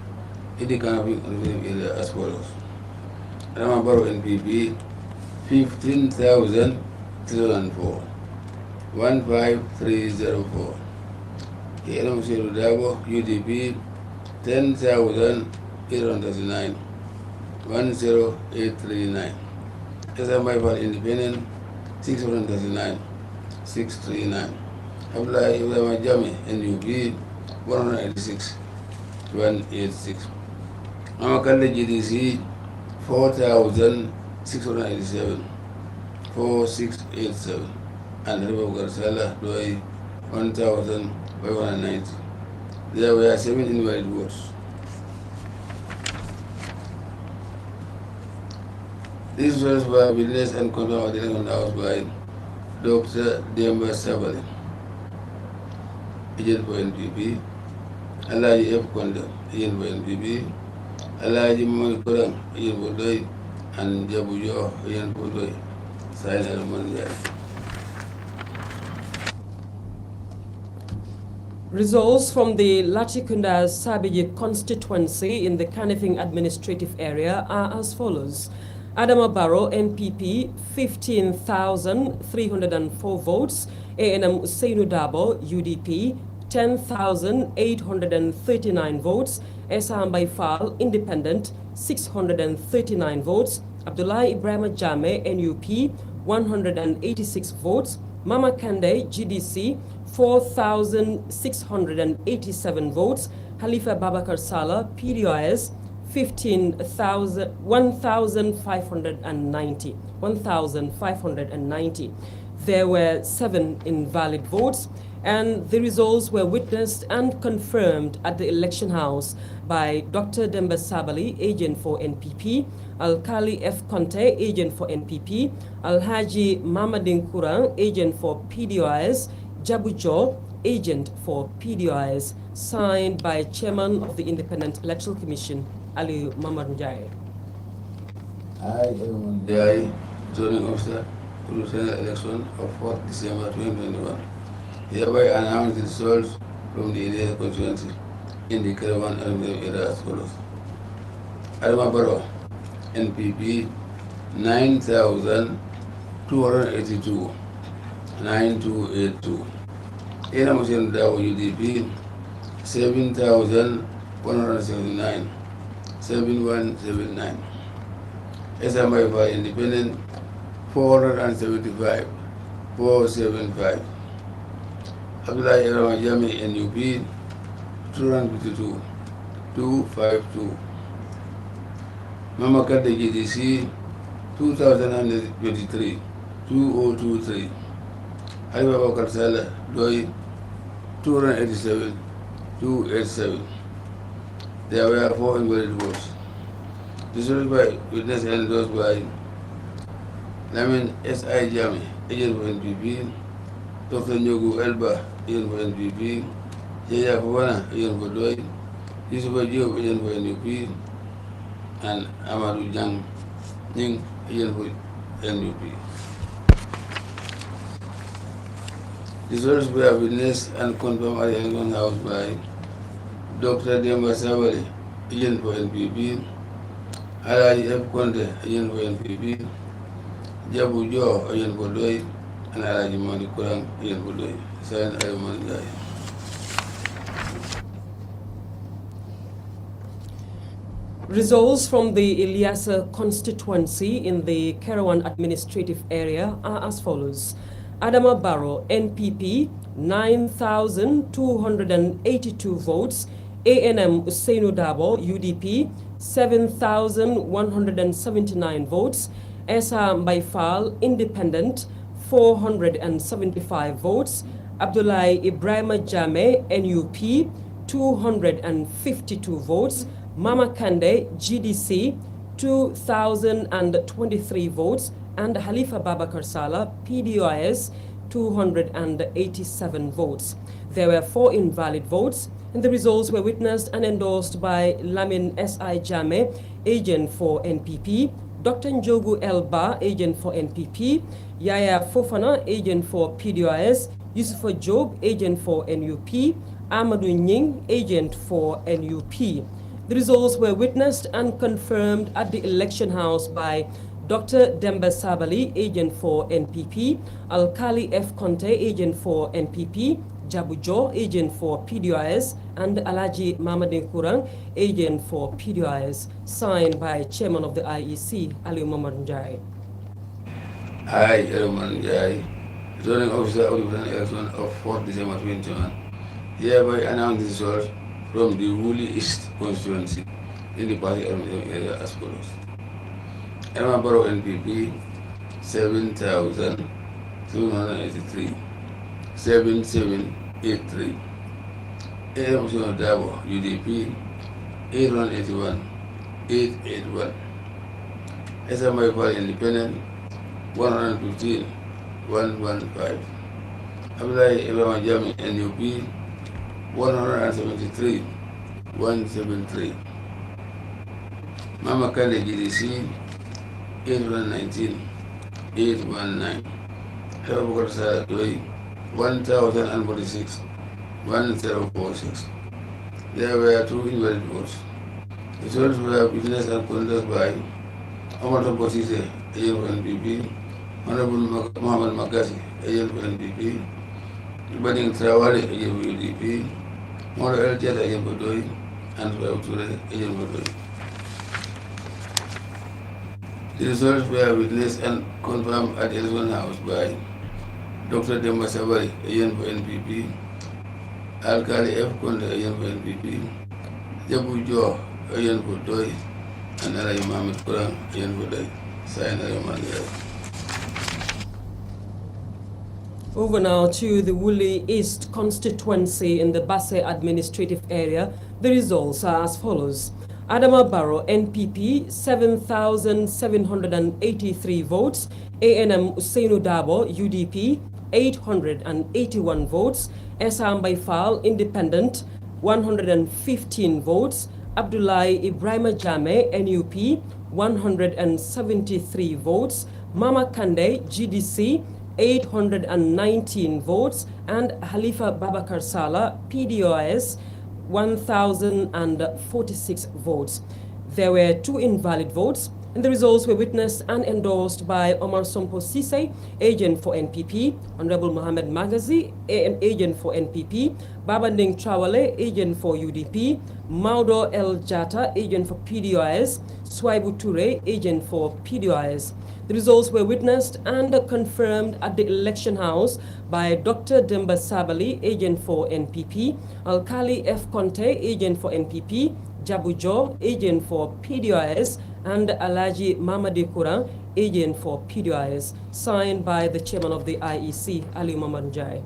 in the Canopy area as follows. Adama Barrow NPP, 15,304, 15304. ANM Usainu Dabo, UDP, 10,839, 10839. Esamaival Independent 639, 639. Yahya Jammeh NUP 186, 186. Amakande GDC 4,687, 4687. And River Garsala Doi 1,590. There were 7 invalid votes. These votes were witnessed and confirmed at the election house by Dr. Demba Sabali, agent for NPP, Alaji F. Konda, agent for NPP, Alaji Mohamed Kurang, agent for Doi, and Jabujo, agent for Doi. Signed Al-Manjari. Results from the Latrikunda Sabiji constituency in the Kanifing administrative area are as follows. Adama Barrow, NPP, 15,304 votes. ANM Usainu Dabo, UDP, 10,839 votes. Esa Baifal, Independent, 639 votes. Abdullah Ibrahim Jammeh, NUP, 186 votes. Mama Kande, GDC, 4,687 votes. Halifa Babakar Salah, PDOS, 1,590. There were 7 invalid votes, and the results were witnessed and confirmed at the election house by Dr. Demba Sabali, agent for NPP, Al-Kali F. Conte, agent for NPP, Al-Haji Mamadin Kurang, agent for PDOS, Jabujo, agent for PDOS, signed by Chairman of the Independent Electoral Commission, Ali Mamad Njai. I am Njai, zoning officer to the Senate election of 4th December 2021. Hereby announce the results from the Yahya Constituency in the Caravan and area as follows. Adama Barrow, NPP, 9,282, 9282. Ena Muslim Dawo UDP, 7,179, 7179. Esamaival Independent, 475, 475. Yahya Jammeh NUP, 252, 252. Mama Kande GDC, 2,023, 2023. Halifa Babakar Salah Doi, 287, 287. There were 4 invalid votes. Decided by witness and endorsed by Lamin S.I. Jammeh, agent for NPP, Dr. Nyogu Elba, agent for NPP, Yahya Fofana, agent for Doi, Yusufa Diop, agent for NUP, and Amadou Jang Ning, agent for NUP. The results were witnessed and confirmed at the election house by Dr. Demba Sabali, agent for NPP, Alaji F. Konde, agent for NPP, Jabujo, agent for Doi, and Alaji Mohamed Kurang, agent for Doi. Signed Al-Manjari. Results from the Ilyasa constituency in the Kerawan administrative area are as follows. Adama Barrow, NPP, 9,282 votes. ANM Usainu Dabo, UDP, 7,179 votes. Esa Baifal, Independent, 475 votes. Abdullah Ibrahim Jammeh, NUP, 252 votes. Mama Kande, GDC, 2,023 votes. And Halifa Babakar Salah, PDOS, 287 votes. There were 4 invalid votes, and the results were witnessed and endorsed by Lamin S.I. Jammeh, agent for NPP, Dr. Njogu Elba, agent for NPP, Yahya Fofana, agent for PDOS, Yusufa Job, agent for NUP, Amadou Nying, agent for NUP. The results were witnessed and confirmed at the election house by Dr. Demba Sabali, agent for NPP, Al-Kali F. Conte, agent for NPP, Jabujo, agent for PDOS, and Alaji Mamadin Kurang, agent for PDOS, signed by Chairman of the IEC, Ali Mamad Njai. I, Roman Jai, returning officer of the election of 4th December 2021, hereby announce the results from the Woolly East constituency in the party area as follows. Emma Borough NPP 7,783, 7783. AM Dabo UDP 8181, 881. SMI Party Independent 115, 115. Abdullahi Yahya Jammeh NUP 173, 173. Mama Kande GDC 819, 819. Herbert Saratoi 1046, 1046. There were 2 invalid votes. The results were witnessed and conducted by Omar Bosise, agent for NPP, Honorable Muhammad Makasi, agent for NPP, Ibaning Traore, agent for UDP, Mora El Jad, agent for DOI, and Suhaib Ture, agent for DOI. The results were witnessed and confirmed at the election house by Dr. Demba Sabari, agent for NPP, Alkali F. Konde, agent for NPP, Jabu Jo, agent for DOI, and Alay Mohamed Kurang, agent for DOI. Sign Alay. Over now to the Woolly East constituency in the Basse administrative area. The results are as follows. Adama Barrow, NPP, 7,783 votes. ANM Usainu Dabo, UDP, 881 votes. Esam Baifal, Independent, 115 votes. Abdullahi Ibrahim Jammeh, NUP, 173 votes. Mama Kande, GDC, 819 votes, and Halifa Babakar Sala, PDOS, 1,046 votes. There were 2 invalid votes, and the results were witnessed and endorsed by Omar Sompo Sise, agent for NPP, Honorable Mohamed Magazi, agent for NPP, Babanding Trawale, agent for UDP, Maudo El Jata, agent for PDOS, Swaibu Ture, agent for PDOS. The results were witnessed and confirmed at the election house by Dr. Demba Sabali, agent for NPP, Alkali F. Conte, agent for NPP, Jabujo, agent for PDOS, and Alaji Mamadi Kurang, agent for PDOS, signed by the chairman of the IEC, Ali Mamanjai.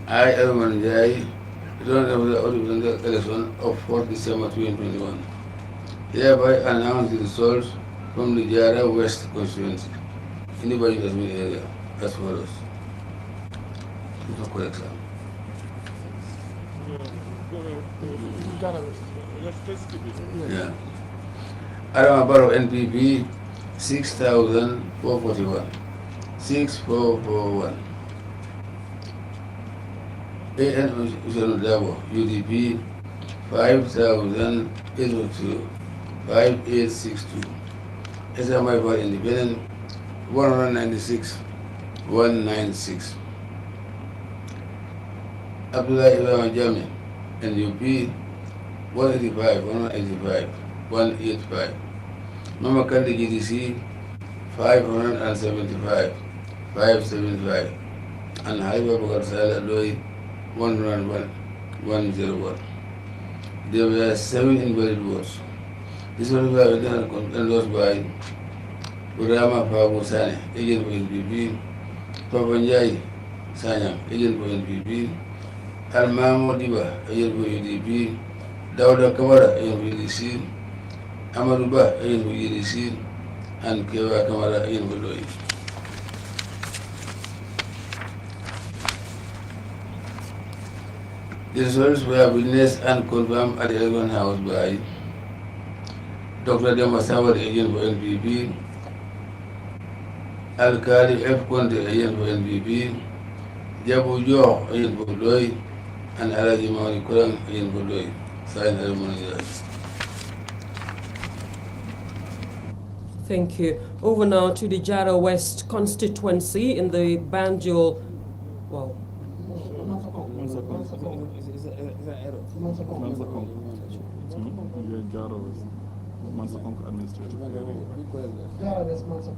I, Ali Mamanjai, return of the audit election of 4th December 2021, hereby announce the results from the Jara West constituency in the Banyu Asmin area as follows. No correction. Yeah. Adama Barrow NPP 6,441, 6,441. AN Usainu Dabo UDP 5,802, 5,862. SMI for Independent 196, 196. Abdullah Yahya Jammeh NUP 185, 185, 185. Mama Kandi GDC 575, 575. And Haiba Bakar Sala Loi 101, 101. There were 7 invalid votes. This was endorsed by Burama Pabu Sane, agent for NPP, Papanjai Sanyang, agent for NPP, Almamo Diba, agent for UDP, Dauda Kamara, agent for UDC, Amaruba, agent for UDC, and Kewa Kamara, agent for DOI. The results were witnessed and confirmed at the election house by Dr. Demba Sabari, agent for NPP, Alkali F. Conte, agent for NPP, Jabu Jo, agent for DOI, and Alaji Mawani Kurang, agent for DOI. Signed Al. Thank you. Over now to the Jara West constituency in the Banjul. Wow.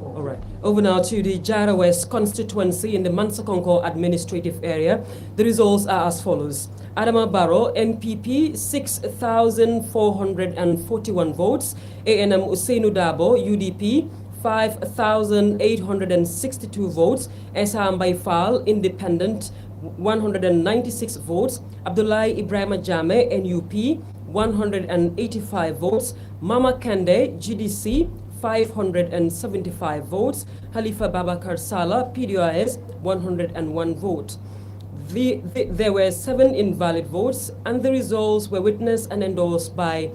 All right. Over now to the Jara West constituency in the Mansakonko administrative area. The results are as follows. Adama Barrow, NPP, 6,441 votes. ANM Usainu Dabo, UDP, 5,862 votes. Esam Baifal, Independent, 196 votes. Abdullah Ibrahim Jammeh, NUP, 185 votes. Mama Kande, GDC, 575 votes. Halifa Babakar Salah, PDIS, 101 votes. There were 7 invalid votes, and the results were witnessed and endorsed by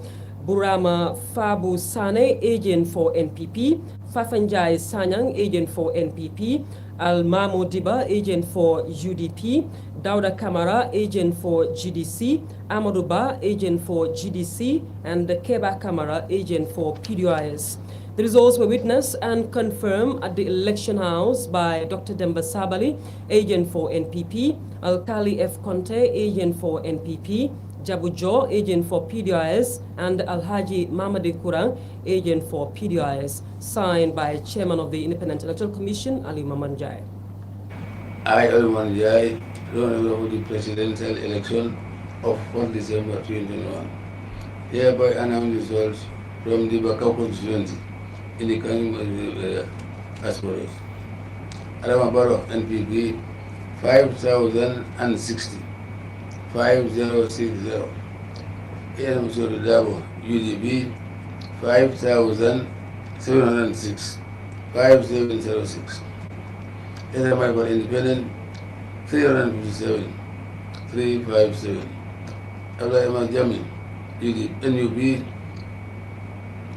Burama Fabu Sane, agent for NPP, Fafanjai Sanyang, agent for NPP, Al Mamu Diba, agent for UDP, Dauda Kamara, agent for GDC, Amadou Ba, agent for GDC, and Keba Kamara, agent for PDIS. The results were witnessed and confirmed at the election house by Dr. Demba Sabali, agent for NPP, Alkali F. Conte, agent for NPP, Jabujo, agent for PDIS, and Alhaji Mamadi Kurang, agent for PDIS, signed by Chairman of the Independent Electoral Commission, Ali Mamanjai. I, Ali Mamanjai, run over the presidential election of 4 December 2021. Hereby announce results from the Bakau Constituency in the Constituency area as follows. Adama Barrow, NPP, 5,060. 5060. ANM Dabo, UDP, 5,706. 5706. SMI Independent, 357. 357. Yahya Jammeh, NUP,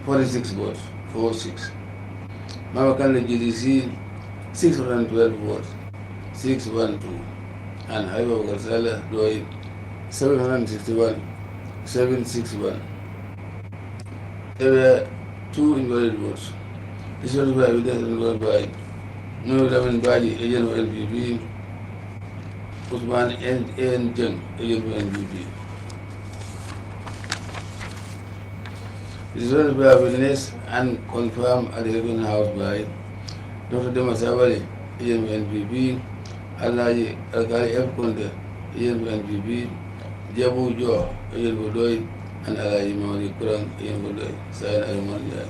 46 votes. 46. Mama Kande GDC, 612 votes. 612. And Haiba Garsala Doi, 761, 761. There were 2 invalid votes. This was by evidence endorsed by Nur Lamin Badi, agent of NPP, Usman N. Jeng, agent of NPP. This was by witness and confirmed at the election house by Dr. Demba Sabali, agent of NPP, Alhaji Alkali F. Conte, agent of NPP, Jabujo, agent of Doi, and Alhaji Mamadi Kurang, agent of Doi, signed Al-Manjai.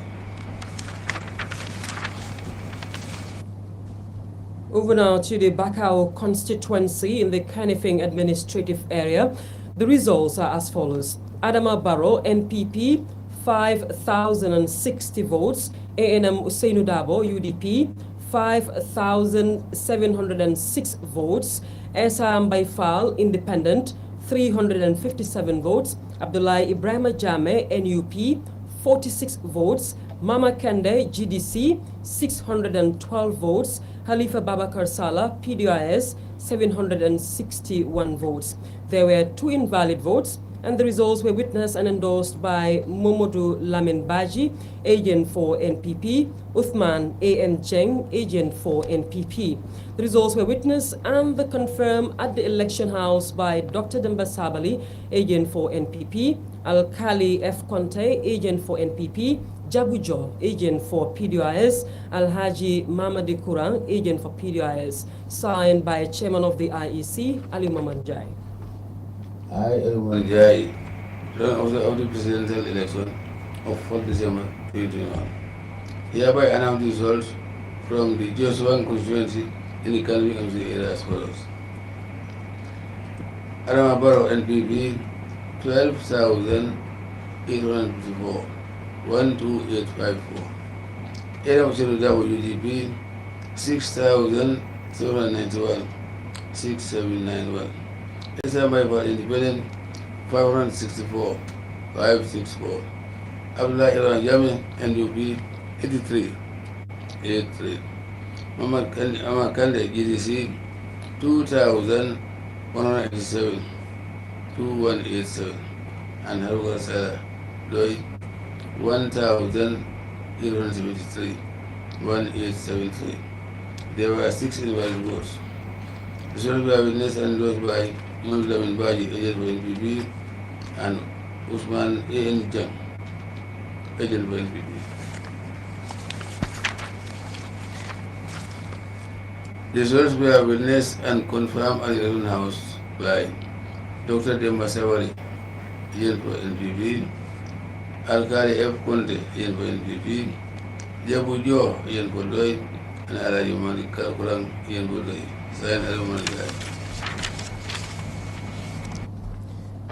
Over now to the Bakau constituency in the Kanifing administrative area. The results are as follows. Adama Barrow, NPP, 5,060 votes. ANM Usainu Dabo, UDP, 5,706 votes. Esam Baifal, Independent, 357 votes. Abdullah Ibrahim Jammeh, NUP, 46 votes. Mama Kande, GDC, 612 votes. Halifa Babakar Salah, PDIS, 761 votes. There were 2 invalid votes, and the results were witnessed and endorsed by Momodu Lamin Baji, agent for NPP, Uthman A.N. Cheng, agent for NPP. The results were witnessed and confirmed at the election house by Dr. Demba Sabali, agent for NPP, Alkali F. Conte, agent for NPP, Jabujo, agent for PDIS, Alhaji Mamadi Kurang, agent for PDIS, signed by Chairman of the IEC, Ali Mamanjai. I, Ali Mamanjai, run of the presidential election of 4 December 2021. Hereby announce the results from the Joshua constituency in the Constituency area as follows. Adama Barrow, NPP, 12,854. 12854. ANM UDP, 6,791. 6791. SMI for Independent, 564. 564. Abdullah Yahya Jammeh, NUP, 83. 83. Mama Kande GDC, 2,187. 2187. And Haruka Salah Doi, 1,873, 1873. There were 6 invalid votes. The result by witness and endorsed by Muslim Baji, agent for NPP, and Usman A.N. Jang, agent for NPP. The results were witnessed and confirmed at the election house by Dr. Demba Sawari, agent for NPP, Alkali F. Conte, agent for NPP, Jabu Jo, agent for Doi, and Alaji Malik Kurang, agent for Doi. Sign Alaji.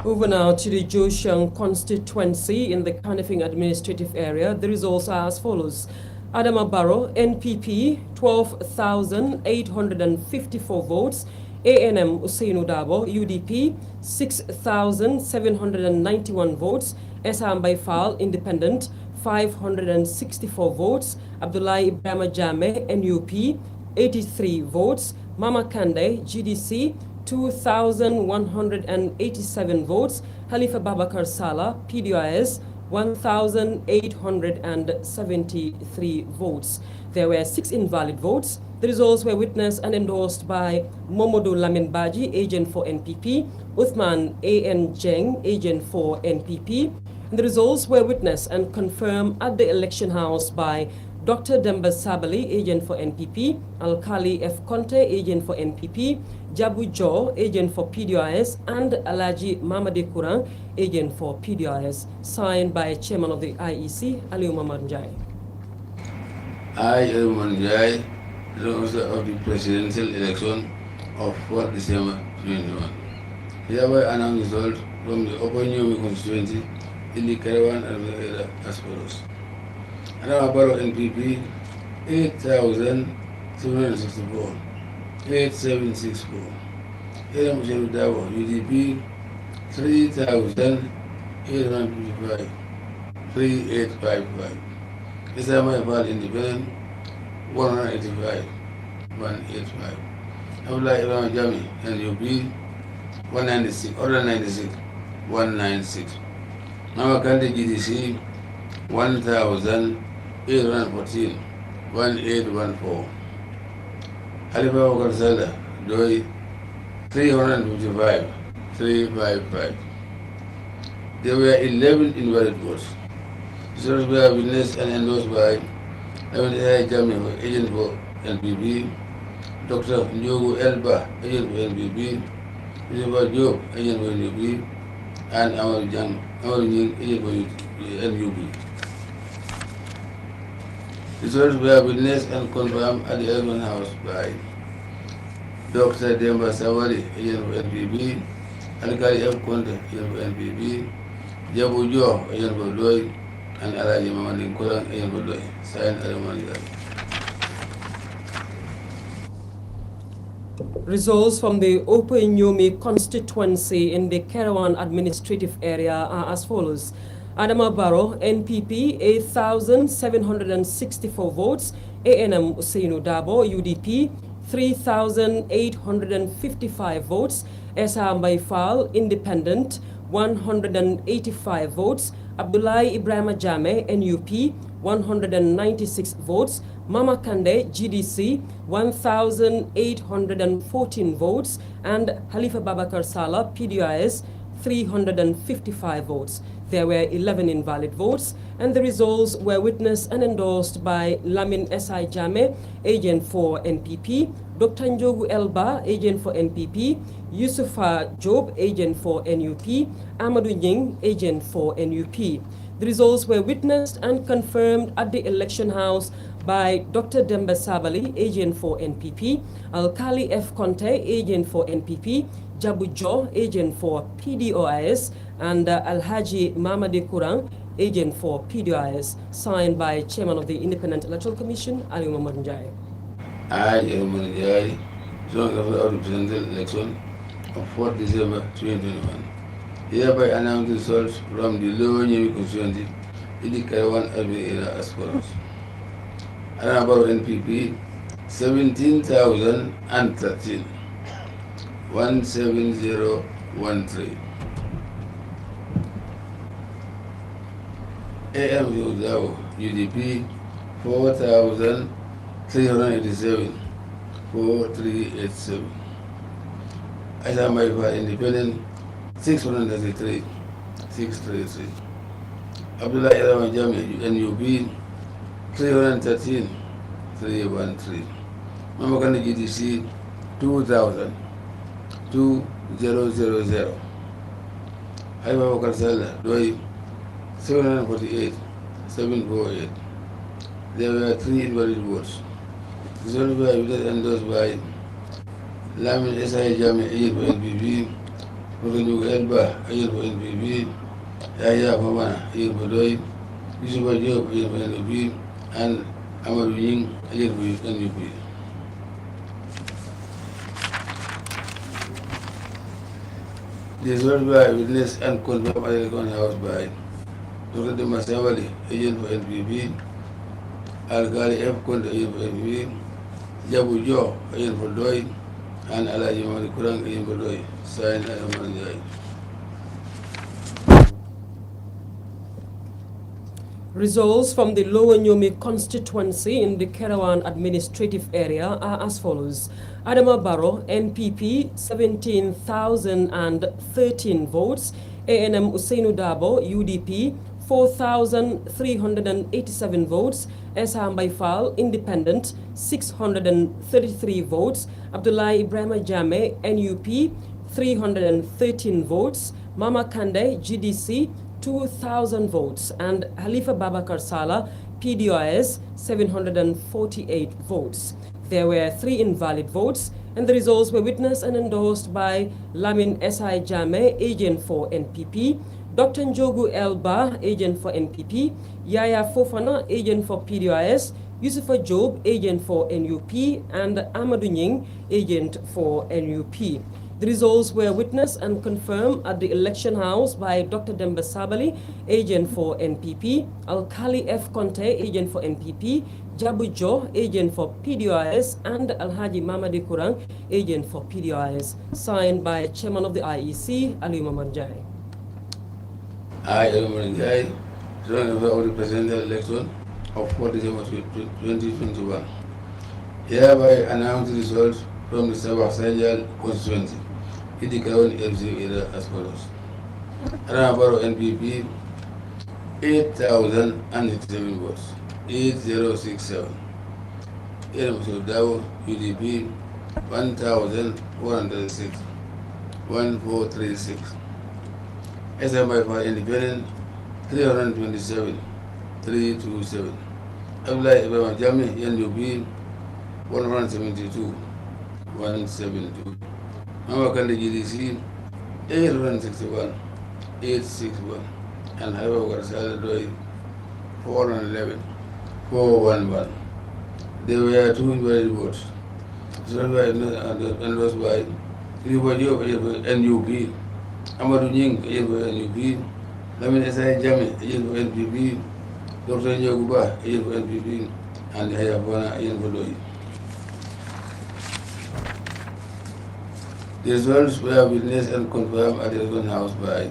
Over now to the Joseon constituency in the Kanifing administrative area. The results are as follows. Adama Barrow, NPP, 12,854 votes. ANM Usainu Dabo, UDP, 6,791 votes. Esam Baifal, Independent, 564 votes. Abdullahi Ibrahim Jammeh, NUP, 83 votes. Mama Kande, GDC, 2,187 votes. Halifa Babakar Salah, PDIS, 1,873 votes. There were 6 invalid votes. The results were witnessed and endorsed by Momodu Lamin Baji, agent for NPP, Uthman A.N. Jeng, agent for NPP. And the results were witnessed and confirmed at the election house by Dr. Demba Sabali, agent for NPP, Alkali F. Conte, agent for NPP, Jabu Jo, agent for PDIS, and Alaji Mamadi Kurang, agent for PDIS, signed by Chairman of the IEC, Aliu Mamad Njai. I, Aliu Mamad Njai, the officer of the presidential election of 4th December 2021. Hereby announce results from the Open Yomi constituency in the Caravan and Wellingara as follows. Adama Barrow NPP 8,764, 8764. Elam Usainu Dabo UDP 3,855, 3855. Isama Ifal Independent 185, 185. Abdullah Yahya Jammeh NUP 196, order 96, 196. Mama Kande GDC 1,814, 1814. Halifa Babakar Salah, Doi 355, 355. There were 11 invalid votes. Results were witnessed and endorsed by Yahya Jammeh, agent for NPP, Dr. Njogu Elba, agent for NPP, Christopher Job, agent for NUP, and Amadou Jang, agent for NUP. Results were witnessed and confirmed at the election house by Dr. Demba Sawari, agent for NPP, Alkali F. Conte, agent for NPP, Jabu Jo, agent for Doi, and Alaji Mamadi Kurang, agent for Doi. Signed Alaji. Results from the Open Yomi constituency in the Kerawan administrative area are as follows. Adama Barrow, NPP, 8,764 votes. ANM Usainu Dabo, UDP, 3,855 votes. Esa Baifal, Independent, 185 votes. Abdullahi Ibrahim Jammeh, NUP, 196 votes. Mama Kande, GDC, 1,814 votes. And Halifa Babakar Salah, PDIS, 355 votes. There were 11 invalid votes, and the results were witnessed and endorsed by Lamin S.I. Jammeh, agent for NPP, Dr. Njogu Elba, agent for NPP, Yusufa Job, agent for NUP, Amadou Nying, agent for NUP. The results were witnessed and confirmed at the election house by Dr. Demba Sabali, agent for NPP, Alkali F. Conte, agent for NPP, Jabu Jo, agent for PDOIS, and Alhaji Mamadi Kurang, agent for PDIS, signed by Chairman of the Independent Electoral Commission, Aliu Mamad Njai. I, Aliu Mamad Njai, strong of the presidential election of 4th December 2021. Hereby announce the results from the Lower Nyemi constituency in the Caravan area as follows. Adama Barrow NPP 17,013, 17013. AM Yudao UDP 4,387, 4387. Isama Independent 633, 633. Yahya Jammeh, NUP 313 313. Mama Kandi GDC 2000 2000. Haifa Bakar Saleh Doi 748 748. There were 3 invalid votes. This one was endorsed by Lamin Yahya Jammeh, agent for NPP, Dr. Elba, agent for NPP, Yahya Jammeh, agent for Doi, Yusuf Job, agent for NPP, and Amadou Ying, agent for NPP. The results were witnessed and confirmed at the Electoral House by Dr. Demba Sabali, agent for NPP, Al-Ghali F. Conte, agent for NPP, Jabu Jo, agent for Doi, and Alaji Mali Kurang, agent for Doi, signed at Amanjai. Results from the Lower Nyomi constituency in the Kerawan administrative area are as follows. Adama Barrow, NPP, 17,013 votes. ANM Usainu Dabo, UDP, 4,387 votes. Esham Baifal, Independent, 633 votes. Abdullah Ibrahim Jammeh, NUP, 313 votes. Mama Kande, GDC, 2,000 votes, and Halifa Babakar Salah, PDOS, 748 votes. There were 3 invalid votes, and the results were witnessed and endorsed by Lamin Yahya Jammeh, agent for NPP, Dr. Njogu Elba, agent for NPP, Yaya Fofana, agent for PDOS, Yusufa Job, agent for NUP, and Amadou Nying, agent for NUP. The results were witnessed and confirmed at the election house by Dr. Demba Sabali, agent for NPP, Al-Khali F. Conte, agent for NPP, Jabu Jo, agent for PDOIS, and Al-Haji Mamadi Kurang, agent for PDOIS, signed by Chairman of the IEC, Ali Mamanjai. I, Ali Mamanjai, joined of the presidential election of 4 December 2021. Hereby announce the results from the Sabah Sajal Constituency. The current LC area as follows. Arabaro NPP 8,087 votes, 8067. Elmso Dawo UDP 1,406, 1436. SMI for Independent 327, 327. Abdullah Ibrahim Jammeh NUP 172, 172. Mama Kandi GDC 861, 861, and Haifa Bakar Saleh Doi 411, 411. There were 2 invalid votes. So endorsed by Yusufa Job, NUP, Amadou Nying, NUP, Lamin Yahya Jammeh, NPP, Dr. Njogu Elba, NPP, and Yahya Jammeh, The results were witnessed and confirmed at the Electoral House by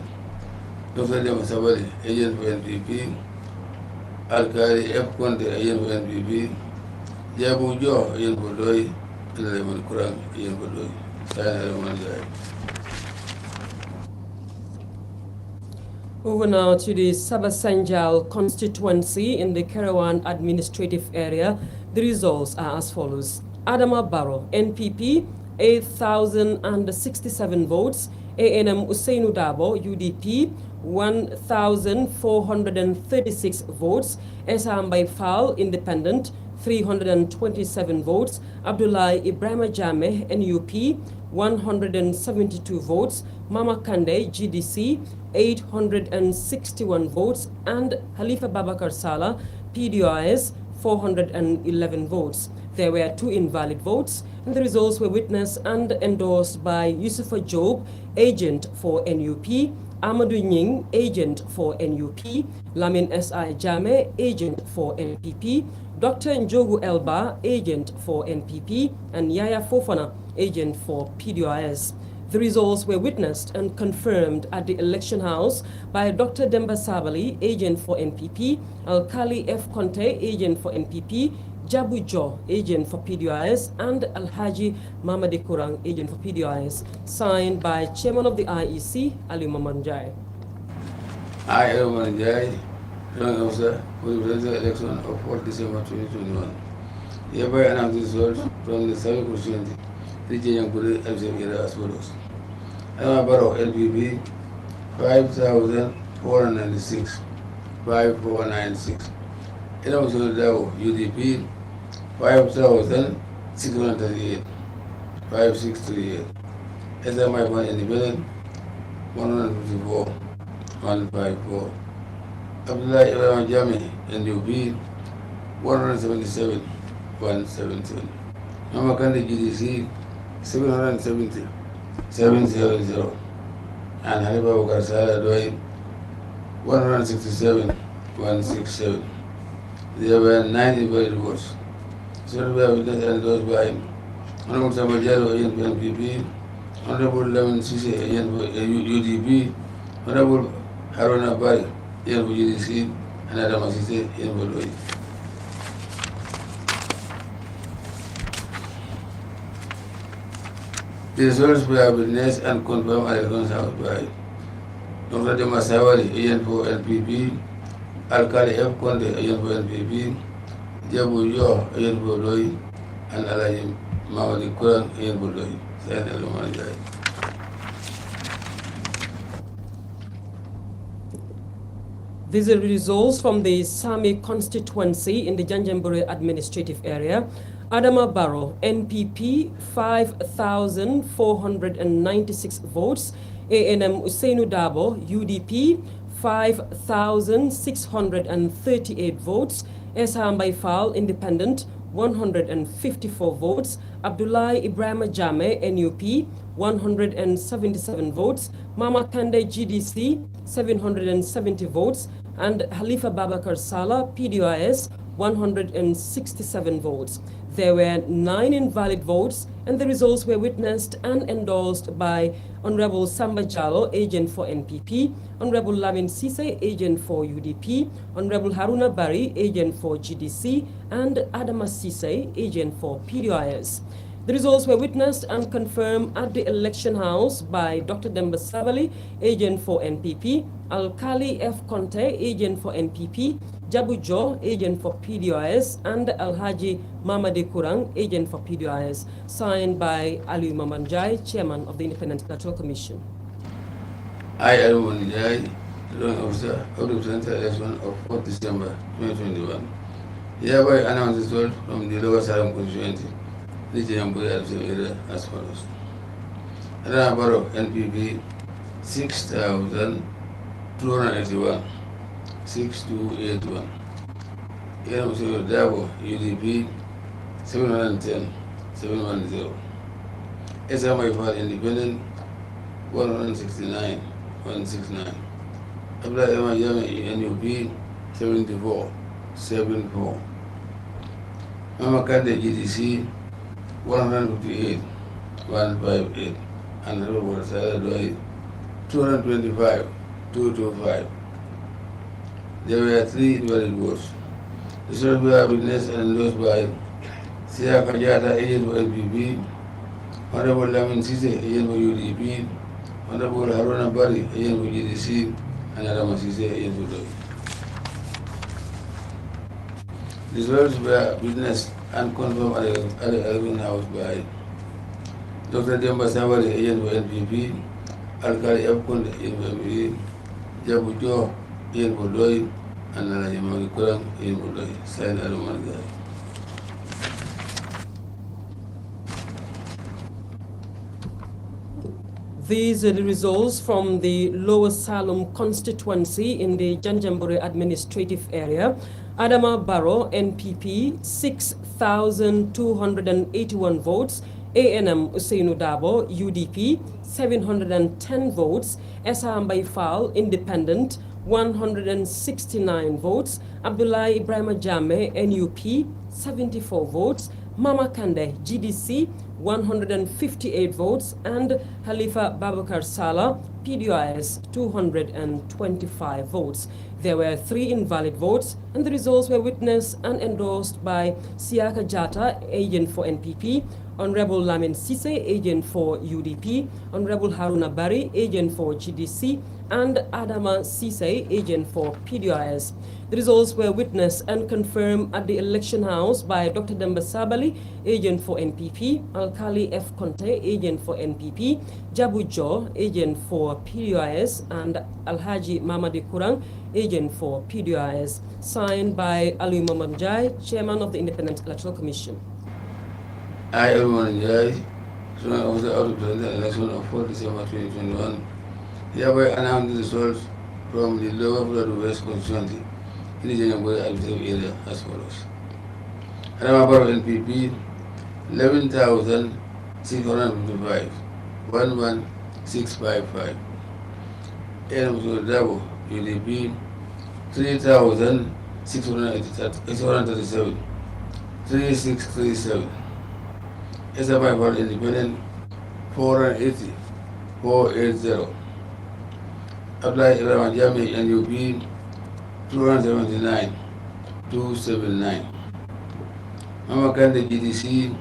Dr. Demba Sabali, agent for NPP, Al-Ghali F. Conte, agent for NPP, Jabu Jo, agent for Doi, and Alaji Kurang, agent for Doi. Over now to the Sabasanjal constituency in the Kerawan administrative area. The results are as follows. Adama Barrow, NPP, 8,067 votes. ANM Usainu Dabo, UDP, 1,436 votes. Esham Baifal, Independent, 327 votes. Abdullah Ibrahim Jammeh, NUP, 172 votes. Mama Kande, GDC, 861 votes. And Halifa Babakar Salah, PDOIS, 411 votes. There were 2 invalid votes, and the results were witnessed and endorsed by Yusufa Job, agent for NUP, Amadou Nying, agent for NUP, Lamin Yahya Jammeh, agent for NPP, Dr. Njogu Elba, agent for NPP, and Yaya Fofana, agent for PDOIS. The results were witnessed and confirmed at the election house by Dr. Demba Sabali, agent for NPP, Al-Khali F. Conte, agent for NPP, Jabu Jo, agent for PDOIS, and Al-Haji Mamadi Kurang, agent for PDOIS, signed by Chairman of the IEC, Ali Mamanjai. I, Ali Mamanjai, Young officer for the presidential election of 4th December 2021. Hereby announce the results from the Southern Constituency, region Yankuri and Area as follows. Adama Barrow, LPP, 5,496, 5496. Edam Solidao, UDP, 5,638, 5638. SMI one independent, 154, 154. Abdullah Yahya Jammeh, NUP, 177, 177. Mama Kandi GDC, 770, 770. And Haliba Wakasala Doi, 167, 167. There were 9 invalid votes. So we have witnessed and those by Honorable Samajaro, NPP, Honorable Lemon Sisi, UDP, Honorable Haruna Bari, UDC, and Adam Sisi, NPP. The results were witnessed and confirmed at the Council by Dr. Demasawari, for NPP, Alkali F. Conde, for NPP, Jabu Yo, for Loi, and Alayi Mawadi Kurang, for Loi. These are the results from the Sami constituency in the Janjanbureh administrative area. Adama Barrow, NPP, 5,496 votes. ANM Usainu Dabo, UDP, 5,638 votes. Esham Baifal, Independent, 154 votes. Abdullah Ibrahim Jammeh, NUP, 177 votes. Mama Kande GDC, 770 votes. And Halifa Babakar Salah, PDIS, 167 votes. There were 9 invalid votes, and the results were witnessed and endorsed by Honorable Samba Jallo, agent for NPP, Honorable Lamin Sise, agent for UDP, Honorable Haruna Bari, agent for GDC, and Adama Sise, agent for PDIS. The results were witnessed and confirmed at the election house by Dr. Demba Savali, agent for NPP, Alkali F. Conte, agent for NPP, Jabu Jo, agent for PDIS, and Alhaji Mamadi Kurang, agent for PDIS, signed by Ali Mamanjai, chairman of the Independent Electoral Commission. I, Ali Mamanjai, Returning Officer of the Presidential Election of 4th December 2021, hereby announce the result from the Lower Salam Constituency, region Area as follows. Adama Barrow, NPP, 6,281, 6281. Edam Dabo, UDP, 710, 710. SMI Independent, 169, 169. Abdullah Yahya Jammeh, NUP, 74, 74. Mama Kande GDC, 158, 158. And Honorable Salah Doi, 225, 225. There were 3 invalid votes. The results were witnessed and endorsed by Sia Kajata, agent for NPP, Honorable Lamin Sise, agent for UDP, Honorable Haruna Bari, agent for GDC, and Adama Sise, agent for Doi. The results were witnessed and confirmed at the election house by Dr. Demba Savali, agent for NPP, Alkali F. Conde, agent for NPP, Jabu Jo, agent for Doi, and Alayi Mamadi Kurang, agent for Doi, signed Ali Mamanjai. These are the results from the Lower Salem constituency in the Janjanbureh administrative area. Adama Barrow, NPP, 6,281 votes. ANM Usainu Dabo, UDP, 710 votes. Esham Baifal, Independent, 169 votes. Abdullah Ibrahim Jammeh, NUP, 74 votes. Mama Kande, GDC, 158 votes, and Halifa Babakar Salah, PDIS, 225 votes. There were 3 invalid votes, and the results were witnessed and endorsed by Siaka Jata, agent for NPP, Honorable Lamin Sise, agent for UDP, Honorable Haruna Bari, agent for GDC, and Adama Sise, agent for PDIS. The results were witnessed and confirmed at the election house by Dr. Demba Sabali, agent for NPP, Alkali F. Conte, agent for NPP, Jabu Jo, agent for PDIS, and Alhaji Mamadi Kurang, agent for PDIS, signed by Ali Mamamjai, chairman of the Independent Electoral Commission. I, Mamamjai, chairman of the autocratic election of 4 December 2021, hereby announce the results from the Lower Fuladu West Constituency in the January administrative area as follows. Adamabaro NPP, 11,655, 11655. Dabo UDP, 3,637, 3637. SMI for Independent, 480, 480. Yahya Jammeh NUP, 279, 279. Mama Kande GDC,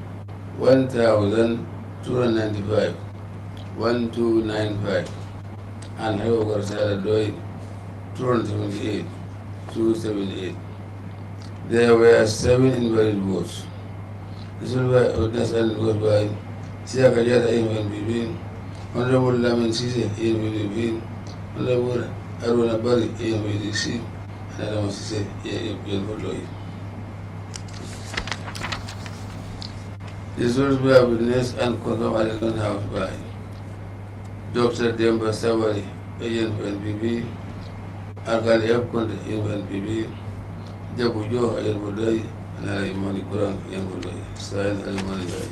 1,295, 1295. And Wellingara Saladoi, 278, 278. There were 7 invalid votes. This was by witness and was by Siaka Jata NPP, Honorable Lamin Sise NPP, Honorable Haruna Bari NPDC, and Adama Sise NPP. This was by witness and confirmed at the house by Dr. Demba Sabali, agent for NPP, Alkali F. Conte, agent for NPP, Jabu Jo, agent for Dai, and Ali Mani Kurang, agent for Dai. Signed Ali Mani Dai.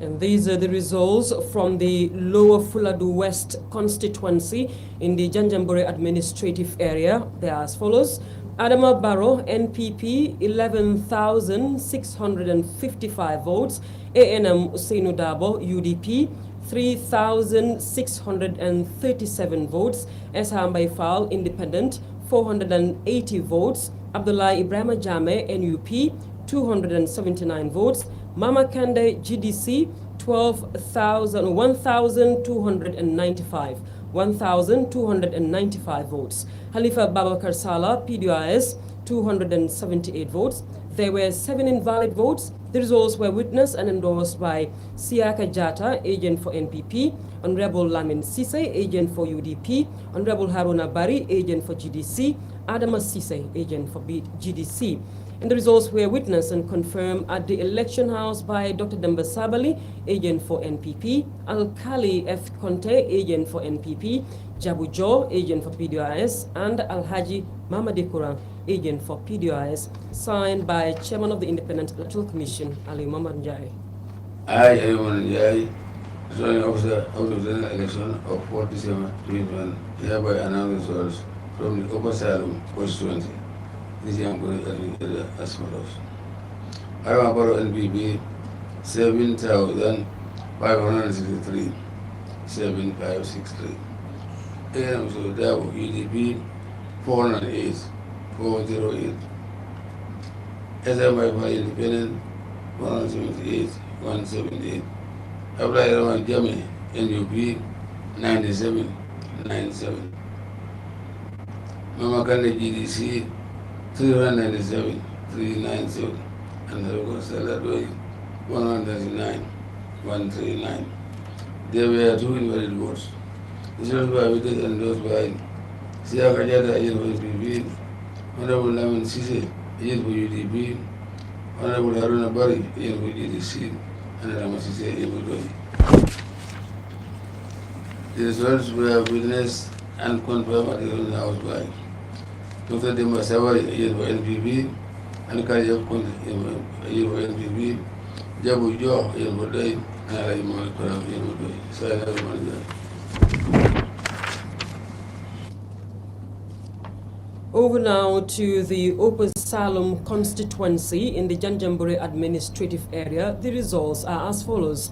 And these are the results from the Lower Fuladu West constituency in the Janjanbureh administrative area. They are as follows. Adama Barrow, NPP, 11,655 votes. ANM Usainu Dabo, UDP, 3,637 votes. Eshambai Fal, Independent, 480 votes. Abdullah Ibrahim Jammeh, NUP, 279 votes. Mama Kande, GDC, 1,295. 1,295 votes. Halifa Babakar Salah, PDIS, 278 votes. There were 7 invalid votes. The results were witnessed and endorsed by Siaka Jata, agent for NPP, Honorable Lamin Sise, agent for UDP, Honorable Haruna Bari, agent for GDC, Adama Sise, agent for GDC. And the results were witnessed and confirmed at the election house by Dr. Demba Sabali, agent for NPP, Alkali F. Conte, agent for NPP, Jabu Jo, agent for PDIS, and Alhaji Mamadi Kurang, agent for PDIS, signed by Chairman of the Independent Electoral Commission, Ali Mamamjai. I, Ali Mamamjai, Zoning Officer of the General Election of 4 December 2021, hereby announce the results from the Upper Salem Constituency. This young boy as follows. Adamabaro NPP, 7,563, 7,563. ANM Dabo UDP, 408, 408. SMI for Independent, 178, 178. Yahya Jammeh NUP, 97, 97. Mama Kande GDC, 397, 397, and Wellingara Saladoi, 139, 139. There were 2 invalid votes. This was by witness endorsed by Siaka Jata, agent for NPP, Honorable Lamin Sise, agent for UDP, Honorable Haruna Bari, agent for GDC, and Adama Sise, agent for Doi. The results were witnessed and confirmed at the house by Dr. Demba Sabali, agent for NPP, and Alkali F. Conte, agent for NPP, Jabu Jo, agent for Dai, and Ali Mani Kurang, agent for Dai. Signed Ali Mani Dai. Over now to the Upper Salem constituency in the Janjanbureh administrative area. The results are as follows.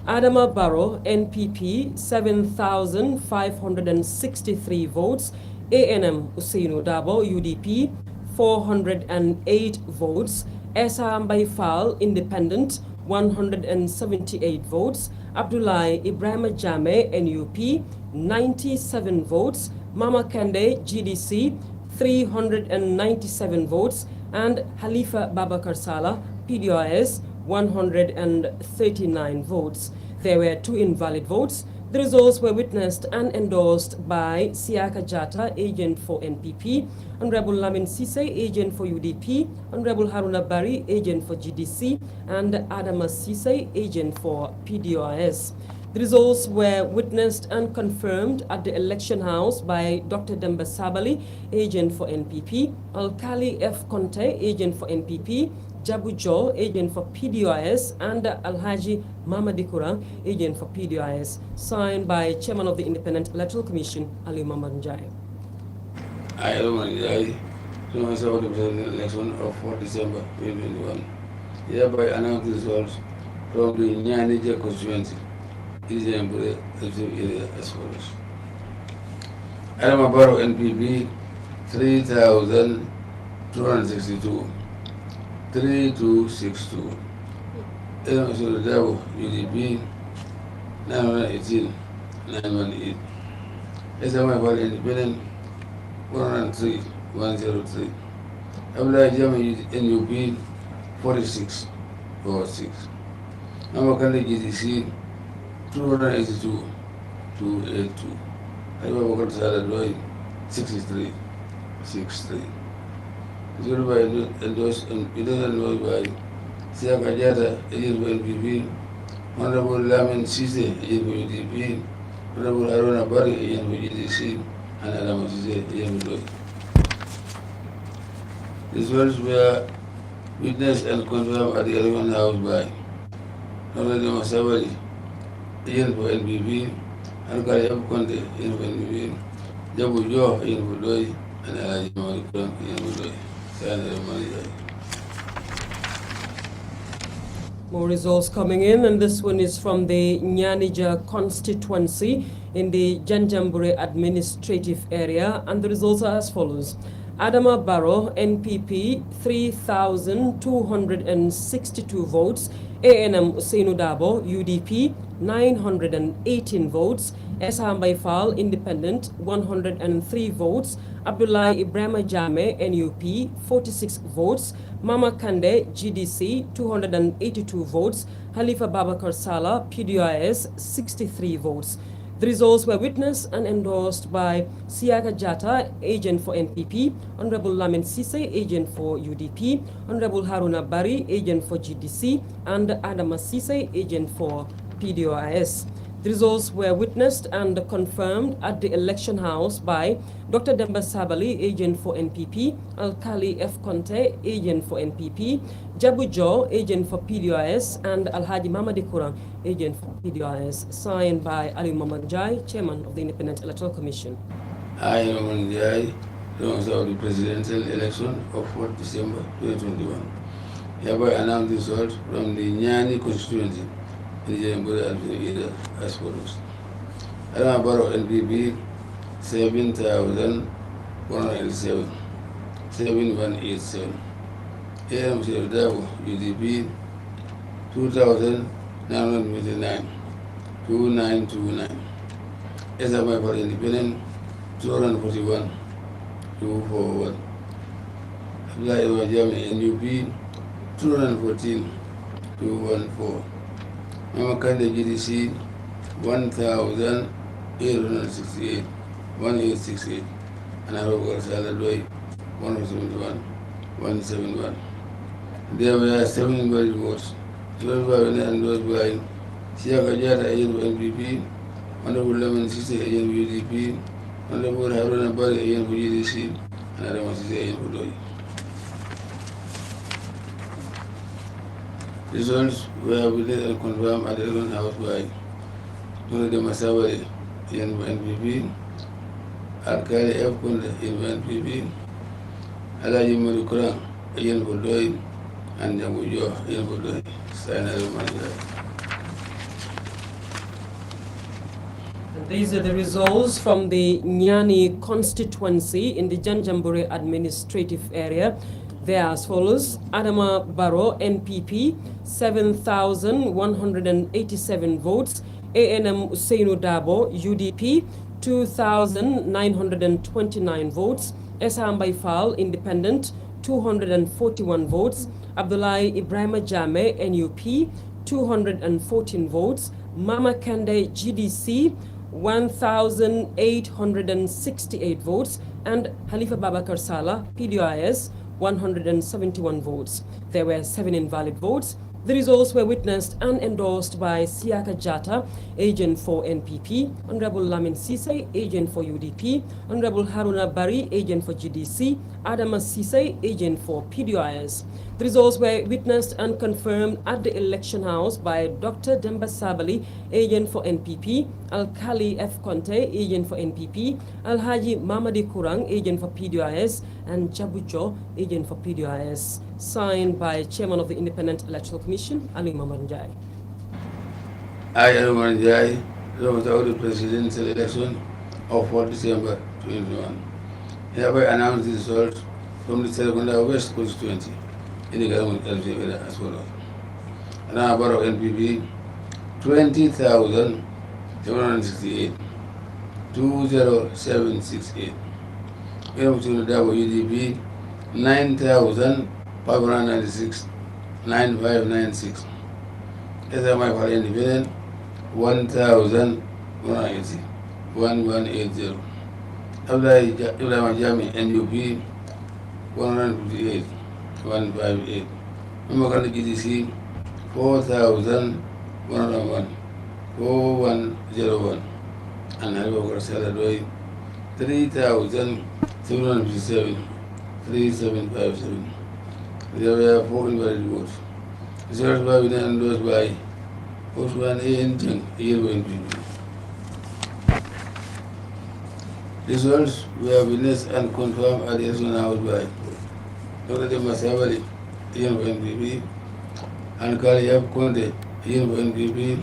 Adama Barrow, NPP, 7,563 votes. ANM Usainu Dabo, UDP, 408 votes. Esa Mbaifal, Independent, 178 votes. Abdullah Ibrahim Jammeh, NUP, 97 votes. Mama Kande, GDC, 397 votes. And Halifa Babakar Salah, PDOIS, 139 votes. There were 2 invalid votes. The results were witnessed and endorsed by Siaka Jata, agent for NPP, Honorable Lamin Sise, agent for UDP, Honorable Haruna Bari, agent for GDC, and Adama Sise, agent for PDOIS. The results were witnessed and confirmed at the election house by Dr. Demba Sabali, agent for NPP, Alkali F. Conte, agent for NPP, Jabu Jo, agent for PDOIS, and Alhaji Mamadi Kurang, agent for PDOIS, signed by Chairman of the Independent Electoral Commission, Ali Mamad Njai. I, Njai, to myself the presidential election of 4 December 2021, hereby announce the results from the Nyanija Constituency, Ijambure elective area as follows. Adamabaro NPP, 3,262. 3262. Dabo UDP 918 918. SMA for Independent 103 103. Yahya Jammeh NUP 46 46. Mama Kande GDC 282 282. Abubakar Salah 63 63. Zero by endorsed and endorsed by Siaka Jata, agent for NPP, Honorable Lamin Sise, agent for UDP, Honorable Haruna Bari, agent for GDC, and Adama Sise, agent for DOI. These words were witnessed and confirmed at the election house by Honorable Masabari, agent for NPP, Alkali F. Conte, agent for NPP, Jabu Jo, agent for DOI, and Alhaji Mamadi Kurang, agent for DOI. More results coming in, and this one is from the Nyanija constituency in the Janjambure administrative area, and the results are as follows. Adama Barrow, NPP, 3,262 votes. ANM Usainu Dabo, UDP, 918 votes. Esa Mbaifal, Independent, 103 votes. Abdullah Ibrahim Jammeh, NUP, 46 votes. Mama Kande, GDC, 282 votes. Halifa Babakar Salah, PDOIS, 63 votes. The results were witnessed and endorsed by Siaka Jata, agent for NPP, Honorable Lamin Sise, agent for UDP, Honorable Haruna Bari, agent for GDC, and Adama Sise, agent for PDOIS. The results were witnessed and confirmed at the election house by Dr. Demba Sabali, agent for NPP, Alkali F. Conte, agent for NPP, Jabu Jo, agent for PDOIS, and Alhaji Mamadi Kurang, agent for PDOIS, signed by Ali Mamad Njai, Chairman of the Independent Electoral Commission. I, Mamad Njai, of the presidential election of 4 December 2021, hereby announce the results from the Nyani constituency in the area as follows. Adamabaro NPP 7,187 7187. AM Dabo UDP 2,929 2929. SMA for Independent 241 241. Yahya Jammeh NUP 214 214. Mama Kande GDC 1,868 1868. And Abubakar Salah 171 171. There were 7 invalid votes. 12 were endorsed by Siaka Jata, agent for NPP, Honorable Lamin Sise, agent for UDP, Honorable Haruna Bari, agent for GDC, and Adama Sise, agent for DOI. Results were witnessed and confirmed at the election house by Dr. Masabari, agent for NPP, Alkali F. Conte, agent for NPP, Alhaji Mamadi Kurang, agent for DOI, and Jabu Jo, agent for DOI. Signed by Mamadi. These are the results from the Nyani constituency in the Janjambure administrative area. They are as follows: Adama Barrow, NPP, 7,187 votes. ANM Usainu Dabo, UDP, 2,929 votes. Esam Fall, Independent, 241 votes. Abdullahi Ibrahim Jammeh, NUP, 214 votes. Mama Kande, GDC, 1,868 votes, and Halifa Babakar Salah, PDIS, 171 votes. There were 7 invalid votes. The results were witnessed and endorsed by Siaka Jata, agent for NPP, Honorable Lamin Sise, agent for UDP, Honorable Haruna Bari, agent for GDC, Adama Sise, agent for PDIS. The results were witnessed and confirmed at the election house by Dr. Demba Sabali, agent for NPP, Al-Khali F. Conte, agent for NPP, Al-Haji Mamadi Kurang, agent for PDIS, and Jabujo, agent for PDIS. Signed by Chairman of the Independent Electoral Commission, Ali Mamanjai. I, Ali Mamanjai, result of the presidential election of 4 December 2021. Hereby announce the results from the Serekunda West Constituency in the government area as follows. Another of NPP, 20,768, 20768. UDP, 9,596, 9596. SMI for Independent, 1,180, 1180. Yahya Jammeh, NUP, 158, 158. Member GDC, 4,101, 4101. And Halifa Salah, 3,757, 3757. There were 4 invalid votes. Results were endorsed by Osman A. Njang, NPP. Results were witnessed and confirmed at the election house by Dr. Demba Sabali, NPP, and Kali F. Konde, NPP,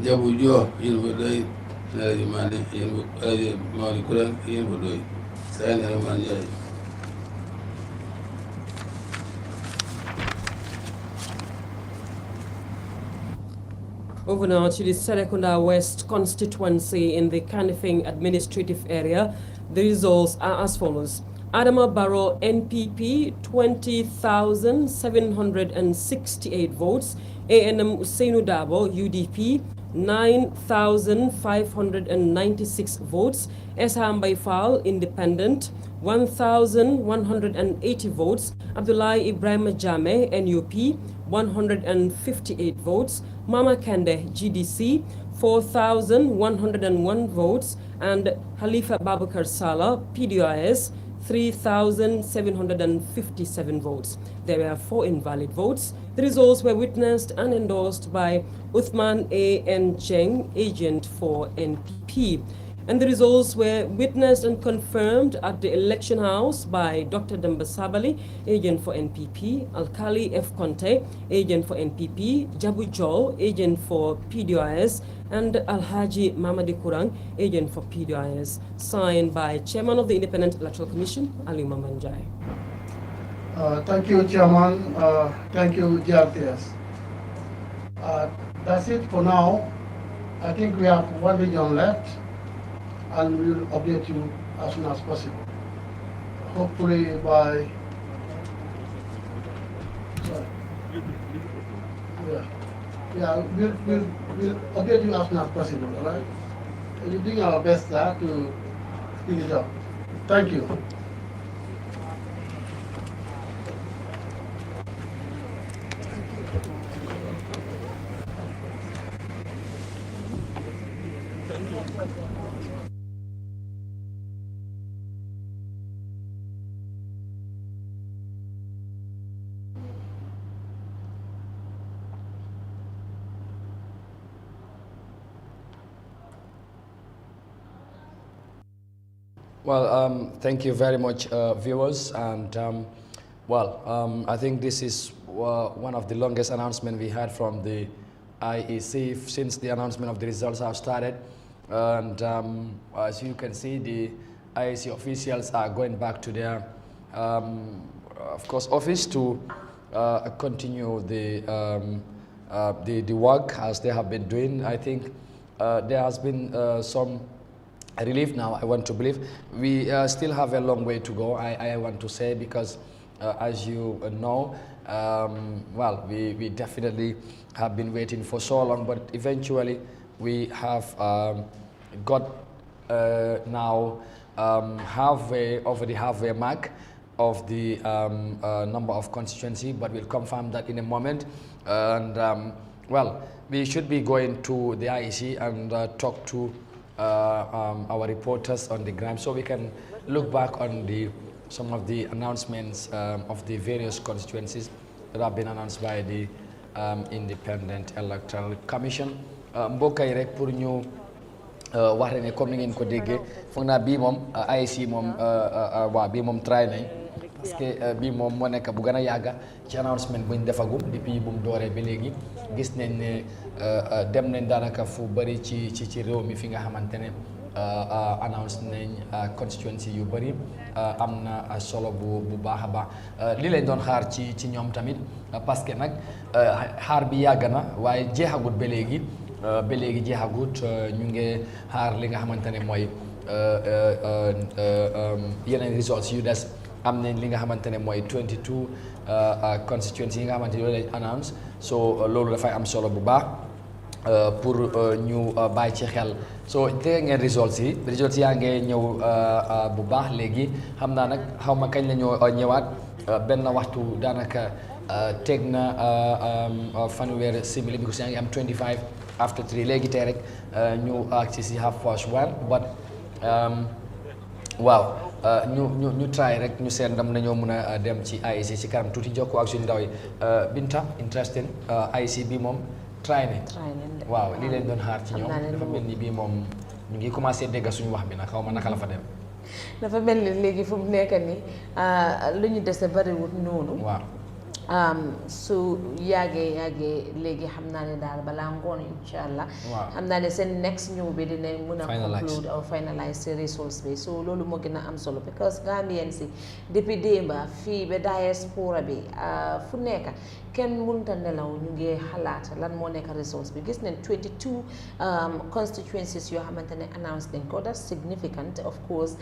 Jabujo, NPP, Naraji Mane, Mawali Kurang, NPP, Sayan Halamanjai. Over now to the Serekunda West constituency in the Kanifing administrative area. The results are as follows. Adama Barrow, NPP, 20,768 votes. ANM Usainu Dabo, UDP, 9,596 votes. Esham Fall, Independent, 1,180 votes. Abdullahi Ibrahim Jammeh, NUP, 158 votes. Mama Kande, GDC, 4,101 votes. And Halifa Babakar Salah, PDIS, 3,757 votes. There were 4 invalid votes. The results were witnessed and endorsed by Uthman A. N. Cheng, agent for NPP. And the results were witnessed and confirmed at the election house by Dr. Demba Sabali, agent for NPP, Al-Khali F. Conte, agent for NPP, Jabu Jol, agent for PDIS, and Al-Haji Mamadi Kurang, agent for PDIS. Signed by Chairman of the Independent Electoral Commission, Ali Mamanjai. Thank you, Chairman. Thank you, JRTS. That's it for now. I think we have 1 region left, and we will update you as soon as possible. Hopefully by, sorry. We'll update you as soon as possible, all right? We're doing our best to speed it up. Thank you. Well, thank you very much, viewers. And I think this is one of the longest announcements we had from the IEC since the announcement of the results have started. and as you can see, the IEC officials are going back to their, of course, office to continue the work as they have been doing. I think there has been some relief now. I want to believe we still have a long way to go. I want to say, because as you know, well, we definitely have been waiting for so long, but eventually we have got now over the halfway mark of the number of constituency, but we'll confirm that in a moment. And well, we should be going to the IEC and talk to our reporters on the ground, so we can look back on some of the announcements of the various constituencies that have been announced by the Independent Electoral Commission. mbokk yi rek pour ñu wax ne comme ni ngeen ko déggee foog naa bii moom IEC moom waaw bii moom try nañ parce que bii moom moo nekk bu gën a yàgga ci announcement buñ defagum depuis bu mu dooree ba léegi gis nañ ne dem nañ daanaka fu bëri ci réew mi fi nga xamante ne announce nañ constituency yu bëri am na solo bu baax a baax lii lañ doon xaar ci ñoom tamit parce que nag xaar bi yàgg na waaye jeexagut ba léegi jeexagut ñu ngi xaar li nga xamante ne mooy yeneen results yu des. am nañ li nga xamante ne mooy 22 constituency yi nga xamante ne yooyu lañ announce, so loolu dafay am solo bu baax pour ñu bàyyi ci xel. so dégg ngeen results yaa ngi ñëw bu baax léegi xam naa nag xaw ma kañ la ñu ñëwaat benn waxtu daanaka teg na fanweeri simili bi ko yaa ngi am 25 after 3 léegi tey rek ñu agsi si half past 1 but waaw ñu try rek ñu seet ndam nañoo mën a dem ci IEC ci kanam tuuti jokkoo ak suñu ndaw yi Binta interesting IEC bi moom try nañ waaw lii leen doon xaar ci ñoom dafa mel ni bii moom ñu ngi commencé dégg suñu wax bi nag xaw ma naka la fa dem dafa mel ni léegi fu mu nekk ni lu ñu dese bariwut noonu waaw su yàggee léegi xam naa ne daal balaa ngoon incha allah xam naa ne seen next ñëw bi dina mën a conclude or finalize results bi so loolu moo gën a am solo because Gambien si depuis démba fii ba diaspora bi fu nekk kenn mënut a nelaw ñu ngi xalaat lan moo nekk results bi gis nañ 22 constituencies yoo xamante ne announced nañ ko that's significant of course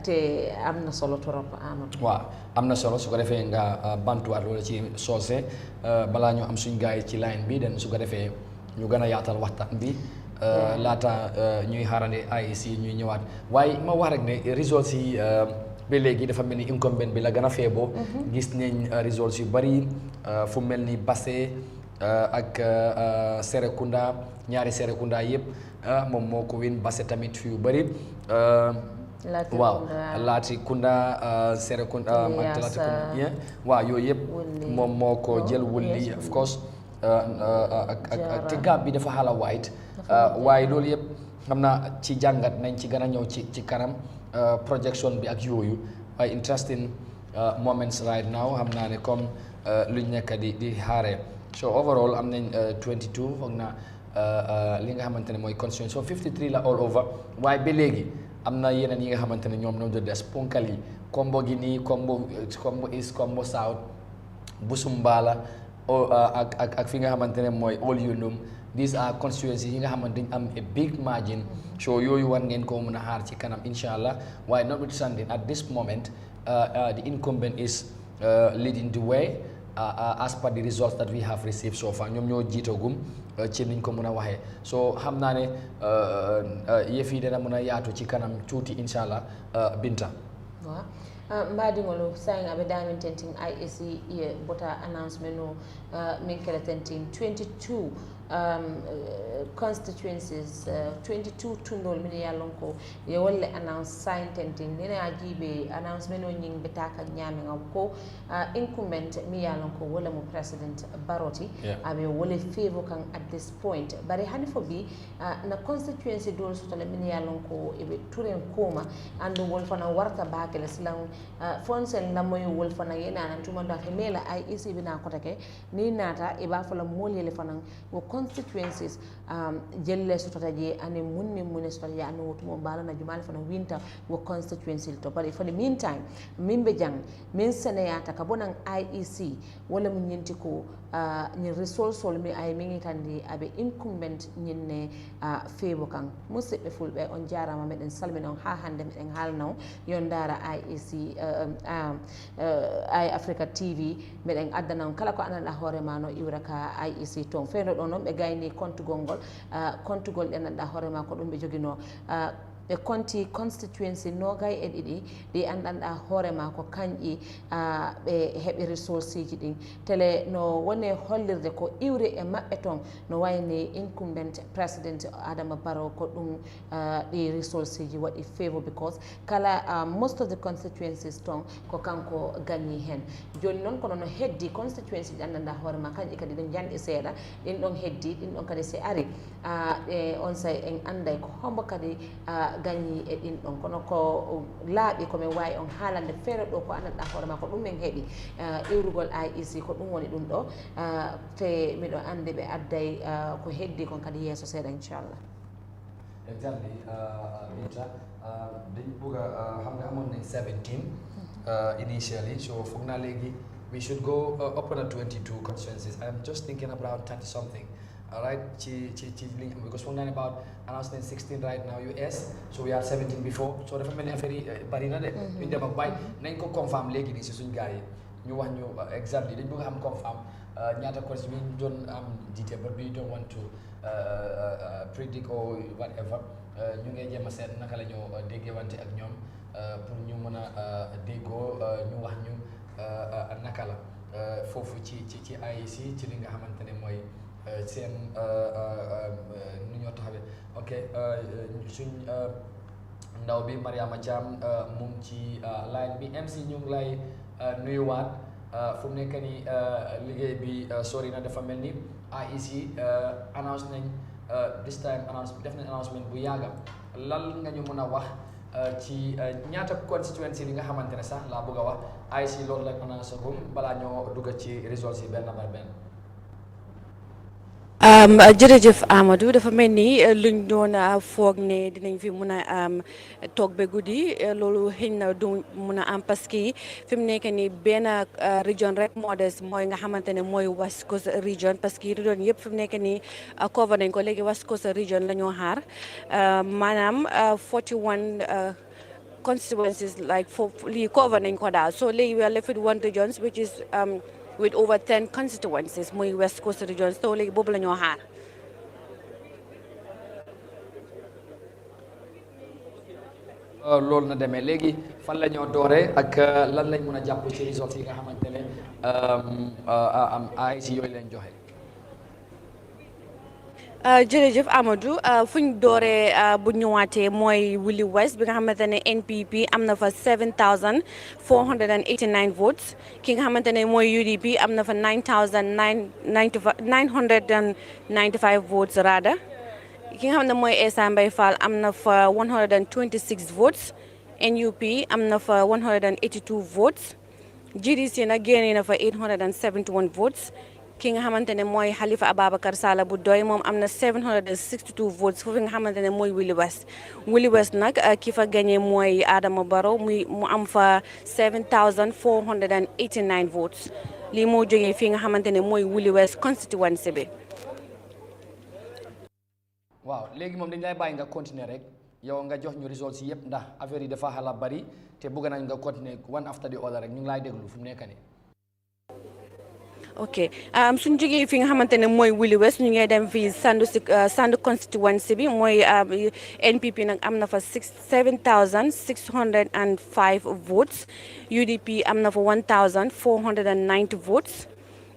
te am na solo trop Amadou. waaw am na solo su ko defee nga bantuwaat loolu ci soose balaa ñu am suñ gars yi ci line bi den su ko defee ñu gën a yaatal waxtaan bi laata ñuy xaarande IEC ñuy ñëwaat waaye ma wax rek ne results yi ba léegi dafa mel ni incumbent bi la gën a feeboo gis nañ results yu bari fu mel ni Basse ak Serekunda ñaari Serekunda yëpp moom moo ko win Basse tamit fi yu bari waaw Latrikunda Serekunda waaw yooyu yëpp moom moo ko jël wulli of course ak te gab bi dafa xala white waaye loolu yëpp xam naa ci jàngat nañ ci gën a ñëw ci kanam projection bi ak yooyu waaye interesting moments right now xam naa ne comme luñ nekk di xaaree so overall am nañ 22 foog naa li nga xamante ne mooy constitution so 53 la all over waaye ba léegi am na yeneen yi nga xamante ne ñoom ñoo des ponkal yi Kombo Guinea Kombo East Kombo South Busumbala ak fi nga xamante ne mooy All Yundum these are constituencies yi nga xamante ne am a big margin so yooyu war ngeen ko mën a xaar ci kanam incha allah waaye notwithstanding at this moment the incumbent is leading the way as per the results that we have received so far ñoom ñoo jiitagum ci niñ ko mën a waxee so xam naa ne yëf yi dana mën a yaatu ci kanam tuuti incha allah Binta. waaw mbaɗigol saying aɓe damin tentin IEC ye bota announcement o min kala tentin 22 constituencies 22 tundol min yallon ko ye wolle announce sign tentin nena jiɓe announcement o ñing ɓe taka ñamega ko incumbent mi yallon ko wala mo president Baroti aɓe wole favor kan at this point bari hani fo bi na constituency dol sotole min yallon ko eɓe turen koma andu wol fana warta bakele silan fonsel la moy wol fana yena nan tuma da mela IEC bina ko take ni nata e ba fala molele fana wo constituencies jelle sotata je ane munni munne sotata je ane wotumo bala na jumal fana winter wo constituency to but for the meantime mimbe jang min seneyata ka bonan IEC wala mun nyinti ko ni resource sol mi ay mi tandi abe incumbent nyinne febo kan musibbe fulbe on jarama meden salmina on ha hande meden halnaw yondara IEC Eyeafrica TV meden addana kala ko ananda hore mano iwraka IEC ton feno don non be gayni kontugol ngol kontugol den anda hore ma ko dum be jogino be konti constituency nogay e didi di andanda horema ko kanji be hebi resource ji din tele no wone hollirde ko iwre e mabbe ton no wayni incumbent president Adama Barrow ko dum the resource ji wadi favor because kala most of the constituencies ton ko kanko gagni hen joni non ko no heddi constituency andanda horema kanji kadi den jandi seeda din don heddi din don kadi se ari on say en anday ko hombo kadi gagni e din don kono ko laabi ko men way on haalande fere do ko ananda horema ko dum men hebi eurugol IEC ko dum woni dum do te mido ande be adday ko heddi kon kadi yeso seeda inshallah. Exactly, Binta. Dañ bëgg xam nga amoon nañ 17 initially, so foog naa léegi we should go up on 22 constituencies. I'm just thinking about 30 something. Alright, because we're about announcing 16 right now US, so we are 17 before. So dafa mel ni affaire yi bari na de. ñu dem ak bay nañ ko confirm léegi nii si suñu gars yi ñu wax ñu exactly dañ bëgg a xam confirm ñaata course bi ñu doon am jiite but we don't want to predict or whatever. Ñu ngi jéem a seet naka la ñu déggee wante ak ñoom pour ñu mën a déggoo ñu wax ñu naka la foofu ci IEC ci li nga xamante ne mooy seen nu ñoo taxawee ok suñ ndaw bi Mariama Thiam mu ngi ci line bi MC ñu ngi lay nuyuwaat fu mu nekk nii liggéey bi sori na dafa mel ni IEC announce nañ this time def nañ announcement bu yàgga lan nga ñu mën a wax ci ñaata constituency li nga xamante ne sax laa bëgg a wax IEC loolu lañ annoncé ko balaa ñoo dugg ci results yi benn par benn. jërëjëf Amadou dafa mel ni luñ doon foog ne dinañ fi mun a toog ba guddi loolu xëy na du mun a am parce que fi mu nekk nii benn région rek moo des mooy nga xamante ne mooy West Coast region parce que région yëpp fi mu nekk nii cover nañ ko léegi West Coast region la ñoo xaar maanaam 41 constituencies like foofu lii cover nañ ko daal so léegi we are left with one regions which is with over 10 constituencies muy West Coast region so léegi boobu la ñoo xaar. loolu na demee léegi fan la ñoo dooree ak lan lañ mën a jàpp ci results yi nga xamante ne IEC yooyu leen joxe. jërëjëf Amadou fuñ dooree bu ñëwaatee mooy Willie West bi nga xamante ne NPP am na fa 7,489 votes ki nga xamante ne mooy UDP am na fa 9,995 votes raada ki nga xam ne mooy Essa Mbye Fall am na fa 126 votes NUP am na fa 182 votes GDC nag génne na fa 871 votes ki nga xamante ne mooy Halifa Ababacar Sallah bu doy moom am na 762 votes foofu nga xamante ne mooy Willie West nag ki fa gagné mooy Adama Barrow mu am fa 7,489 votes lii moo jógee fii nga xamante ne mooy Willie West constituency bi. waaw léegi moom dañ lay bàyyi nga continuer rek yow nga jox ñu results yi yëpp ndax affaire yi dafa xala bari te bëgg nañ nga continuer one after the other rek ñu ngi lay déglu fu mu nekk nii. ok suñ jógee fi nga xamante ne mooy Willie West ñu ngi dem fii Sandu constituency bi mooy NPP nag am na fa 7,605 votes UDP am na fa 1,490 votes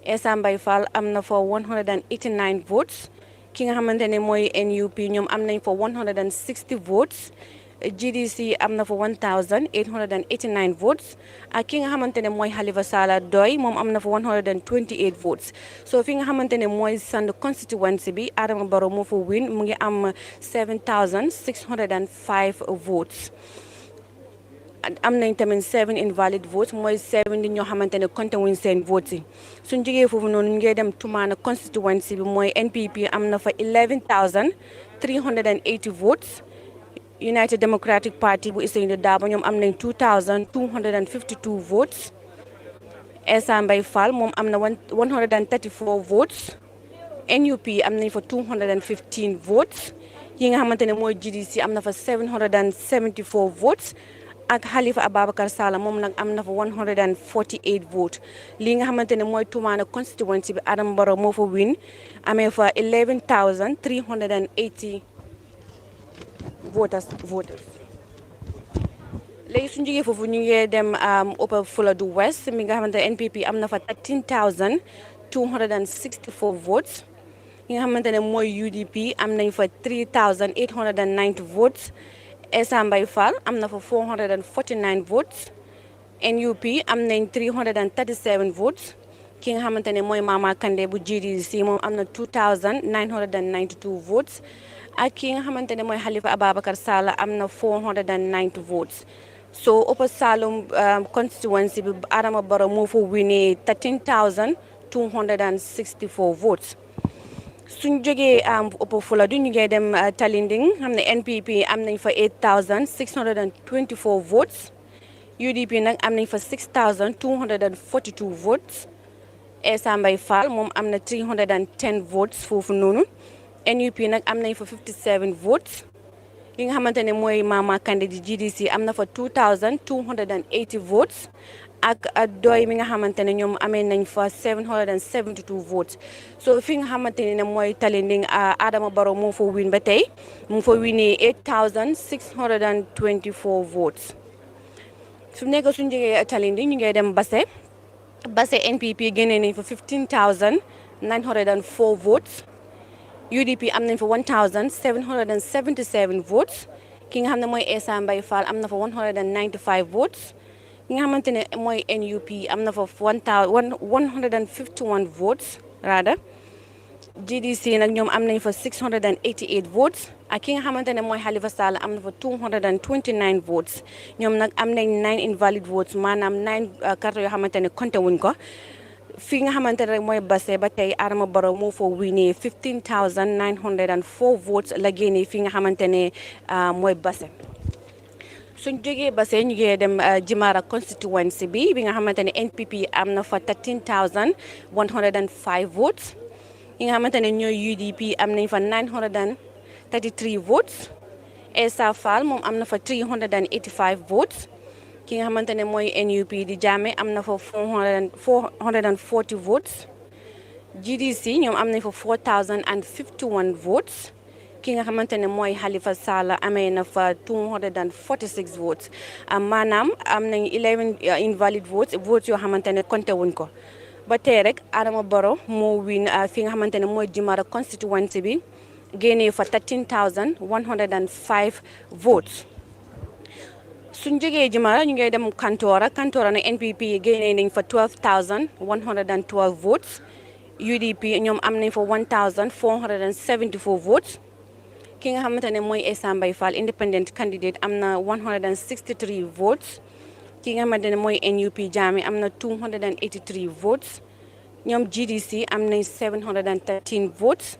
Essa Mbye Fall am na fa 189 votes ki nga xamante ne mooy NUP ñoom am nañ fa 160 votes GDC am na fa 1,889 votes ak ki nga xamante ne mooy Halifa Sallah doy moom am na fa 128 votes so fi nga xamante ne mooy Sand constituency bi Adama Barrow moo fa win mu ngi am 7,605 votes am nañ tamit 7 invalid votes mooy 7 di ñoo xamante ne compté wuñ seen votes yi suñ jógee foofu noonu ñu ngi dem Tumana constituency bi mooy NPP am na fa 11,380 votes. United Democratic Party bu Issaoui Darboe ñoom am nañ 2,252 votes. Essa Mbay Fall moom am na 134 votes. NUP am nañ fa 215 votes. yi nga xamante ne mooy GDC am na fa 774 votes. ak Halifa Ababacar Sallah moom nag am na fa 148 votes. lii nga xamante ne mooy Tumana constituency bi Adama Barrow moo fa win amee fa 11,380 voters. léegi suñu jógee foofu ñu ngi dem Upper Fuladu West mi nga xamante ne NPP am na fa 13,264 votes. yi nga xamante ne mooy UDP am nañ fa 3,890 votes. Essa Mbay Fall am na fa 449 votes. NUP am nañ 337 votes. ki nga xamante ne mooy Mama Kandeh bu GDC moom am na 2,992 votes. ak ki nga xamante ne mooy Halifa Ababacar Sallah am na 490 votes. so Upper Salum constituency bi Adama Barrow moo fa winee 13,264 votes. suñ jógee Upper Fuladu ñu ngi dem Talinding xam ne NPP am nañ fa 8,624 votes. UDP nag am nañ fa 6,242 votes. Essa Mbay Fall moom am na 310 votes foofu noonu. NUP nag am nañ fa 57 votes. li nga xamante ne mooy Mama Kandeh di GDC am na fa 2,280 votes. ak doy mi nga xamante ne ñoom amee nañ fa 772 votes. so fi nga xamante ne mooy Talinding Adama Barrow moo fa win ba tey mu fa winee 8,624 votes. su nekk suñu jógee Talinding ñu ngi dem Basse NPP génnee nañ fa 15,904 votes. UDP am nañ fa 1,777 votes. ki nga xam ne mooy Essa Mbay Fall am na fa 195 votes. ki nga xamante ne mooy NUP am na fa 151 votes rather. GDC nag ñoom am nañ fa 688 votes. ak ki nga xamante ne mooy Halifa Sallah am na fa 229 votes. ñoom nag am nañ 9 invalid votes maanaam 9 carte yoo xamante ne compté wuñ ko. fi nga xamante ne rek mooy Basse ba tey Adama Barrow moo fa winee 15,904 votes la génnee fi nga xamante ne mooy Basse. suñ jógee Basse ñu ngi dem Jimara constituency bi nga xamante ne NPP am na fa 13,105 votes. yi nga xamante ne ñooy UDP am nañ fa 933 votes. Essa Fall moom am na fa 385 votes. ki nga xamante ne mooy NUP di Jammeh am na fa 440 votes. GDC ñoom am nañ fa 4,051 votes. ki nga xamante ne mooy Halifa Sallah amee na fa 246 votes. maanaam am nañ 11 invalid votes yoo xamante ne compté wuñ ko. ba tey rek Adama Barrow moo win fi nga xamante ne mooy Jimara constituency bi génnee fa 13,105 votes. suñ jógee Jimara ñu ngi dem Kantora nag NPP génnee nañ fa 12,112 votes. UDP ñoom am nañ fa 1,474 votes. ki nga xamante ne mooy Essa Mbay Fall independent candidate am na 163 votes. ki nga xamante ne mooy NUP Jammeh am na 283 votes. ñoom GDC am nañ 713 votes.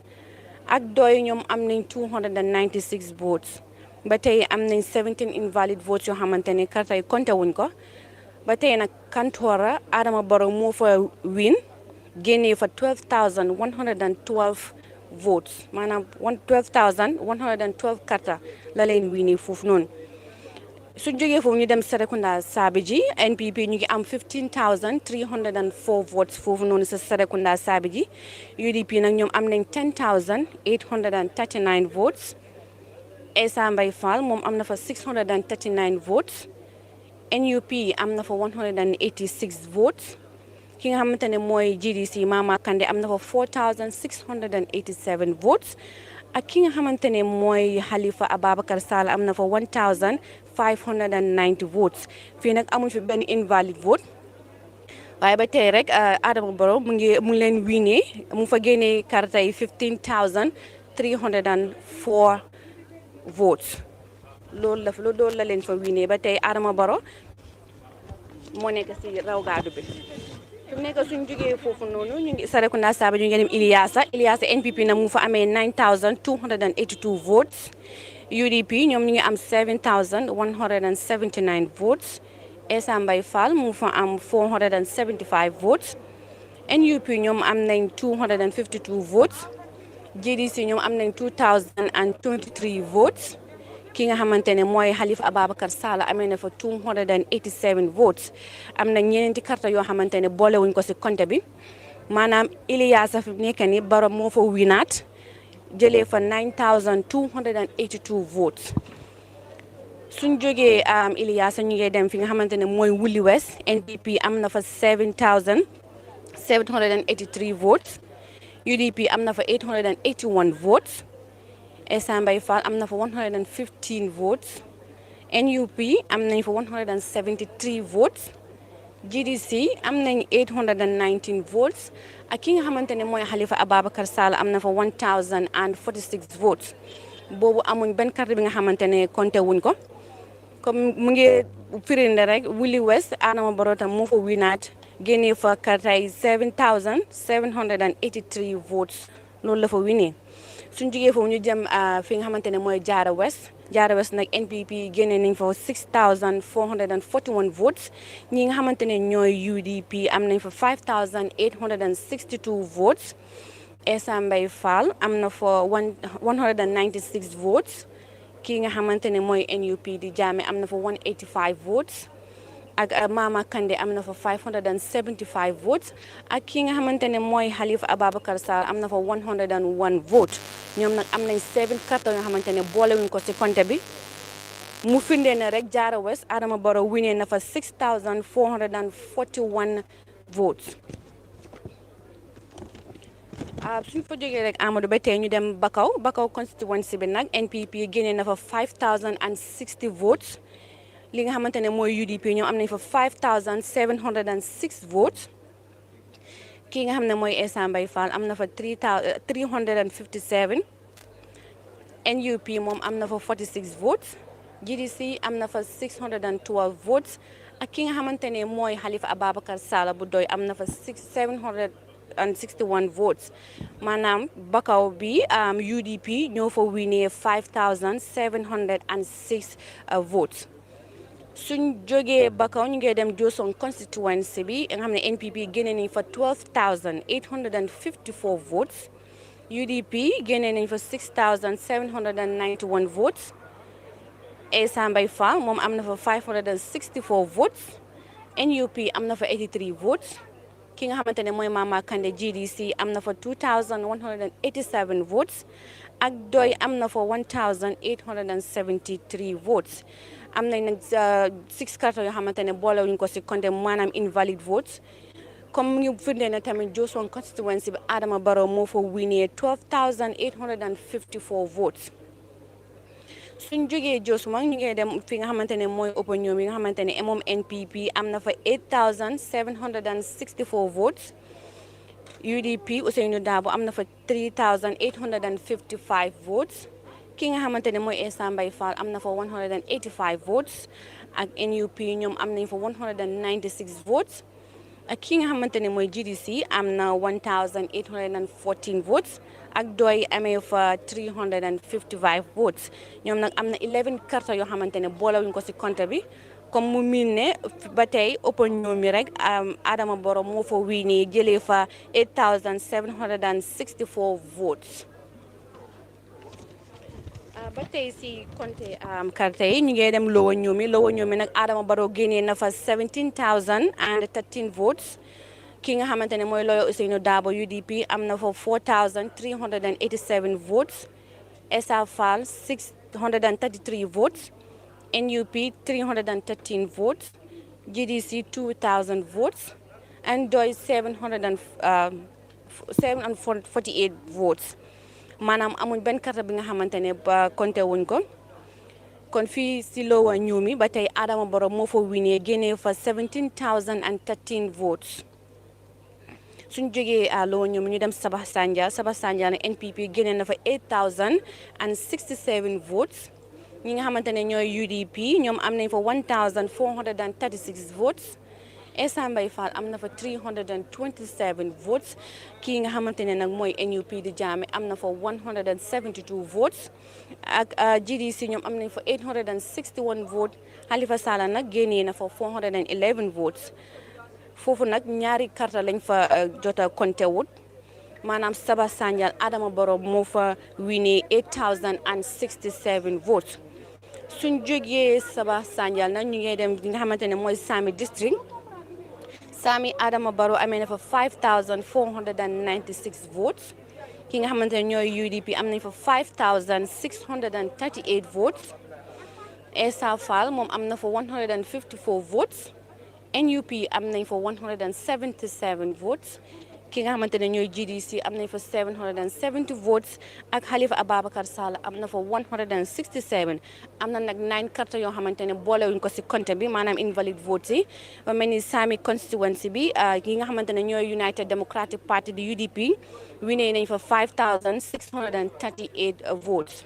ak doy ñoom am nañ 296 votes. ba tey am nañ 17 invalid votes yoo xamante ne carte yi compté wuñ ko. ba tey nag Kantora Adama Barrow moo fa win génnee fa 12,112 votes maanaam 12,112 carte la leen winee foofu noonu. suñ jógee foofu ñu dem Serekunda Sabiji NPP ñu ngi am 15,304 votes foofu noonu sa Serekunda Sabiji. UDP nag ñoom am nañ 10,839 votes. Essa Mbay Fall moom am na fa 639 votes. NUP am na fa 186 votes. ki nga xamante ne mooy GDC Mama Kandeh am na fa 4,687 votes. ak ki nga xamante ne mooy Halifa Ababacar Sallah am na fa 1,590 votes. fii nag amuñ fi benn invalid vote. waaye ba tey rek Adama Barrow mu ngi leen winee mu fa génnee carte yi 15,304 votes. loolu la leen fa wiinee ba tey Adama Barrow moo nekk si raw gaadu bi fi mu nekk suñ jógee foofu noonu ñu ngi Sarekunda Saba ñu ngi dem Iliasa NPP na mu fa amee 9282 votes UDP ñoom ñu ngi am 7179 votes Essa Mbye Fall mu fa am 475 votes NUP ñoom am nañ 252 votes GDC ñoom am nañ 2023 votes ki nga xamante ne mooy Halifa Ababacar Sallah amee na fa 287 votes am na ñeneenti carte yoo xamante ne boolewuñ ko si compte bi maanaam Iliasa fi nekk ni Barrow moo fa winaat jëlee fa 9282 votes suñ jógee Iliasa ñu ngi dem fi nga xamante ne mooy Wuli West NPP am na fa 7783 votes UDP am na fa 881 votes Essa Mbye Fall am na fa 115 votes NUP am nañ fa 173 votes GDC am nañ 819 votes ak ki nga xamante ne mooy Halifa Ababacar Sallah am na fa 1046 votes boobu amuñ benn carte bi nga xamante ne compté wuñ ko comme mu ngi firinde rek Wuli West Adama Barrow tam moo fa winaat génnee fa carte ay 7783 votes loolu la fa winee suñ jugee foofu ñu jëm fi nga xamante ne mooy Jara West nag NPP génne nañ fa 6441 votes ñi nga xamante ne ñooy UDP am nañ fa 5862 votes Essa Mbye Fall am na fa 196 votes ki nga xamante ne mooy NUP di Jammeh am na fa 185 votes ak Mama Kandeh am na fa 575 votes ak ki nga xamante ne mooy Halifa Ababacar Sallah am na fa 101 votes ñoom nag am nañ 7 cartes yoo xamante ne boolewuñ ko ci compte bi mu firndee ne rek Jara West Adama Barrow winee na fa 6441 votes suñ fa jógee rek Amadou ba tey ñu dem Bakaw Constituency bi nag NPP génnee na fa 5060 votes li nga xamante ne mooy UDP ñoom am nañ fa 5706 votes ki nga xam ne mooy Essa Mbye Fall am na fa 357 NUP moom am na fa 46 votes GDC am na fa 612 votes ak ki nga xamante ne mooy Halifa Ababacar Sallah bu doy am na fa 761 votes maanaam Bakaw bi UDP ñoo fa winee 5706 votes suñ jógee Bakaw ñu ngi dem Josong Constituency bi nga xam ne NPP génne nañ fa 12854 votes UDP génne nañ fa 6791 votes Essa Mbye Fall moom am na fa 564 votes NUP am na fa 83 votes ki nga xamante ne mooy Mama Kandeh GDC am na fa 2187 votes ak doy am na fa 1873 votes am nañ nag 6 cartes yoo xamante ne boolewuñ ko si compte maanaam invalid votes comme mu ngi firnde ne tamit Josong Constituency bi Adama Barrow moo fa winee 12854 votes suñ jógee Josuma ñu ngi dem fi nga xamante ne mooy opinion yi nga xamante ne moom NPP am na fa 8764 votes UDP Ousseynou Dabo am na fa 3855 votes ki nga xamante ne mooy Essa Mbye Fall am na fa 185 votes ak NUP ñoom am nañ fa 196 votes ak ki nga xamante ne mooy GDC am na 1814 votes ak doy amee fa 355 votes ñoom nag am na 11 cartes yoo xamante ne boolewuñ ko ci compte bi comme mu miin ne ba tey opinion mi rek Adama Barrow moo fa wiinee jëlee fa 8764 votes ba tey si compte carte yi ñu ngi dem Lower Ñoomi nag Adama Barrow génnee na fa 17013 votes ki nga xamante ne mooy Lawyer Ousseynou Dabo UDP am na fa 4387 votes Essa Fall 633 votes NUP 313 votes GDC 2000 votes and Doy 748 votes maanaam amuñ benn carte bi nga xamante ne ba compté wuñ ko kon fii si Lower Ñoomi ba tey Adama Barrow moo fa winee génnee fa 17013 votes suñ jógee Lower Ñoomi ñu dem Sabah Sanjah ne NPP génnee na fa 8067 votes ñi nga xamante ne ñooy UDP ñoom am nañ fa 1436 votes Essa Mbye Fall am na fa 327 votes kii nga xamante ne nag mooy NUP di Jammeh am na fa 172 votes ak GDC ñoom am nañ fa 861 votes Halifa Sallah nag génnee na fa 411 votes foofu nag ñaari karta lañ fa jota compté wut maanaam Saba Sanjal Adama Barrow moo fa winee 8067 votes suñ jógee Saba Sanjal nag ñu ngi dem li nga xamante ne mooy Sami district Sami Adama Barrow amee na fa 5496 votes ki nga xamante ne ñooy UDP am nañ fa 5638 votes Essa Fall moom am na fa 154 votes NUP am nañ fa 177 votes ki nga xamante ne ñooy GDC am nañ fa 770 votes ak Halifa Ababacar Sallah am na fa 167 am na nag 9 cartes yoo xamante ne boolewuñ ko si compte bi maanaam invalid votes yi ba mel ni Sami Constituency bi ki nga xamante ne ñooy United Democratic Party di UDP winee nañ fa 5638 votes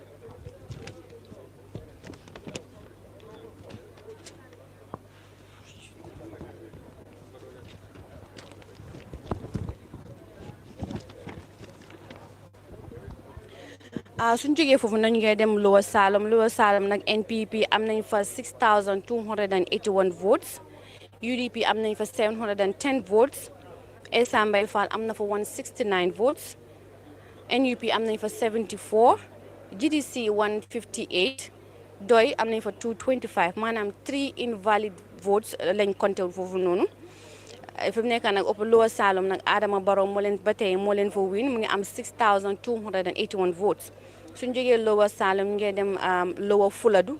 suñ jógee foofu nañu ngay dem Lower Salom nag NPP am nañ fa 6281 votes UDP am nañ fa 710 votes Essa Mbye Fall am na fa 169 votes NUP am nañ fa 74 GDC 158 Doy am nañ fa 225 maanaam 3 invalid votes lañ compté foofu noonu fi mu nekk nag Lower Salom nag Adama Barrow moo leen ba tey moo leen fa win mu ngi am 6281 votes suñ jógee Lower Salom ñu ngi dem Lower Fuladu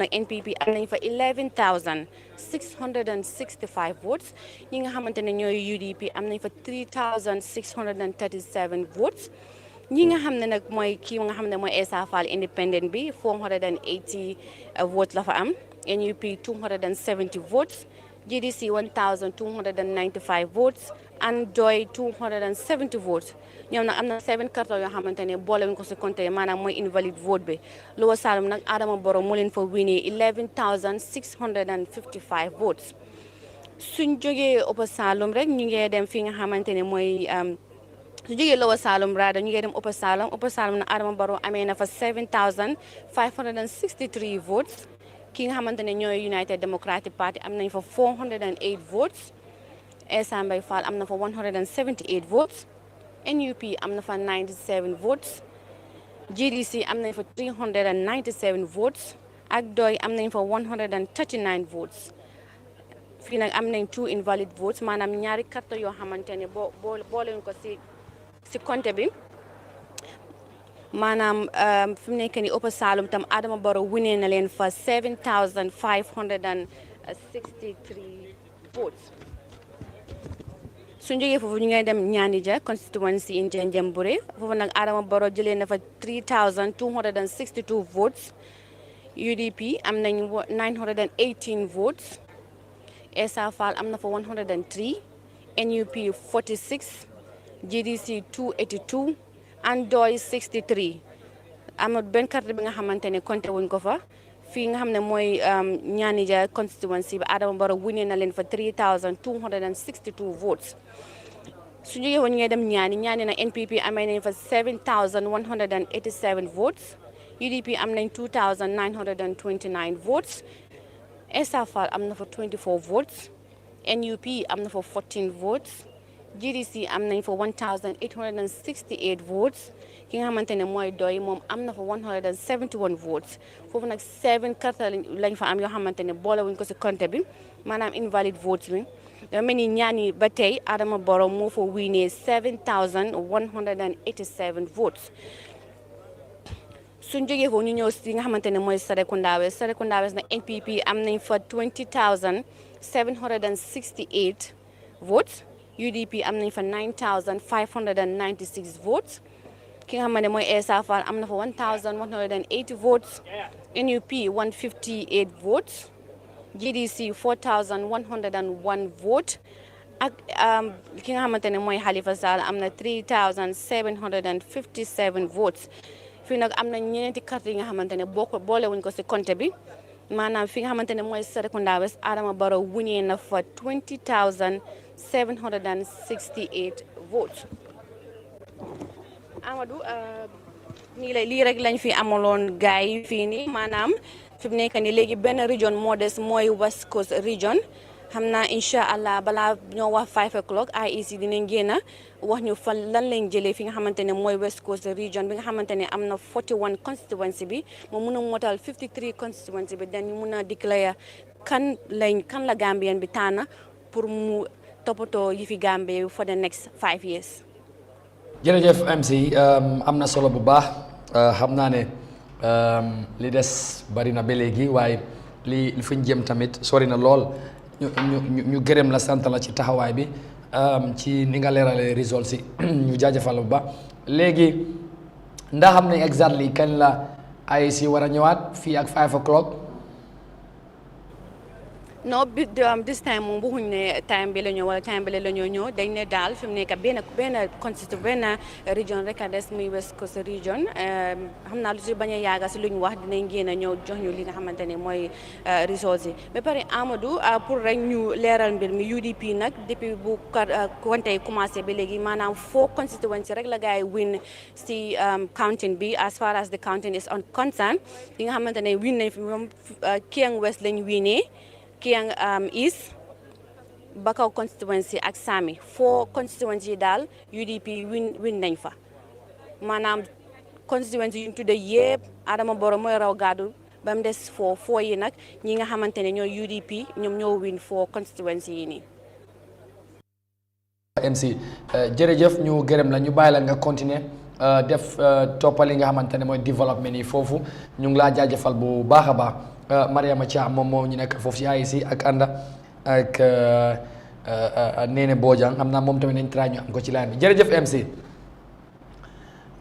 nag NPP am nañ fa 11665 votes ñi nga xamante ne ñooy UDP am nañ fa 3637 votes ñi nga xam ne nag mooy kii nga xam ne mooy Essa Fall independent bi 480 votes la fa am NUP 270 votes GDC 1295 votes and Joy 270 votes ñoom nag am na 7 cartons yoo xamante ne boole wuñ ko si compté maanaam mooy invalid vote bi Lower Salom nag Adama Barrow moo leen fa winee 11655 votes suñ jógee Upper Salom rek ñu ngi dem fi nga xamante ne mooy su jógee Lower Salom raada ñu ngi dem Upper Salom nag Adama Barrow amee na fa 7563 votes ki nga xamante ne ñooy United Democratic Party am nañ fa 408 votes Essa Mbye Fall am na fa 178 votes NUP am na fa 97 votes GDC am nañ fa 397 votes ak Doy am nañ fa 139 votes fii nag am nañ 2 invalid votes maanaam ñaari carte yoo xamante ne boolewuñ ko si compte bi maanaam fi mu nekk nii Upper Salom tam Adama Barrow winee na leen fa 7563 votes suñ jógee foofu ñu ngay dem Ñaanija Constituency in Janjanbureh foofu nag Adama Barrow jëlee na fa 3262 votes UDP am nañ 918 votes Essa Fall am na fa 103 NUP 46 GDC 282 and Doy 63 amul benn carte bi nga xamante ne compté wuñ ko fa fii nga xam ne mooy Ñaanija Constituency bi Adama Barrow winee na leen fa 3262 votes su jógee woon ñu ngay dem ñaani na NPP amee nañ fa 7187 votes UDP am nañ 2929 votes Essa Fall am na fa 24 votes NUP am na fa 14 votes GDC am nañ fa 1868 votes ki nga xamante ne mooy Doy moom am na fa 171 votes foofu nag 7 carte lañ fa am yoo xamante ne boole wuñ ko si compte bi maanaam invalid votes bi dafa mel ni ñaani ba tey Adama Barrow moo fa winee 7187 votes suñ jógee foofu ñu ñëw si nga xamante ne mooy Serekunda West nag NPP am nañ fa 20768 votes UDP am nañ fa 9596 votes ki nga xamante ne mooy Essa Fall am na fa 1180 votes NUP 158 votes GDC 4101 vote ak ki nga xamante ne mooy Halifa Sallah am na 3757 votes fii nag am na ñeenti carte yi nga xamante ne boole wuñ ko si compte bi maanaam fi nga xamante ne mooy Serekunda West Adama Barrow winee na fa 20,768 votes. Amadou lii rek lañ fi amaloon gars yi fii nii maanaam fi mu nekk nii léegi benn région moo des mooy West Coast region xam naa incha allah balaa ñoo wax 5 o'clock IEC dinañ génn wax ñu fan lan lañ jëlee fi nga xamante ne mooy West Coast region bi nga xamante ne am na 41 constituency bi moo mun a motal 53 constituency bi dañ mun a déclare kan la Gambien bi tànn pour mu toppatoo yi fi Gambie for the next 5 years. jërëjëf MC am na solo bu baax xam naa ne li des bari na ba léegi waaye li fi ñu jëm tamit sori na lool ñu gërëm la sant la ci taxawaay bi ci ni nga leeralee résultat si ñu jaajëfal bu baax léegi ndax xam ne exactly kañ la IEC war a ñëwaat fii ak 5 o'clock. no this time moom waxuñ ne time bi la ñëw wala time bi la ñoo ñëw dañ ne daal fi mu nekk benn région rek a des muy West Coast region xam naa lu si bañ a yaaga si lu ñu wax dinañ génn a ñëw jox ñu li nga xamante ne mooy results yi ba pare Amadou pour rek ñu leeral mbir mi UDP nag depuis bu wante yi commencé ba léegi maanaam 4 constituency rek la gars yi win si counting bi as far as the counting is on concern li nga xamante ne win nañ fi moom Kiang West lañ winee Kiang East Bakaw constituency ak Sami 4 constituency yi daal UDP win nañ fa maanaam constituency yu ñu tudde yëpp Adama Barrow mooy raw gàddu ba mu des 4 yi nag ñi nga xamante ne ñooy UDP ñoom ñoo win 4 constituency yi nii. MC jërëjëf ñu gërëm la ñu bàyyi la nga continuer def toppali nga xamante ne mooy développement yi foofu ñu ngi laa jaajëfal bu baax a baax. Mariama Thiam moom moo ñu nekk foofu si IEC ak ànda ak Nene Bojang xam naa moom tamit nañ try ñu am ko ci line bi jërëjëf MC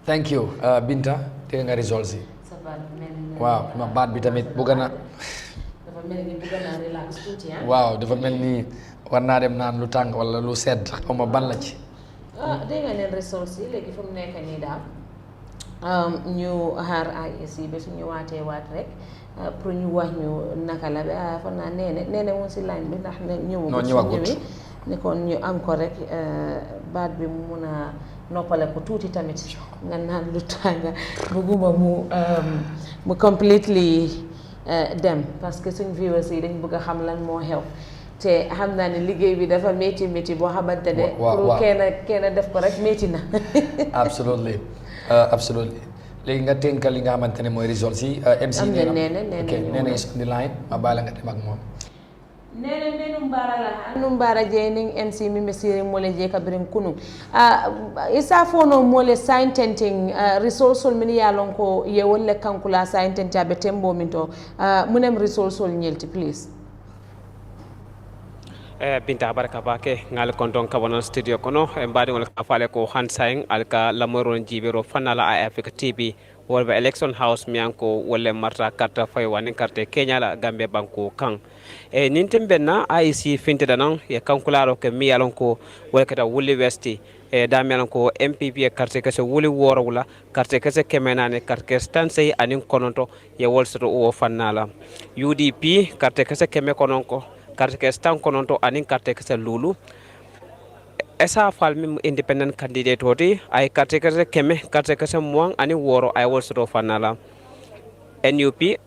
thank you Binta dégg nga results yi waaw ma baat bi tamit bëgg na dafa mel ni bëgg naa relax tuuti waaw dafa mel ni war naa dem naan lu tàng wala lu sedd xaw ma ban la ci dégg nga leen results yi léegi fu mu nekk nii daal ñu xaar IEC ba su ñëwaatee waat rek pour ñu wax ñu naka la ba fan naa nee woon si line bi ndax ñëwagut ne kon ñu am ko rek baat bi mu mun a noppale ko tuuti tamit nga naan lu tànga bëgguma mu completely dem parce que suñ viewers yi dañ bëgg a xam lan moo xew te xam naa ne liggéey bi dafa métti boo xamante ne pour kenn def ko rek métti na absolutely léegi nga tënkal li nga xamante ne mooy results yi MC nee is on the line ma bàyyi la nga dem ak moom nene num bara je ning MC mi mesiri mole je kabirin kunu isa fono mole sign tenting resource min yalon ko ye wolle kankula sign tenta be tembo min to munem resource nyelti please Binta baraka bake ngal konton kabonon studio kono mbadi ngol afale ko hansaing alka lamoron jibero fanala Eyeafrica TV wolbe election house mianko wolle marta carte fay wani carte Kenya la Gambia banko kan ninten benna IEC finte danan ye kankularo ke mi yalon ko wolkata wuli westi damian ko MPP carte kese wuli woro wala carte kese kemenane carte stanse anin kononto ye wolsoto o fanala UDP carte kese keme kononko carte ke stan kononto anin carte ke lulu esa falmi independent candidate hoti ay carte ke keme carte ke muang ani woro ay wolso fanala NUP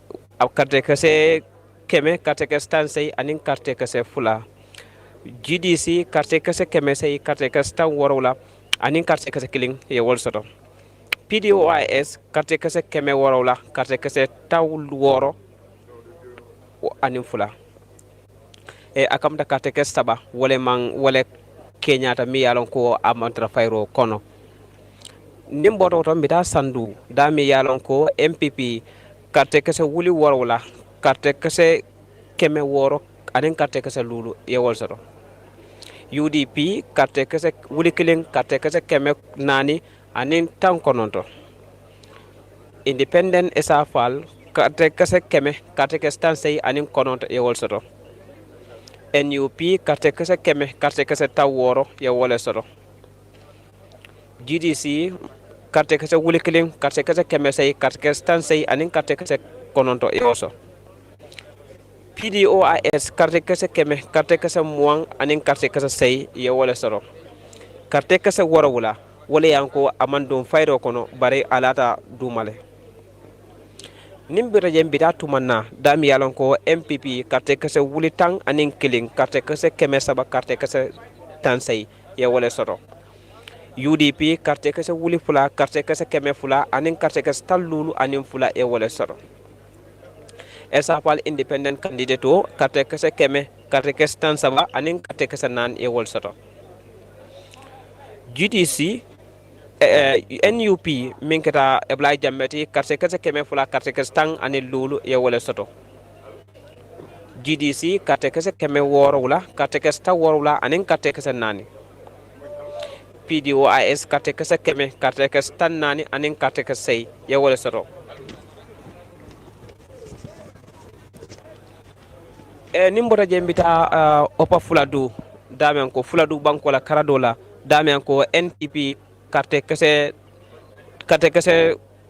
carte ke keme carte ke stan sei anin carte ke fula GDC carte ke keme sei carte ke stan woro la anin carte ke killing ye wolso PDOIS carte ke keme woro la carte ke taw woro anin fula akam da carte ke saba wole Kenya ta mi yalon ko amantra fayro kono nimboto to mbita sandu da mi yalon ko MPP carte ke wuli worwala carte ke keme woro anen carte ke lulu ye wolsoto UDP carte ke wuli killing carte ke keme nani anen tan kononto independent esafal carte ke keme carte ke stanse anen kononto ye wolsoto NUP carte kese keme carte kese taworo ya wole soro GDC carte kese wuli killing carte kese keme say carte kese tan say anin carte kese kononto e oso PDOIS carte kese keme carte kese muang anin carte kese say ye wala soro carte kese wara wula wala yanko amandum fayro kono bare alata dumale nimbira jembita tumanna dami yalon ko MPP carte kese wuli tang anin killing carte kese keme saba carte kese tan say ye wala soro UDP carte kese wuli fula carte kese keme fula anin carte kese talulu anin fula e wala soro esapal independent candidate o carte kese keme carte kese tan saba anin carte kese nan e wala soro GDC NUP minkata Yahya Jammeh carte kese keme fula carte kese tan anin lulu e wala soro GDC carte kese keme woro wula carte kese ta woro wula anin carte kese nani PDOIS carte kese keme carte kese tan nani anin carte kese say ye wala soro nimbota jembita opa fuladu damen ko fuladu banko la karadola damen ko NPP carte kese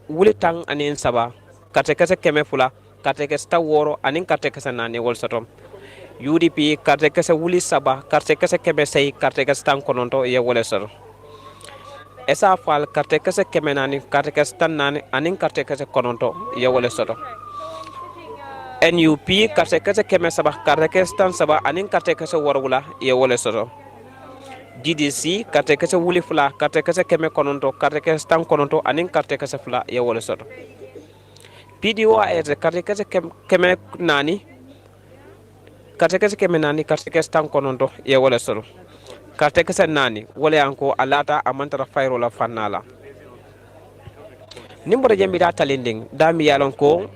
wuli tang anin saba carte kese keme fula carte kese ta woro anin carte kese nani wala soro UDP carte kese wuli saba carte kese keme say carte kese tan kononto ye wala soro esa fal carte kese keme nani carte kese tan nani anin carte kese kononto ye wala soro NUP carte kese keme saba carte kese tan saba anin carte kese warwula ye wala soro GDC carte kese wuli fula carte kese keme kononto carte kese tan kononto anin carte kese fula ye wala soro PDOIS carte kese keme nani carte kese keme nani carte kese tan kononto ye wala soro carte kese nani wala yanko alata amantara fayro la fanala nimbora jembida talending dami yalon ko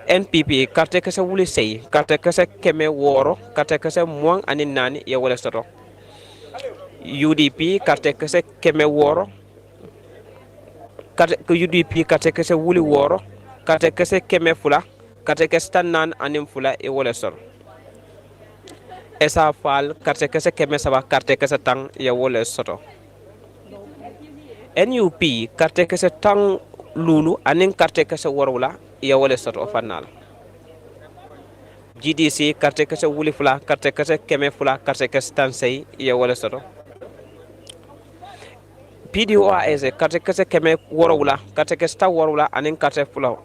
NPP carte kese wuli sey carte kese keme woro carte kese muang anin nani ye wala soro UDP carte kese keme woro UDP carte kese wuli woro carte kese keme fula carte kese tan nan anin fula ye wala soro esa fal carte kese keme saba carte kese tan ye wala soro NUP carte kese tan lulu anin carte kese warwula ye wala soro fanal GDC carte kese wuli fula carte kese keme fula carte kese tan say ye wala soro PDOIS carte kese keme warwula carte kese ta warwula anin carte fula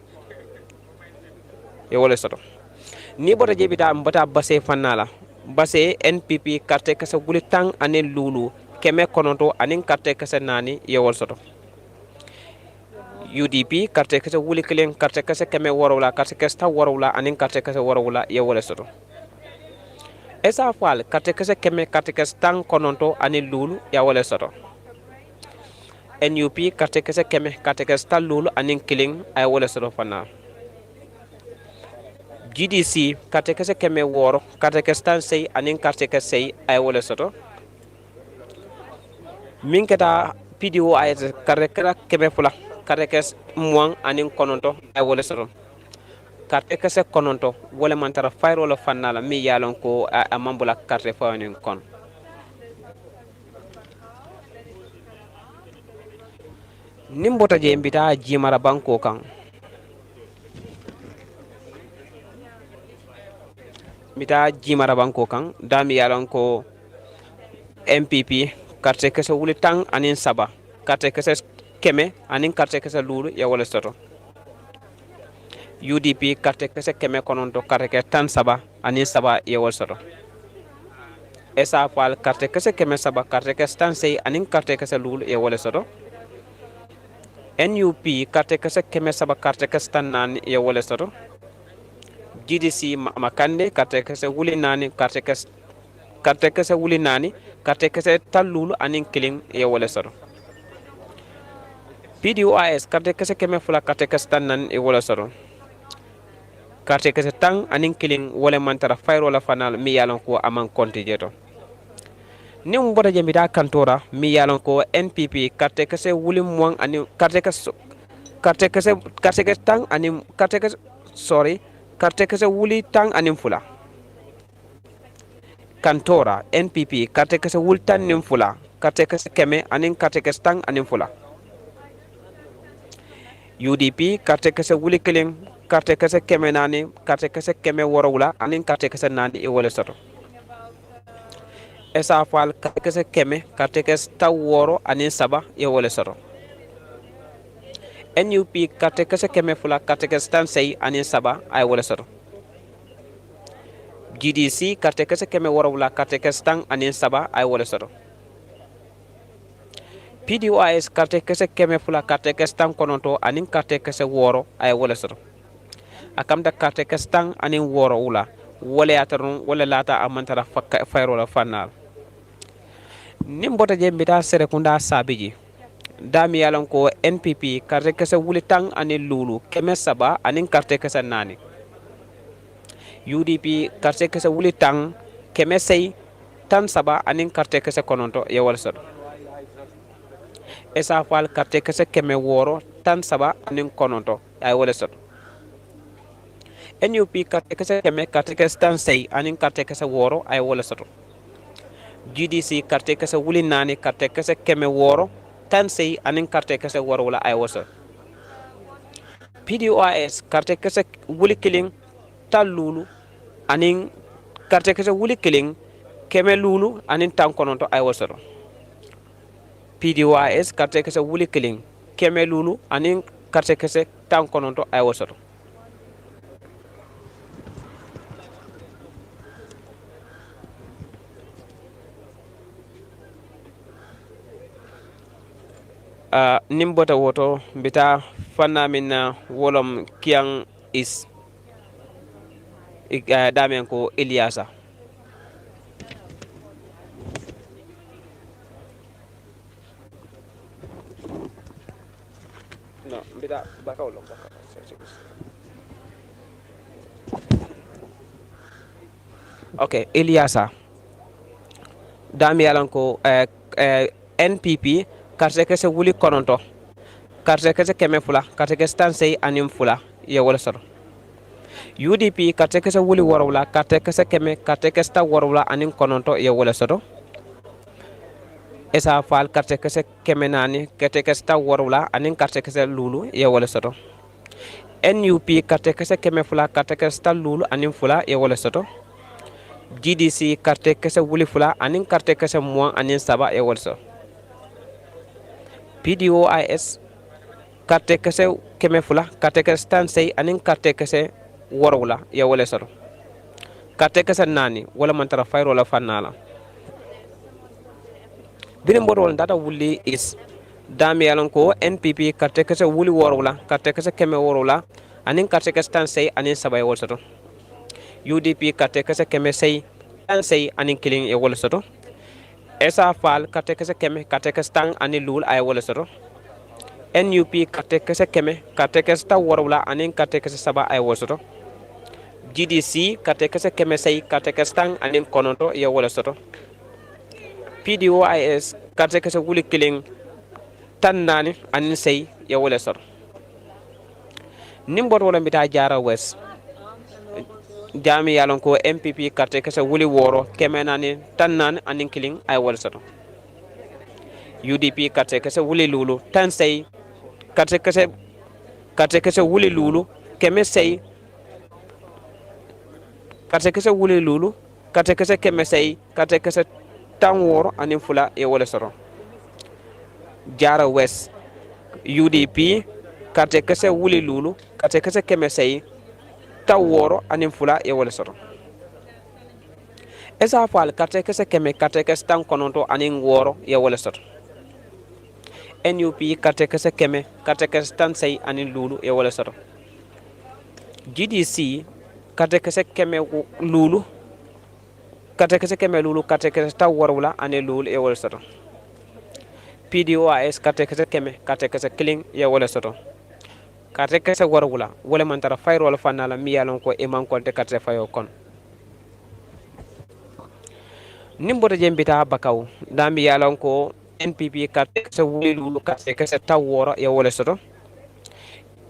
ye wala soro ni bota jebita mbota base fanala base NPP carte kese wuli tang anin lulu keme kononto anin carte kese nani ye wala soro UDP carte kese wuli killing carte kese keme warwula carte kese ta warwula anin carte kese warwula ye wala soro esa fal carte kese keme carte kese tan kononto anin lulu ya wala soro NUP carte kese keme carte kese ta lulu anin killing ay wala soro fana GDC carte kese keme woro carte kese tan say anin carte kese say ay wala soro minketa PDOIS carte kese keme fula carte kese muang anin kononto ay wala soro carte kese kononto wala mantara fayro la fanala mi yalon ko a mambula carte fawanin kon nimbota je mbita jimara banko kan mbita jimara banko kan dami yalon ko MPP carte kese wuli tang anin saba carte kese keme anin carte kese lulu ya wala soro UDP carte kese keme kononto carte kese tan saba anin saba ya wala soro esa fal carte kese keme saba carte kese tan say anin carte kese lulu ya wala soro NUP carte kese keme saba carte kese tan nani ya wala soro GDC makande carte kese wuli nani carte kese wuli nani carte kese tan lulu anin killing ya wala soro PDOIS carte kese keme fula carte kese tan nan e wala soro carte kese tan anin killing wala mantara fayro la fanal mi yalon ko aman konti jeto ni mbota jembita kantora mi yalon ko NPP carte kese wuli muang anin carte kese tan anin carte kese wuli tan anin fula kantora NPP carte kese wuli tan nin fula carte kese keme anin carte kese tan anin fula UDP carte kese wuli killing carte kese keme nani carte kese keme worowula anin carte kese nani e wole soto esa fal carte kese keme carte kese taw woro anin saba e wole soto NUP carte kese keme fula carte kese tan sey anin saba ay wole soto GDC carte kese keme worowula carte kese tan anin saba ay wole soto PDOIS carte kese keme fula carte kese tan kononto anin carte kese woro ay wole soto akamda carte kese tan anin woro wula wole atarun wole lata amantara fayro la fanal nimbota je mbita sere kunda sabiji dami yalan ko NPP carte kese wuli tan anin lulu keme saba anin carte kese nani UDP carte kese wuli tan keme sey tan saba anin carte kese kononto ye wole soto esa fal carte kese keme woro tan saba anin kononto ay wole soto NUP carte kese keme carte kese tan sey anin carte kese woro ay wole soto GDC carte kese wuli nani carte kese keme woro tan sey anin carte kese woro wala ay wole soto PDOIS carte kese wuli killing tan lulu anin carte kese wuli killing keme lulu anin tan kononto ay wole soto PDOIS carte kese wuli killing keme lulu anin carte kese tan kononto ay wole soto nimbota woto bita fanna minna wolom kiang is damen ko Eliasa no bita bakawlo okay Eliasa dami yalan ko NPP carte kese wuli kononto carte kese keme fula carte kese tan sey anim fula ye wala soto UDP carte kese wuli worowla carte kese keme carte kese ta worowla anim kononto ye wala soto esa fal carte kese keme nani carte kese ta worowla anim carte kese lulu ye wala soto NUP carte kese keme fula carte kese ta lulu anim fula ye wala soto GDC carte kese wuli fula anim carte kese mo anim saba ye wala soto PDOIS carte kese keme fula carte kese tan sey anin carte kese worowla ya wole soto carte kese nani wala mantara fayro la fanala birim bodol data wuli is dami yalan ko NPP carte kese wuli worowla carte kese keme worowla anin carte kese tan sey anin sabay wol soto UDP carte kese keme sey tan sey anin killing ya wole soto esa fal carte kese keme carte kese tan ani lul ay wala soto NUP carte kese keme carte kese ta worowla anin carte kese saba ay wala soto GDC carte kese keme sey carte kese tan anin kononto ya wala soto PDOIS carte kese wuli killing tan nani anin sey ya wala soto nimbot wala mbita jara west jami yalon ko MPP carte kese wuli woro keme nani tan nani anin killing ay wala soto UDP carte kese wuli lulu tan sey carte kese wuli lulu keme sey carte kese wuli lulu carte kese keme sey carte kese tan woro anin fula e wala soto jara west UDP carte kese wuli lulu carte kese keme sey taw woro anin fula e wala soto esa fal carte kese keme carte kese tan kononto anin woro e wala soto NUP carte kese keme carte kese tan sey anin lulu e wala soto GDC carte kese keme lulu carte kese keme lulu carte kese taw worwula anin lulu e wala soto PDOIS carte kese keme carte kese killing e wala soto carte kese worwula wala mantara fayro wala fanala mi yalon ko e man konte carte fayo kon nimboto jembita bakaw dami yalon ko NPP carte kese wuli lulu carte kese taw woro e wala soto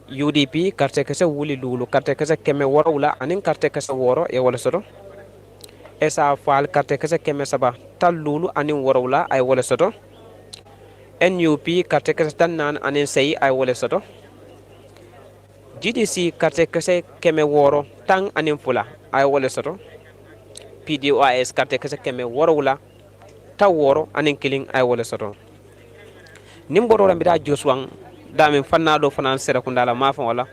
UDP carte kese wuli lulu carte kese keme worwula anin carte kese woro e wala soto esa fal carte kese keme saba tal lulu anin worwula ay wala soto NUP carte kese tan nan anin sey ay wala soto GDC karte kese keme woro tang anin fula ay wole soto. PDOIS karte kese keme woro wula ta woro anin killing ay wole soto. Nimboro rambida Joswang damin fanna do fanan sera kundala mafa wala.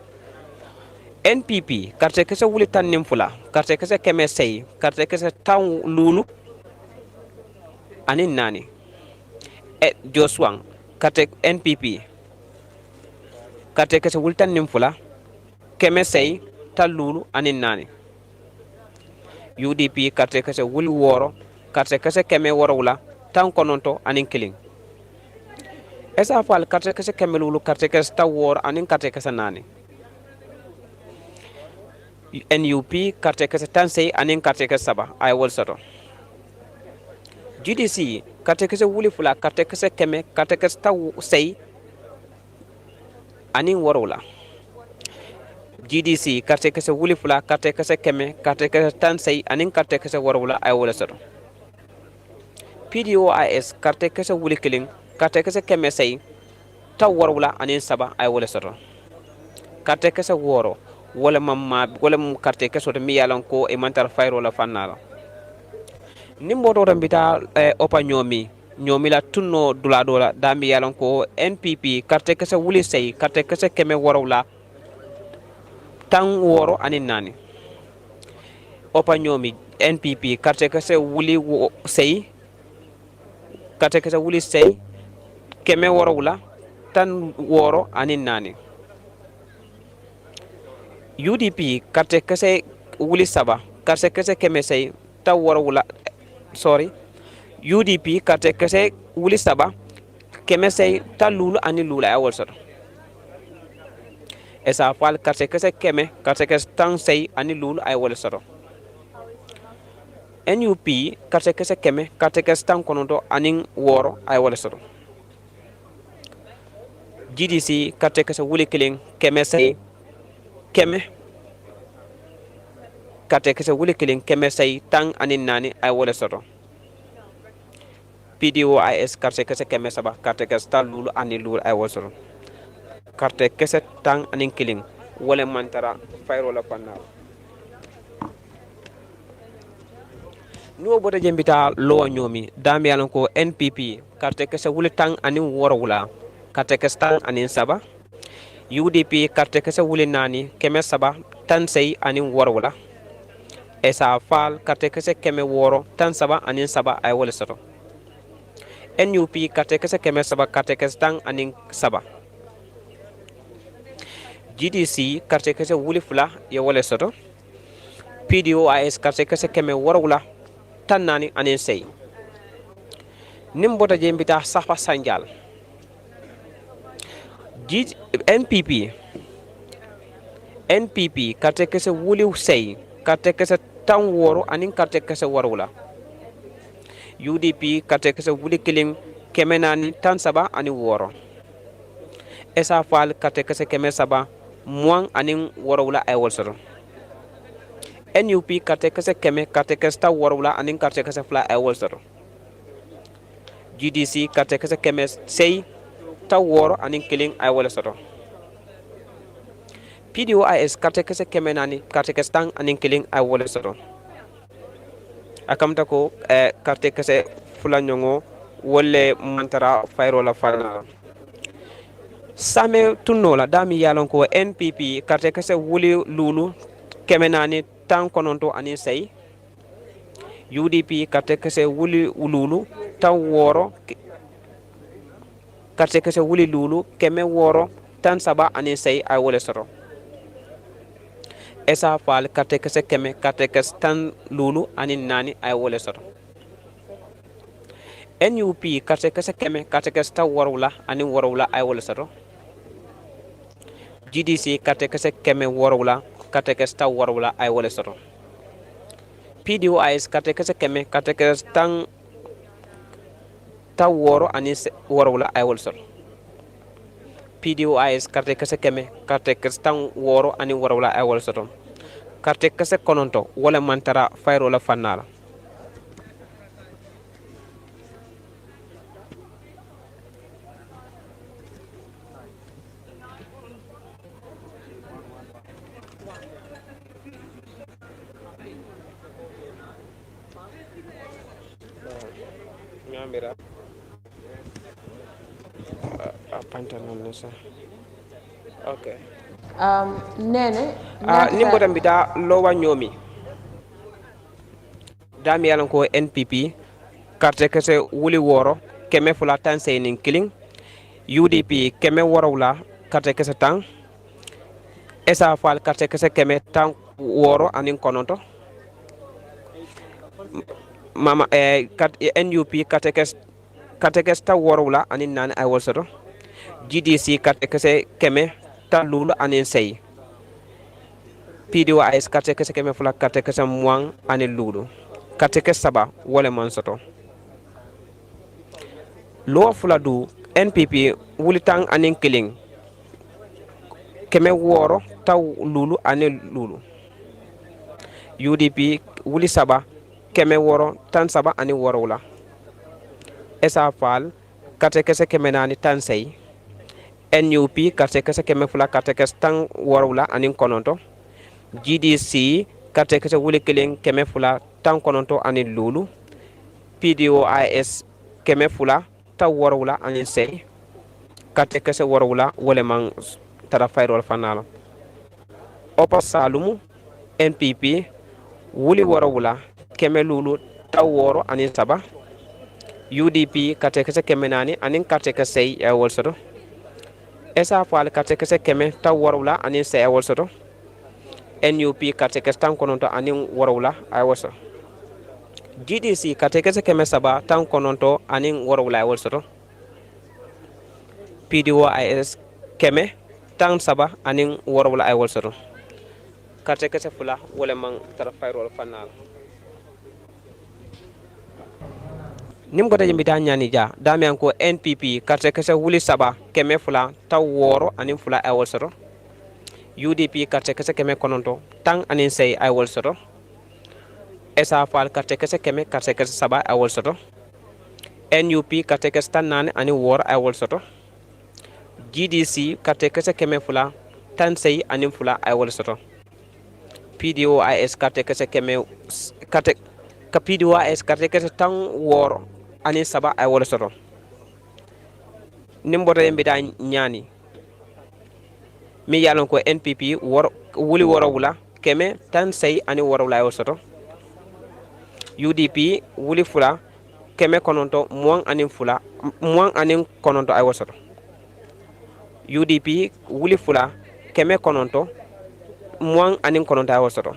NPP karte kese wuli tan nim fula karte kese keme sey karte kese tan lulu anin nani. Joswang karte NPP karte kese wuli tan nim fula keme sey tan lulu anin nani. UDP karte kese wuli woro karte kese keme woro wula tan kononto anin killing. Esa fal karte kese keme lulu karte kese ta woro anin karte kese nani. NUP karte kese tan sey anin karte kese saba ay wol soto. GDC karte kese wuli fula karte kese keme karte kese ta sey anin woro wula. GDC karte kese wuli fula karte kese keme karte kese tan sey anin karte kese woro wula ay wol soto. PDOIS karte kese wuli killing karte kese keme sey ta woro wula anin saba ay wol soto. Karte kese woro wala mamma wala mu karte kese to mi yalan ko e mantar fayro la fannala. Nimbo to mbita opa nyomi la tunno dula dola da mi yalan ko NPP karte kese wuli sey karte kese keme woro wula tan woro anin nani. Opa nyomi NPP karte kese wuli sey karte kese wuli sey keme woro wula tan woro anin nani. UDP karte kese wuli saba karte kese keme sey ta woro wula UDP karte kese wuli saba keme sey ta lulu ani lulu ay wol soto. Esa fal karte kese keme karte kese tan sey ani lulu ay wol soto. NUP karte kese keme karte kese tan kononto anin woro ay wol soto. GDC karte kese wuli killing keme sey keme karte kese wuli killing keme sey tan anin nani ay wole soto. PDOIS karte kese keme saba karte kese tan lulu anin lulu ay wole soto. Karte kese tan anin killing wole mantara fayro la panna. Nuwo boda jembita lo nyomi dami yalan ko NPP karte kese wuli tan anin woro wula karte kese tan anin saba. UDP karte kese wuli nani keme saba tan sey anin woro wula. Esa fal karte kese keme woro tan saba anin saba ay wole soto. NUP karte kese keme saba karte kese tan anin saba. GDC karte kese wuli fula ye wole soto. PDOIS karte kese keme woro wula tan nani anin sey. Nimbota jembita safa sanjal. NPP karte kese wuli sey karte kese tan woro anin karte kese woro wula. UDP karte kese wuli killing keme nani tan saba anin woro. Esa fal karte kese keme saba muang anin woro wula ay wol soto. NUP karte kese keme karte kese ta woro wula anin karte kese fla ay wol soto. GDC karte kese keme sey ta woro anin killing ay wol soto. PDOIS karte kese keme nani karte kese tan anin killing ay wole soto. Akamta ko karte kese fula nyongo wolle mantara fayro la fana. Same tunno la dami yalon ko NPP karte kese wuli lulu keme nani tan kononto anin sey. UDP karte kese wuli lulu tan woro karte kese wuli lulu keme woro tan saba anin sey ay wole soto. Esa fal karte kese keme karte kese tan lulu anin nani ay wole soto. NUP karte kese keme karte kese ta warwula anin warwula ay wole soto. GDC karte kese keme warwula karte kese ta warwula ay wole soto. PDOIS karte kese keme karte kese tan ta woro anin warwula ay wole soto. PDOIS karte kese keme karte kese tan woro ani warawla ay wala soto karte kese kononto wala mantara fayro la fannala. Nyamira. Okay. Nene. Nimbo tambita lowa nyomi. Dami yalan ko NPP carte kese wuli woro keme fula tan sayning killing UDP keme warawla carte kese tan esa fal carte kese keme tan woro anin kononto mama NUP carte kese ta warawla anin nan ay wolsoto GDC carte kese keme ta lulu anin say PDOIS carte kese keme fula carte kese muang anin lulu carte kese saba wole man soto lo fula du NPP wulitang anin killing keme woro taw lulu anin lulu UDP wuli saba keme woro tan saba anin woro wula esa fal kate kese keme nani tan say NUP kate kese keme fula kate kese tan woro wula anin kononto GDC kate kese wuli killing keme fula tan kononto anin lulu PDOIS keme fula ta worwula anin sey kate kese worwula wole man tara fayrol fanala opa salumu NPP wuli worwula keme lulu ta woro anin saba UDP kate kese keme nani anin kate kese ya wolsoto esa fal kate kese keme ta worwula anin sey ya wolsoto NUP kate kese tan kononto anin worwula ay wolsoto GDC kate kese keme saba tan kononto anin worwula ay wolsoto PDOIS keme tan saba anin worwula ay wolsoto kate kese fula wole man tara fayrol fanal nim ko taji mbita nyani ja dami anko NPP kate kese wuli saba keme fula taw woro anin fula ay wolsoto UDP kate kese keme kononto tan anin sey ay wolsoto esa fal kate kese keme kate kese saba ay wolsoto NUP kate kese tan nane ani wor ay wolsoto GDC kate kese keme fula tan sey ani fula ay wolsoto PDOIS kate kese keme kate ka PDOIS kate kese tan wor ani saba ay wolsoto nimboto yembe da nyani mi yalon ko NPP wuli woro wula keme tan sey ani wor wula ay wolsoto UDP wuli fula keme kononto muang anin kononto ay wosoto UDP wuli fula keme kononto muang anin kononto ay wosoto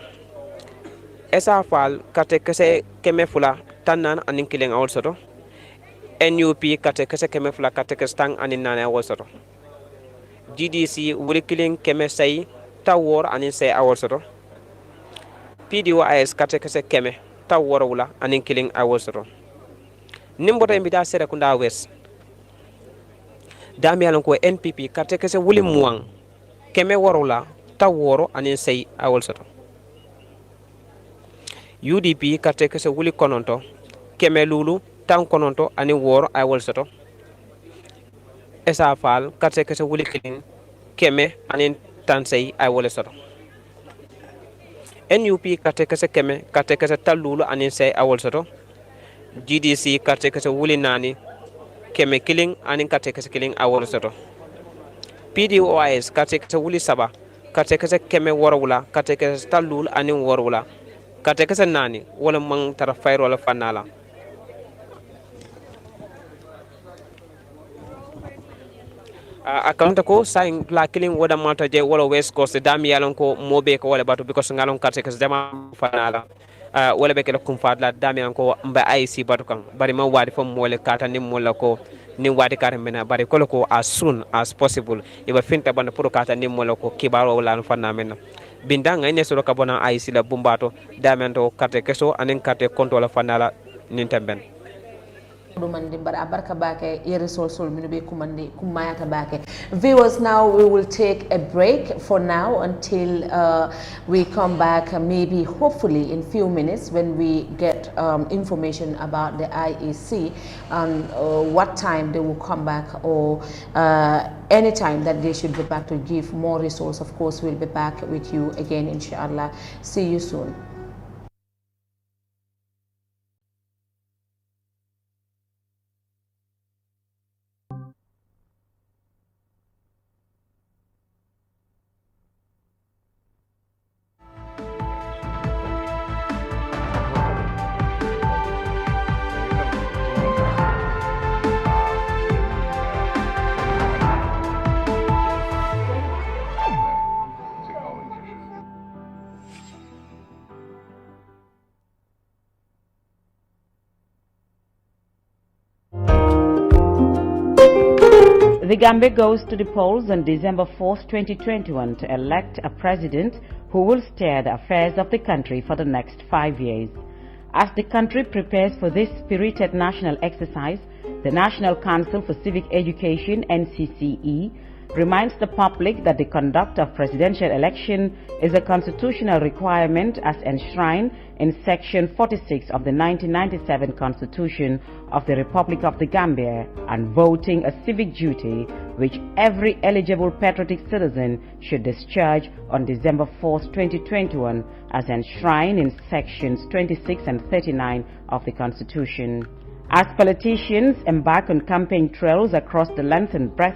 esa fal kate kese keme fula tanan anin kileng ay wosoto NUP kate kese keme fula kate kese tang anin nane ay wosoto GDC wuli kileng keme say tawor anin say ay wosoto PDOIS kate kese keme taw worowula anin killing ay wolsoto nimbota mbita sere kunda west dami yalon ko NPP kate kese wuli muang keme worowula taw woro anin sey ay wolsoto UDP kate kese wuli kononto keme lulu tan kononto anin woro ay wolsoto esa fal kate kese wuli killing keme anin tan sey ay wolsoto NUP kate kese keme kate kese talulu anin sey awol soto GDC kate kese wuli nani keme killing anin kate kese killing awol soto PDOIS kate kese wuli saba kate kese keme worwula kate kese talulu anin worwula kate kese nani wala mang tara fayro wala fanala akanta ko sain la killing wada mata je wala west coast dami yalon ko mobe ko wala batu because ngalon karte kes dama fanala wala be kala kum fadla dami ko mba IC batu kan bari ma wadi fam wala kata nim mola ko nim wadi kare mena bari ko as soon as possible iba finta banda pour kata nim mola ko kibaro wala fanna mena bindanga ine soro kabona IC la bumbato dami to karte keso anen karte konto la fanala nintamben Viewers, now we will take a break for now until we come back, maybe hopefully in few minutes when we get information about the IEC and what time they will come back, or any time that they should be back to give more resource. Of course, we'll be back with you again, inshallah. See you soon. . The Gambia goes to the polls on December 4, 2021 to elect a president who will steer the affairs of the country for the next 5 years. As the country prepares for this spirited national exercise, the National Council for Civic Education (NCCE) reminds the public that the conduct of presidential election is a constitutional requirement as enshrined in Section 46 of the 1997 Constitution of the Republic of the Gambia, and voting a civic duty which every eligible patriotic citizen should discharge on December 4, 2021 as enshrined in Sections 26 and 39 of the Constitution. As politicians embark on campaign trails across the length and breadth of